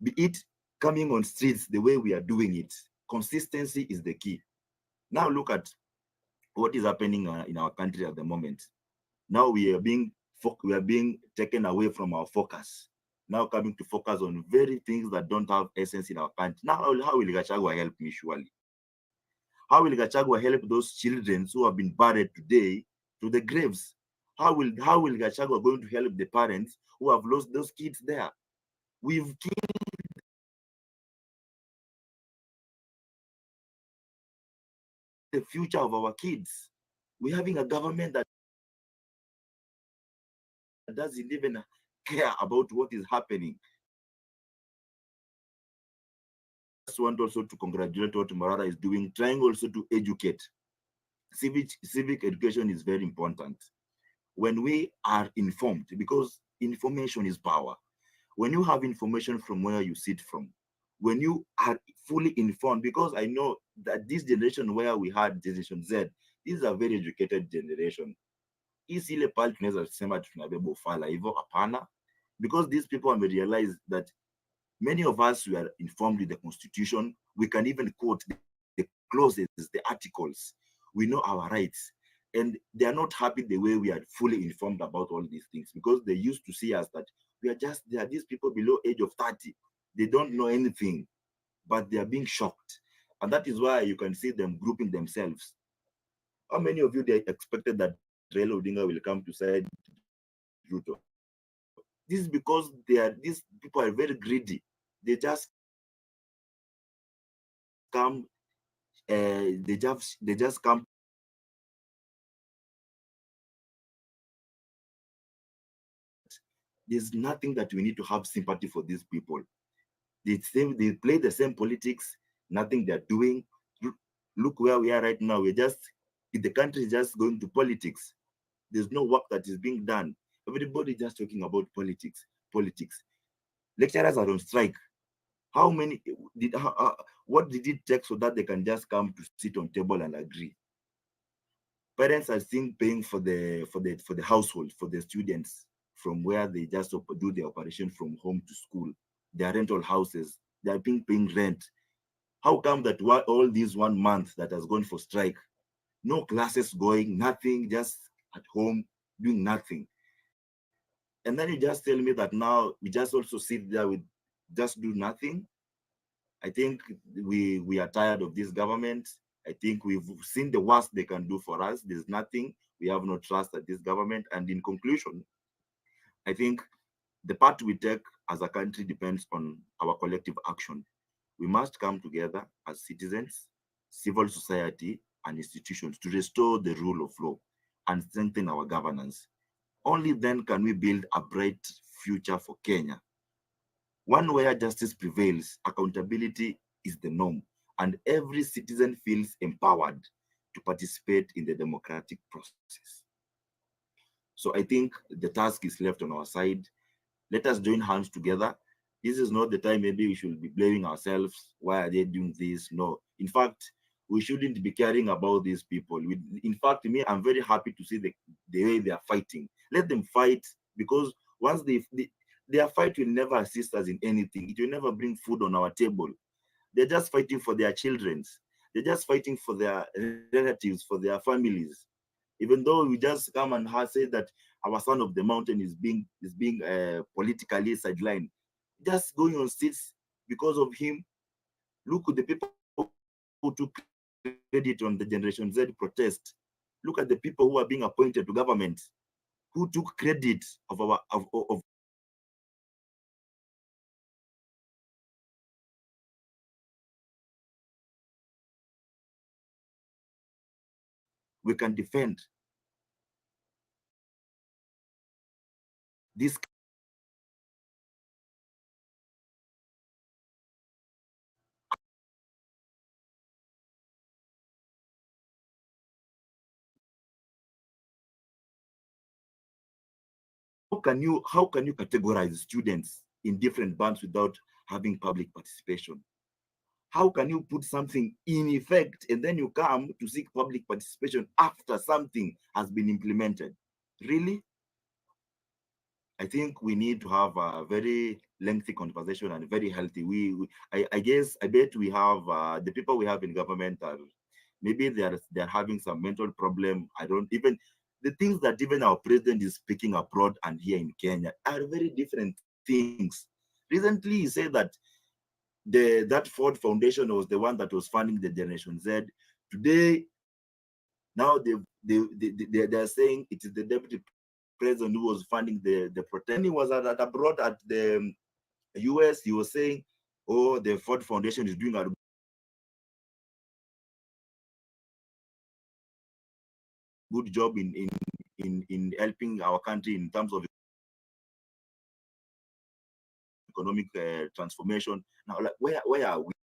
Be it coming on streets the way we are doing it, consistency is the key. Now look at what is happening in our country at the moment. Now we are being taken away from our focus. Now coming to focus on very things that don't have essence in our country. Now, how will Gachagua help me? Surely, how will Gachagua help those children who have been buried today to the graves? How will Gachagua going to help the parents who have lost those kids there? We've killed the future of our kids. We're having a government that doesn't even care about what is happening. I just want also to congratulate what Marara is doing, trying also to educate. Civic education is very important. When we are informed, because information is power. When you have information from where you sit from, when you are fully informed, because I know that this generation where we had Generation Z, this is a very educated generation. Is ile pale tunaweza kusema tunabeba ufala hivyo? Hapana, because these people have realized that many of us were informed with the constitution. We can even quote the clauses, the articles. We know our rights, and they are not happy the way we are fully informed about all these things, because they used to see us that they are these people below age of 30. They don't know anything, but they are being shocked. And that is why you can see them grouping themselves. How many of you they expected that Raila Odinga will come to side Ruto? This is because these people are very greedy. They just come, they just come. There's nothing that we need to have sympathy for these people. They play the same politics, nothing they're doing. Look where we are right now. The country is just going to politics. There's no work that is being done. Everybody just talking about politics. Lecturers are on strike. What did it take so that they can just come to sit on table and agree? Parents are still paying for the household, for the students, from where they just do the operation from home to school. Their rental houses, they are paying rent. How come that all these 1 month that has gone for strike, no classes going, nothing, just at home doing nothing? And then you just tell me that now we just also sit there with just do nothing? I think we are tired of this government. I think we've seen the worst they can do for us. There's nothing. We have no trust at this government. And in conclusion, I think the path we take as a country depends on our collective action. We must come together as citizens, civil society, and institutions to restore the rule of law and strengthen our governance. Only then can we build a bright future for Kenya, one where justice prevails, accountability is the norm, and every citizen feels empowered to participate in the democratic process. So I think the task is left on our side. Let us join hands together This is not the time maybe we should be blaming ourselves. Why are they doing this? No. In fact, we shouldn't be caring about these people. In fact, me, I'm very happy to see the way they are fighting. Let them fight, because once their fight will never assist us in anything. It will never bring food on our table. They're just fighting for their children. They're just fighting for their relatives, for their families. Even though we just come and say that our son of the mountain is being politically sidelined, just going on seats because of him. Look at the people who took credit on the Generation Z protest. Look at the people who are being appointed to government, who took credit of our of we can defend this. How can you categorize students in different bands without having public participation? How can you put something in effect and then you come to seek public participation after something has been implemented? Really? I think we need to have a very lengthy conversation and very healthy. I bet we have the people we have in government are maybe they're having some mental problem. I don't even, the things that even our president is speaking abroad and here in Kenya are very different things. Recently, he said that that Ford Foundation was the one that was funding the Generation Z. Today, now they're saying it is the deputy president who was funding the protest. He was abroad at the US. He was saying, "Oh, the Ford Foundation is doing a good job in helping our country in terms of economic transformation." Now, like, where are we?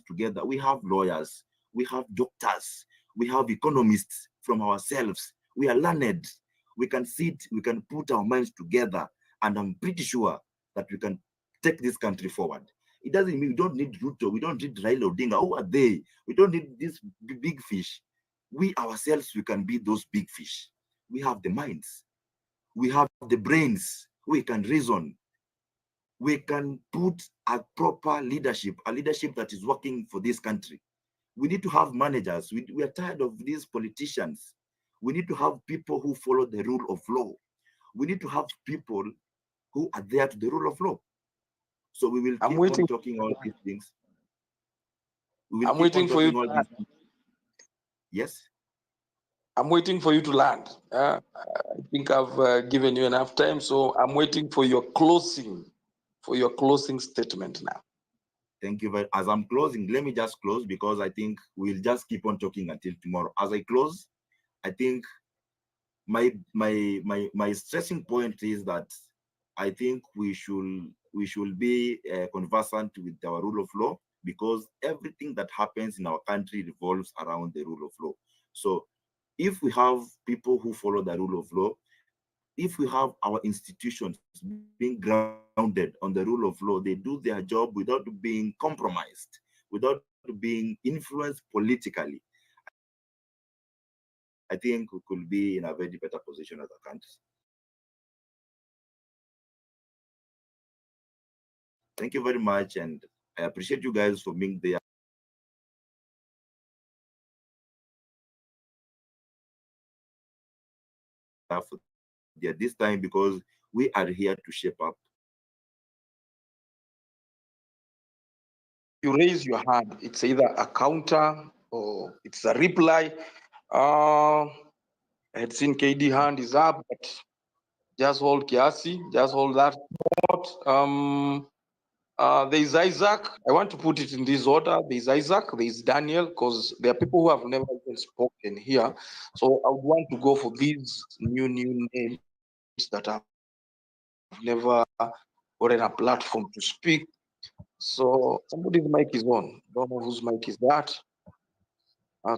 Together, we have lawyers, we have doctors, we have economists from ourselves. We are learned. We can sit, we can put our minds together, and I'm pretty sure that we can take this country forward. It doesn't mean we don't need Ruto, we don't need Raila Odinga. Who are they? We don't need this big fish. We ourselves, we can be those big fish. We have the minds, we have the brains, we can reason, we can put a proper leadership, a leadership that is working for this country. We need to have managers. We are tired of these politicians. We need to have people who follow the rule of law. We need to have people who are there to the rule of law. So we will keep on talking all these things. We will I'm waiting for you to land. Yes? I'm waiting for you to land. I think I've given you enough time, so I'm waiting for your closing statement now. Thank you very. As I'm closing, let me just close, because I think we'll just keep on talking until tomorrow. As I close, I think my stressing point is that I think we should be conversant with our rule of law, because everything that happens in our country revolves around the rule of law. So if we have people who follow the rule of law, if we have our institutions being grounded on the rule of law, they do their job without being compromised, without being influenced politically, I think we could be in a very better position as a country. Thank you very much, and I appreciate you guys for being there. This time, because we are here to shape up. You raise your hand, it's either a counter or it's a reply. I had seen KD hand is up, but just hold Kiasi, just hold that thought. There is Isaac. I want to put it in this order. There is Isaac, there is Daniel, because there are people who have never even spoken here. So I would want to go for these new names that have never gotten a platform to speak. So somebody's mic is on. Don't know whose mic is that.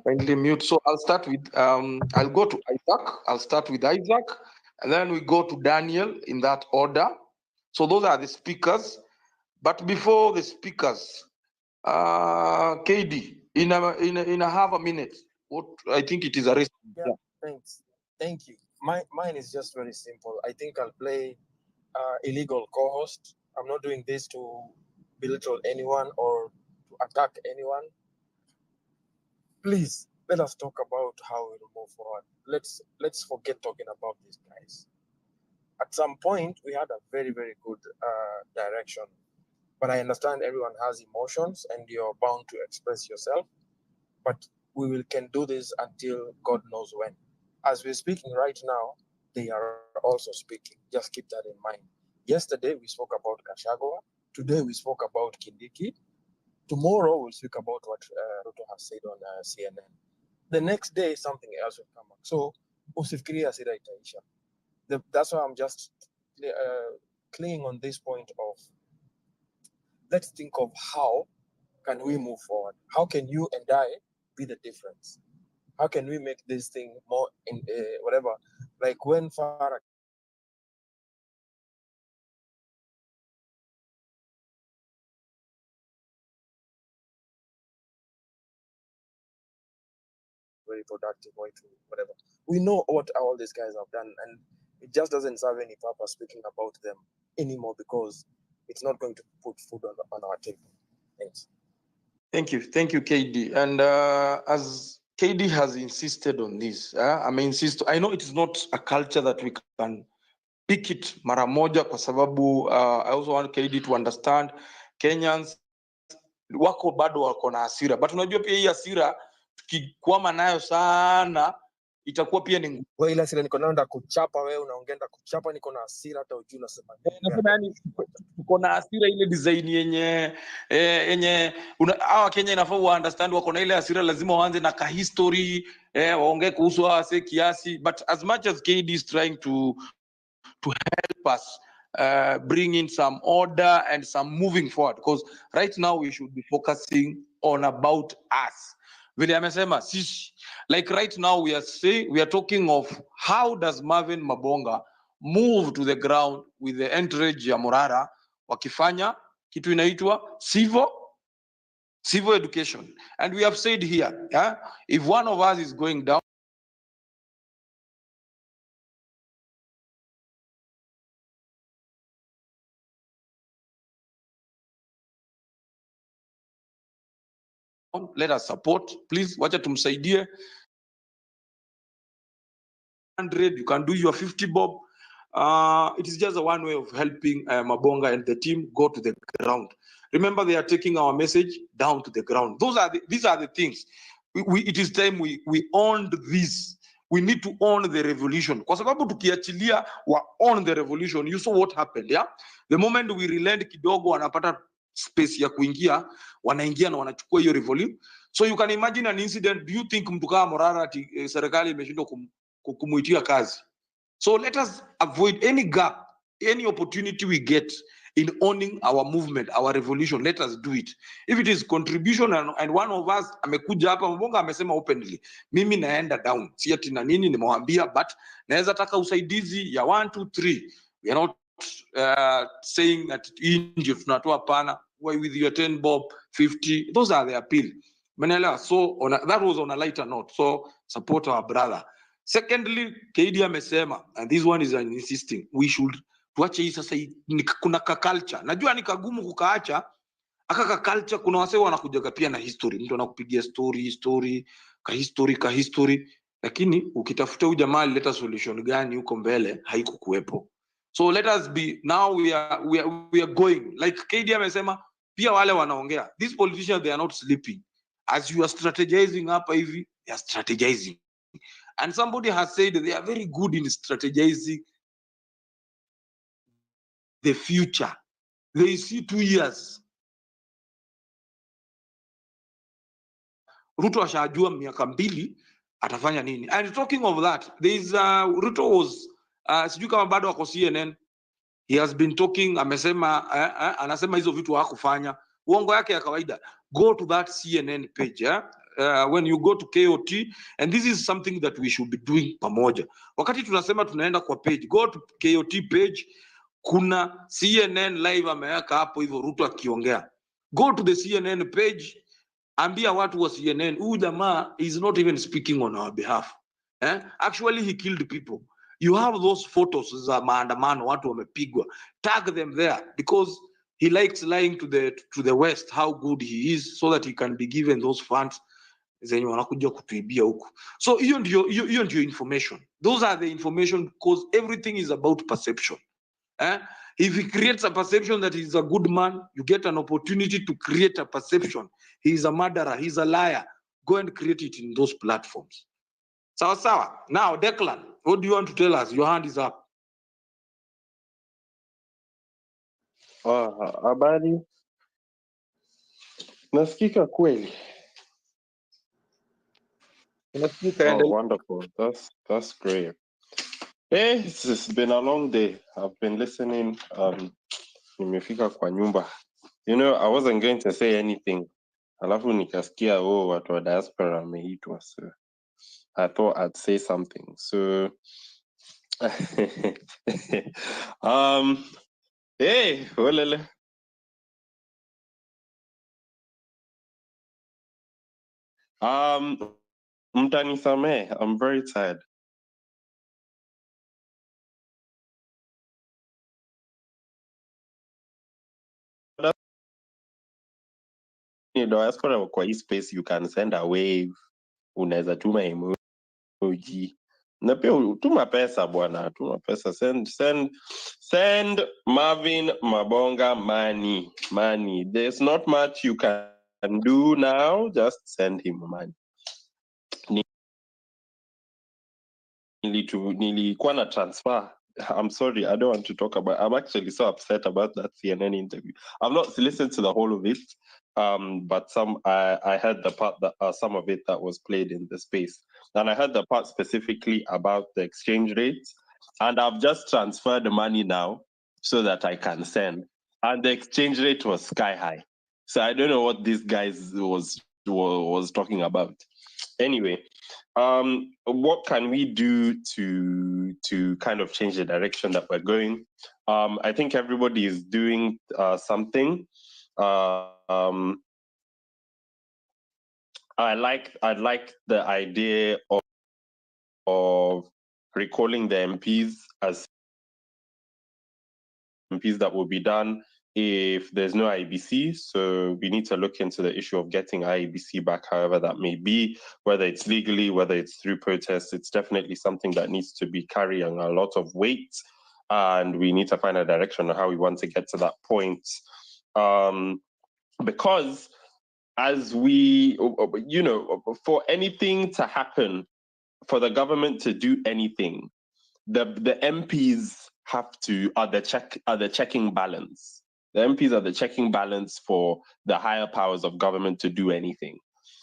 Kindly mute. So I'll start with I'll go to Isaac. I'll start with Isaac, and then we go to Daniel in that order. So those are the speakers. But before the speakers, KD, in a half a minute, what I think it is a race. Yeah, thanks. Thank you. Mine is just very simple. I think I'll play illegal co-host. I'm not doing this to belittle anyone or to attack anyone. Please let us talk about how we'll move forward. Let's forget talking about these guys. At some point, we had a very, very good direction, but I understand everyone has emotions and you're bound to express yourself. But we can do this until God knows when. As we're speaking right now, they are also speaking. Just keep that in mind. Yesterday, we spoke about Gachagua. Today, we spoke about Kindiki. Tomorrow, we'll speak about what Ruto has said on CNN. The next day, something else will come up. So, usifikirie hasira itaisha. That's why I'm just clinging on this point of let's think of how can we move forward? How can you and I be the difference? How can we make this thing more in whatever? Like when Farah very productive way to whatever. We know what all these guys have done, and it just doesn't serve any purpose speaking about them anymore because it's not going to put food on our table. Thanks. Thank you, KD. And as KD has insisted on this, I insist. I know it is not a culture that we can pick it mara moja kwa sababu I also want KD to understand Kenyans wako bado wako na hasira, but unajua pia hii hasira tukikwama nayo sana itakuwa pia ni wewe ile hasira niko nayo nda kuchapa wewe unaongea kuchapa niko na hasira hata ujui unasema nasema yani tuko na hasira ile design yenye hawa Kenya inafaa wa understand wako na ile hasira lazima waanze na ka history waongee kuhusu hawa kiasi, but as much as KD is trying to help us bring in some order and some moving forward, because right now we should be focusing on about us. Vile amesema sisi, like right now we are talking of how does Marvin Mabonga move to the ground with the entourage ya Morara wakifanya kitu inaitwa civil education, and we have said here if one of us is going down let us support, please. Wacha tumsaidie 100, you can do your 50 bob. It is just a one way of helping Mabonga and the team go to the ground. Remember, they are taking our message down to the ground. These are the things. It is time we owned this. We need to own the revolution. Kwa sababu tukiachilia wa own the revolution, you saw what happened, yeah? The moment we relent kidogo wanapata space ya kuingia, wanaingia na wanachukua hiyo revolution. So you can imagine an incident. Do you think mtu kama Morara ati serikali imeshindwa kumuitia kazi? So let us avoid any gap, any opportunity we get in owning our movement, our revolution. Let us do it. If it is contribution and one of us amekuja hapa, Mabonga amesema openly, mimi naenda down. Si ati na nini nimewambia, but naweza taka usaidizi ya 1 2 3. We are not saying that ndio tunatoa pana. Why with your 10 bob 50? Those are the appeal. Menelewa. So that was on a lighter note. So support our brother. Secondly, KD amesema, and this one is an insisting, we should tuache hii sasa kuna ka culture. Najua ni kagumu kukaacha, aka ka culture kuna wase wanakujaga pia na history. Mtu anakupigia story, ka history, lakini ukitafuta huyu jamaa alileta solution gani huko mbele haikukuwepo. So let us be, now we are going. Like KD amesema, pia wale wanaongea. These politicians, they are not sleeping. As you are strategizing hapa hivi, they are strategizing. And somebody has said they are very good in strategizing the future. They see 2 years. Ruto ashajua miaka 2 atafanya nini. And talking of that, there is Ruto was sijui kama bado wako CNN. He has been talking, amesema anasema hizo vitu hakufanya. Uongo yake ya kawaida. Go to that CNN page, when you go to KOT, and this is something that we should be doing pamoja. Wakati tunasema tunaenda kwa page, go to KOT page, kuna CNN live ameweka hapo hivyo Ruto akiongea. Go to the CNN page, ambia watu wa CNN, huyu jamaa is not even speaking on our behalf. Actually he killed people. You have those photos za maandamano watu wamepigwa. Tag them there because he likes lying to the West how good he is so that he can be given those funds zenye wanakuja kutuibia huku. So hiyo ndio information. Those are the information because everything is about perception. If he creates a perception that he's a good man, you get an opportunity to create a perception. He's a murderer, he's a liar. Go and create it in those platforms. Sawa sawa. Now, Declan, what do you want to tell us? Your hand is up. Habari, nasikika kweli? Oh, wonderful. That's great. Hey, it's been a long day. I've been listening. Nimefika kwa nyumba. You know, I wasn't going to say anything. Alafu nikasikia watu wa diaspora wameitwa, so I thought I'd say something. So hey, olele. Mtanisamee, I'm very tired. Diaspora kwa hii space you can send a wave, unaweza tuma emoji. Na pia tuma pesa bwana, tuma pesa. Send Marvin Mabonga money. There's not much you can do now, just send him money. Nilikuwa na transfer. I'm sorry, I don't want to talk about. I'm actually so upset about that CNN interview. I've not listened to the whole of it, but I heard the part that some of it that was played in the space, and I heard the part specifically about the exchange rates. And I've just transferred the money now so that I can send, and the exchange rate was sky high. So I don't know what this guy was talking about. Anyway. What can we do to kind of change the direction that we're going? I think everybody is doing something. I'd like the idea of recalling the MPs as MPs that will be done if there's no IEBC. So we need to look into the issue of getting IEBC back, however that may be, whether it's legally, whether it's through protests. It's definitely something that needs to be carrying a lot of weight, and we need to find a direction on how we want to get to that point. Because as we, you know, for anything to happen, for the government to do anything, the MPs are the checking balance. The MPs are the checking balance for the higher powers of government to do anything.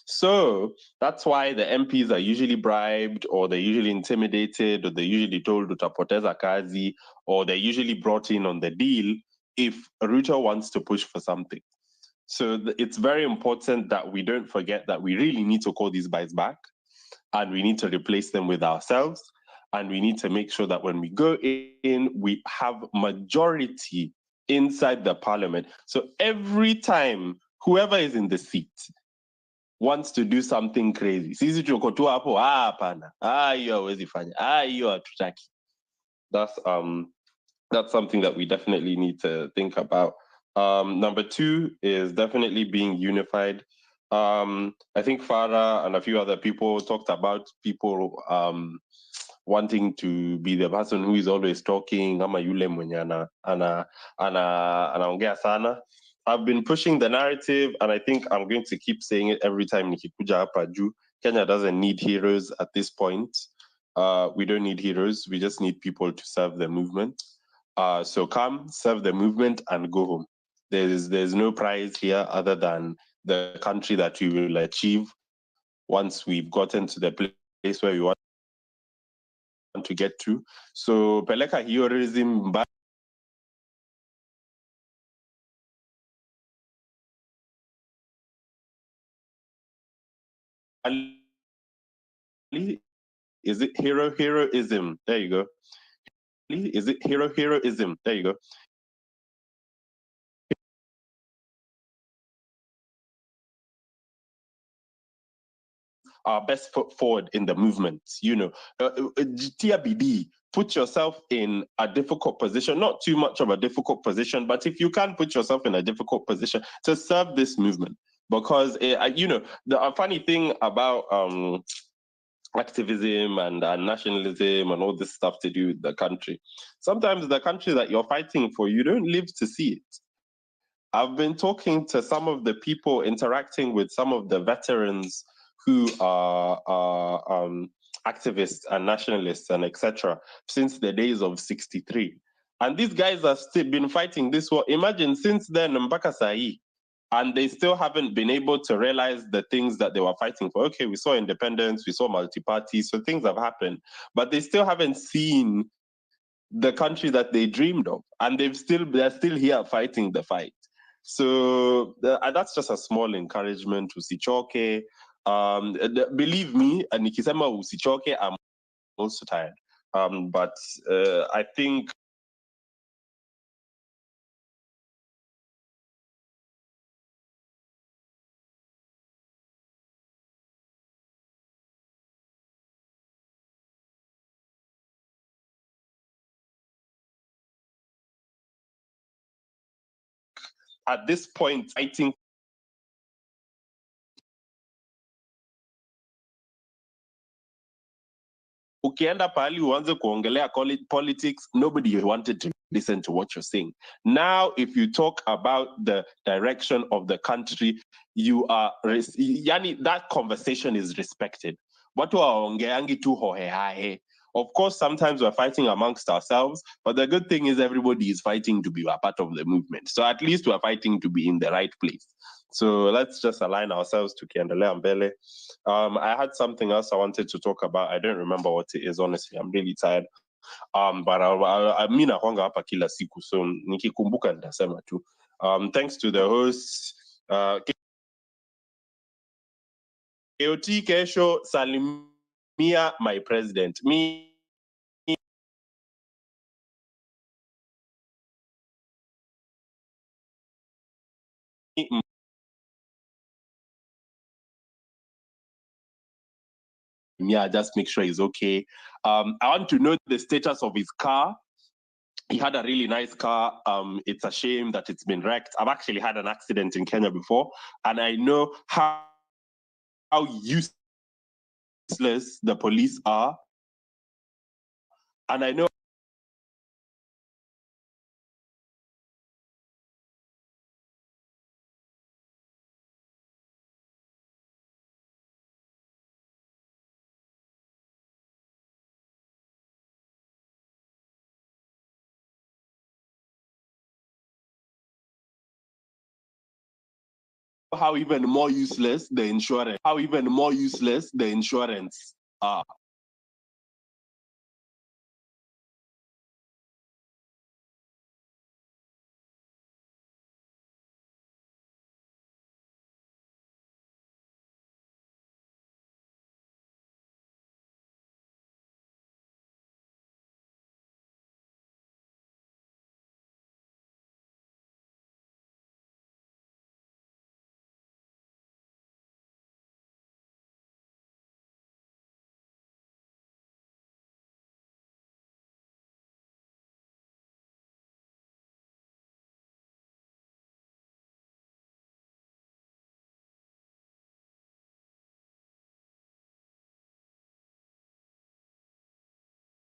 So that's why the MPs are usually bribed, or they're usually intimidated, or they're usually told utapoteza kazi, or they're usually brought in on the deal if Ruto wants to push for something. So it's very important that we don't forget that we really need to call these guys back, and we need to replace them with ourselves. And we need to make sure that when we go in, we have majority inside the parliament. So every time whoever is in the seat wants to do something crazy, sisi tuko tu hapo, hapana, hiyo hawezi fanya, hiyo hatutaki. That's something that we definitely need to think about. Number two is definitely being unified. I think Farah and a few other people talked about people wanting to be the person who is always talking, ama yule mwenye anaongea sana. I've been pushing the narrative, and I think I'm going to keep saying it every time nikikuja hapa juu. Kenya doesn't need heroes at this point. We don't need heroes. We just need people to serve the movement. So come, serve the movement, and go home. There's no prize here other than the country that we will achieve once we've gotten to the place where we want to get to. So peleka heroism back. Is it heroism? There you go. Is it heroism? There you go. Our best foot forward in the movement, TRBD, put yourself in a difficult position, not too much of a difficult position, but if you can put yourself in a difficult position to serve this movement. Because, the funny thing about activism and nationalism and all this stuff to do with the country, sometimes the country that you're fighting for, you don't live to see it. I've been talking to some of the people, interacting with some of the veterans who are activists and nationalists and etc. since the days of 63. And these guys have still been fighting this war. Imagine since then, mpaka sahi, and they still haven't been able to realize the things that they were fighting for. Okay, we saw independence, we saw multi-party, so things have happened, but they still haven't seen the country that they dreamed of, and they're still here fighting the fight. So that's just a small encouragement. Usichoke. Believe me, and nikisema usichoke, I'm also tired. But I think at this point, I think ukienda pahali uanze kuongelea politics, nobody wanted to listen to what you're saying. Now, if you talk about the direction of the country, that conversation is respected. Watu waongeangi tu hohehahe. Of course, sometimes we're fighting amongst ourselves, but the good thing is everybody is fighting to be a part of the movement. So at least we're fighting to be in the right place. So let's just align ourselves to kiendelea mbele. I had something else I wanted to talk about. I don't remember what it is, honestly. I'm really tired. But mi nakwanga hapa kila siku, so nikikumbuka nitasema tu. Thanks to the hosts. KOT kesho, salimia my president. Yeah, just make sure he's okay. I want to know the status of his car. He had a really nice car. It's a shame that it's been wrecked. I've actually had an accident in Kenya before, and I know how useless the police are. And I know how even more useless the insurance are.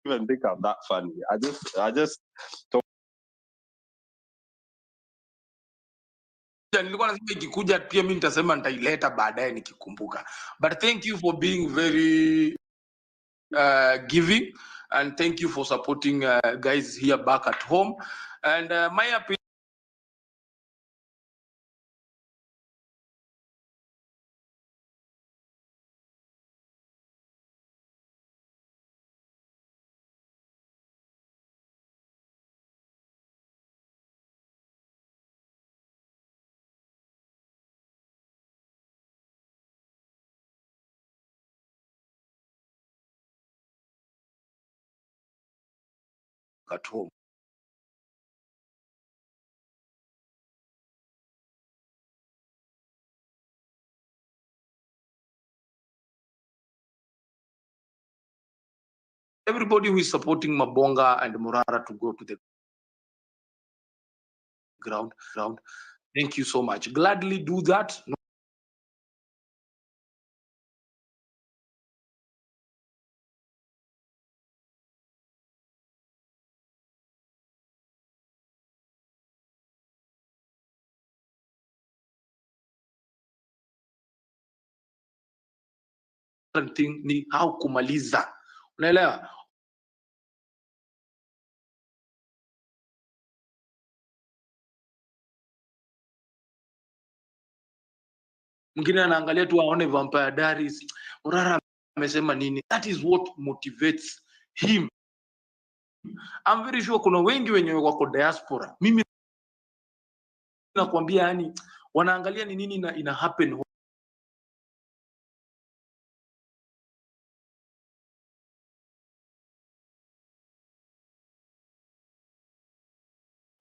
Even think I'm that funny. I just nilikuwa nasema ikikuja pia mimi nitasema nitaileta baadaye nikikumbuka, but thank you for being very giving, and thank you for supporting guys here back at home. And my opinion at home. Everybody who is supporting Mabonga and Morara to go to the ground, thank you so much. Gladly do that. Thing ni how kumaliza, unaelewa? Mwingine anaangalia tu aone Vampire Diaries, Morara amesema nini. That is what motivates him. I'm very sure kuna wengi wenye wako diaspora, mimi nakwambia, yani wanaangalia ni nini ina happen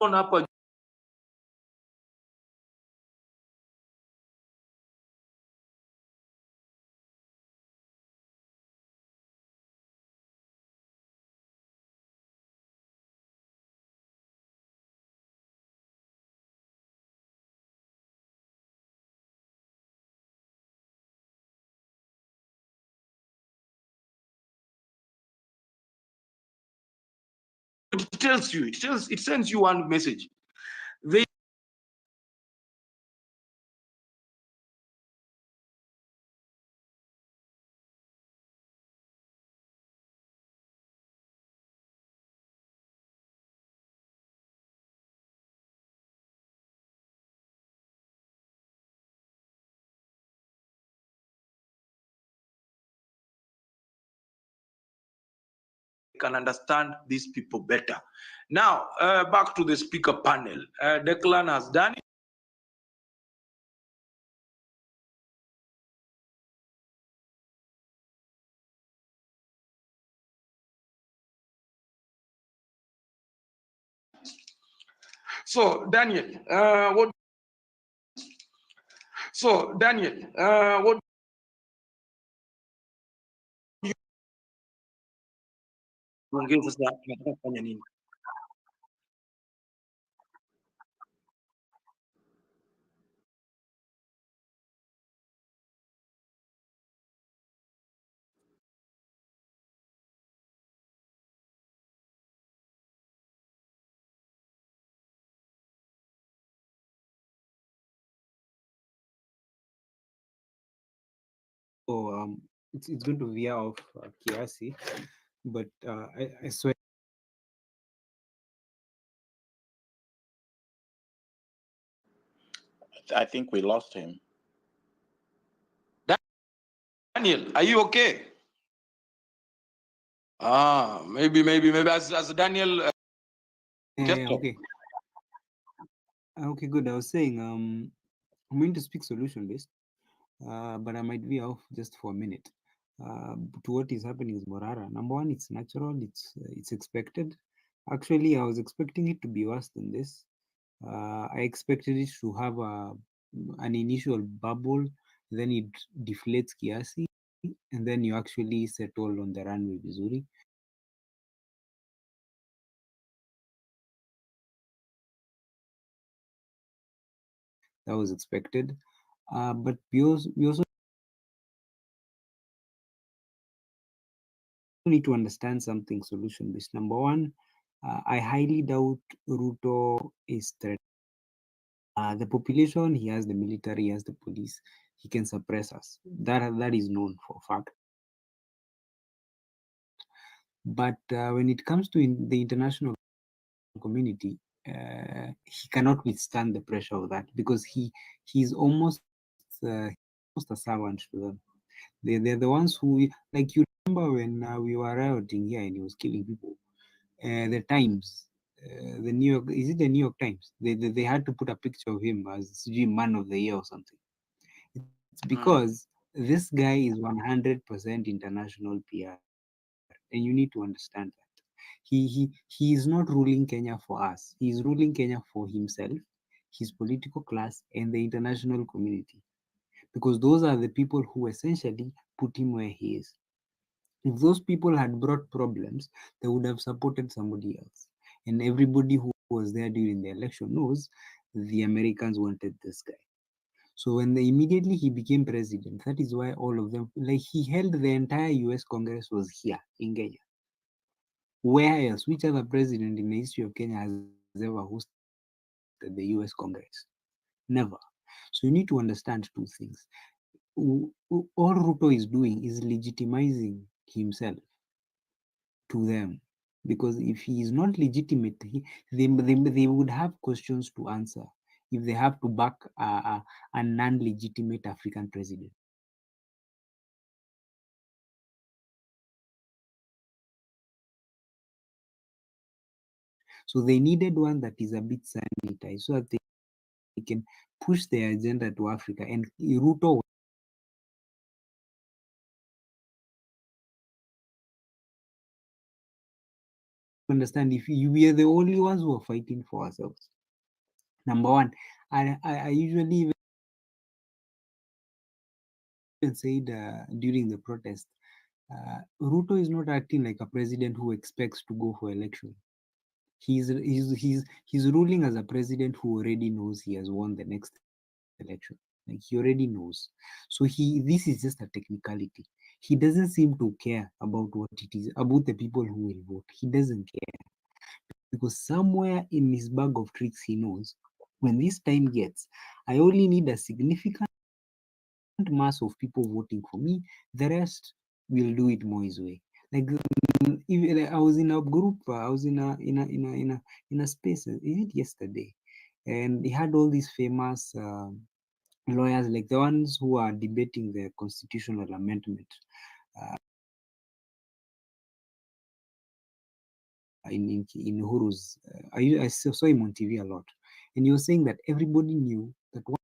hapa. It tells you, it sends you one message. They can understand these people better. Now, back to the speaker panel. Declan has done it. So, Daniel, what tuongee sasa, tunataka kufanya nini? So it's going to veer off kiasi, but I swear. I think we lost him. Daniel, are you okay? Maybe as Daniel. Okay. Okay, good. I was saying I'm going to speak solution based, but I might be off just for a minute. To what is happening is Morara. Number one, it's natural. It's expected. Actually, I was expecting it to be worse than this. I expected it to have an initial bubble, then it deflates kiasi, and then you actually settle on the runway vizuri. That was expected. But we also need to understand something solution based. Number one, I highly doubt Ruto is threatened. The population, he has the military, he has the police, he can suppress us. That is known for a fact. But when it comes to the international community, he cannot withstand the pressure of that because he's almost a servant to them. They're the ones who, like, you remember when we were rioting here and he was killing people. The Times, the New York, is it the New York Times? They had to put a picture of him as Man of the Year or something. It's because this guy is 100% international PR, and you need to understand that. He is not ruling Kenya for us. He is ruling Kenya for himself, his political class, and the international community, because those are the people who essentially put him where he is. If those people had brought problems, they would have supported somebody else. And everybody who was there during the election knows the Americans wanted this guy. So when immediately he became president, that is why all of them, like, he held the entire US Congress was here in Kenya. Where else? Which other president in the history of Kenya has ever hosted the US Congress? Never. So you need to understand two things. All Ruto is doing is legitimizing himself to them, because if he is not legitimate, they would have questions to answer if they have to back a non-legitimate African president. So they needed one that is a bit sanitized so that they can push their agenda to Africa. And Ruto understand, if we are the only ones who are fighting for ourselves. Number one, I usually even said during the protest, Ruto is not acting like a president who expects to go for election. He's ruling as a president who already knows he has won the next election. Like, he already knows. So this is just a technicality. He doesn't seem to care about what it is, about the people who will vote. He doesn't care, because somewhere in his bag of tricks he knows, when this time gets, I only need a significant mass of people voting for me. The rest will do it more his way. Like, I was in a group, I was in a space, is it yesterday? And they had all these famous lawyers, like the ones who are debating the constitutional amendment in Uhuru's. I saw him on TV a lot, and he was saying that everybody knew that one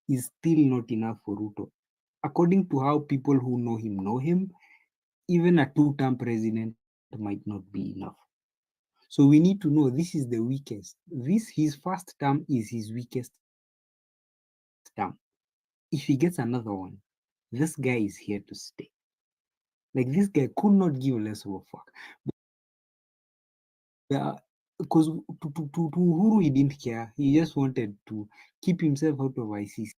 is still not enough for Ruto. According to how people who know him, even a two-term president might not be enough. So we need to know this is the weakest. His first term is his weakest term. If he gets another one, this guy is here to stay. Like, this guy could not give less of a fuck. Because to Uhuru, he didn't care. He just wanted to keep himself out of ICC.